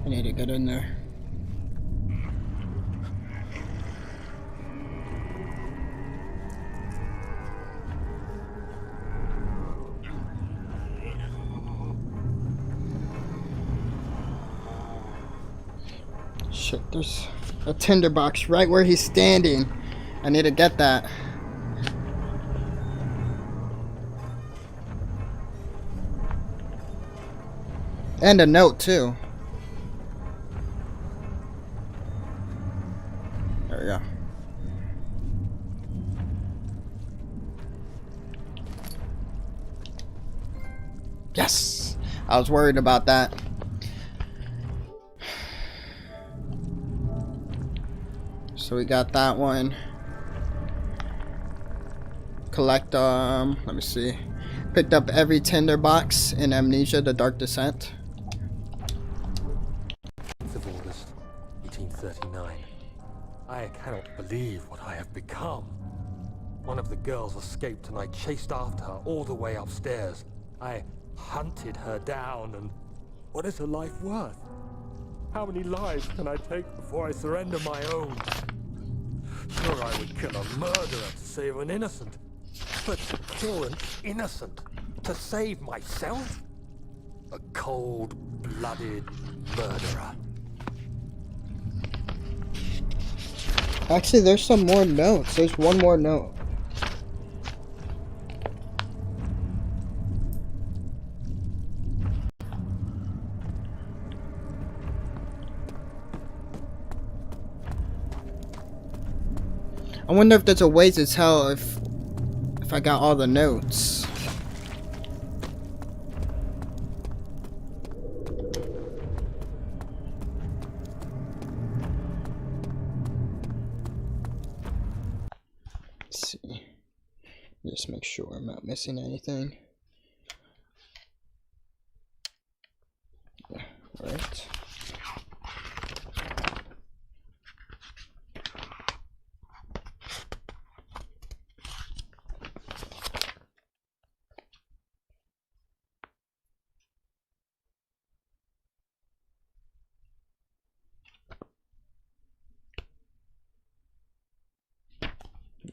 A: I need to get in there. Shit, there's a tinderbox right where he's standing. I need to get that. And a note too. There we go. Yes! I was worried about that. So we got that one. Collect, let me see. Picked up every tinderbox in Amnesia, The Dark Descent.
B: 9th of August, 1839. I cannot believe what I have become. One of the girls escaped and I chased after her all the way upstairs. I hunted her down, and what is her life worth? How many lives can I take before I surrender my own? Sure, I would kill a murderer to save an innocent, but to kill an innocent to save myself? A cold-blooded murderer.
A: Actually, there's some more notes. There's one more note. I wonder if there's a way to tell if I got all the notes. Let's see. Just make sure I'm not missing anything. Yeah, right.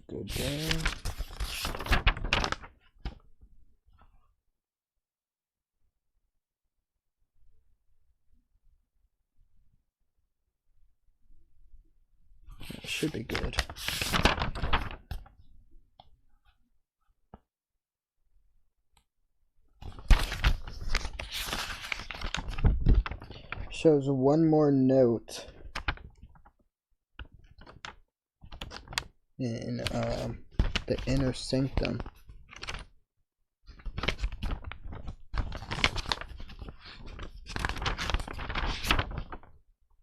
A: Good there. It should be good. shows one more note in the inner sanctum.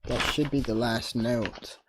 A: That should be the last note.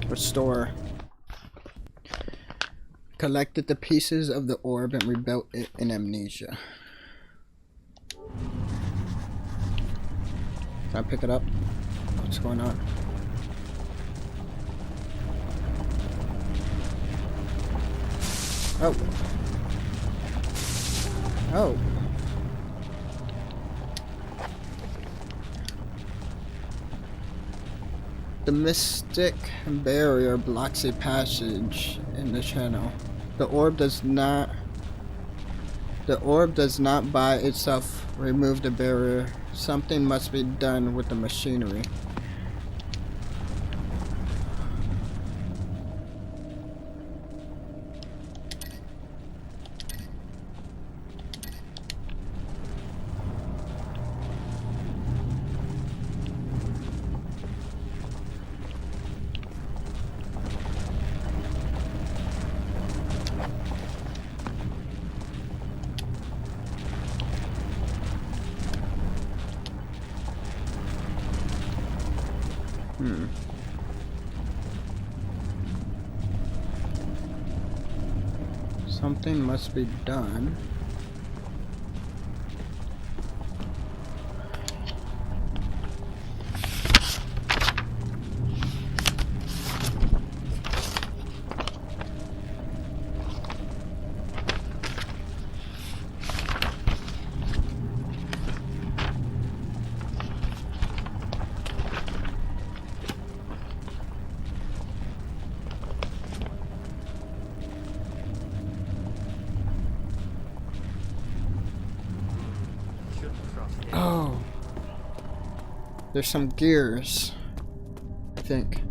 A: Restore. Collected the pieces of the orb and rebuilt it in Amnesia. Can I pick it up? What's going on? Oh. Oh. The mystic barrier blocks a passage in the channel. The orb does not by itself remove the barrier. Something must be done with the machinery. Something must be done. Oh, there's some gears, I think.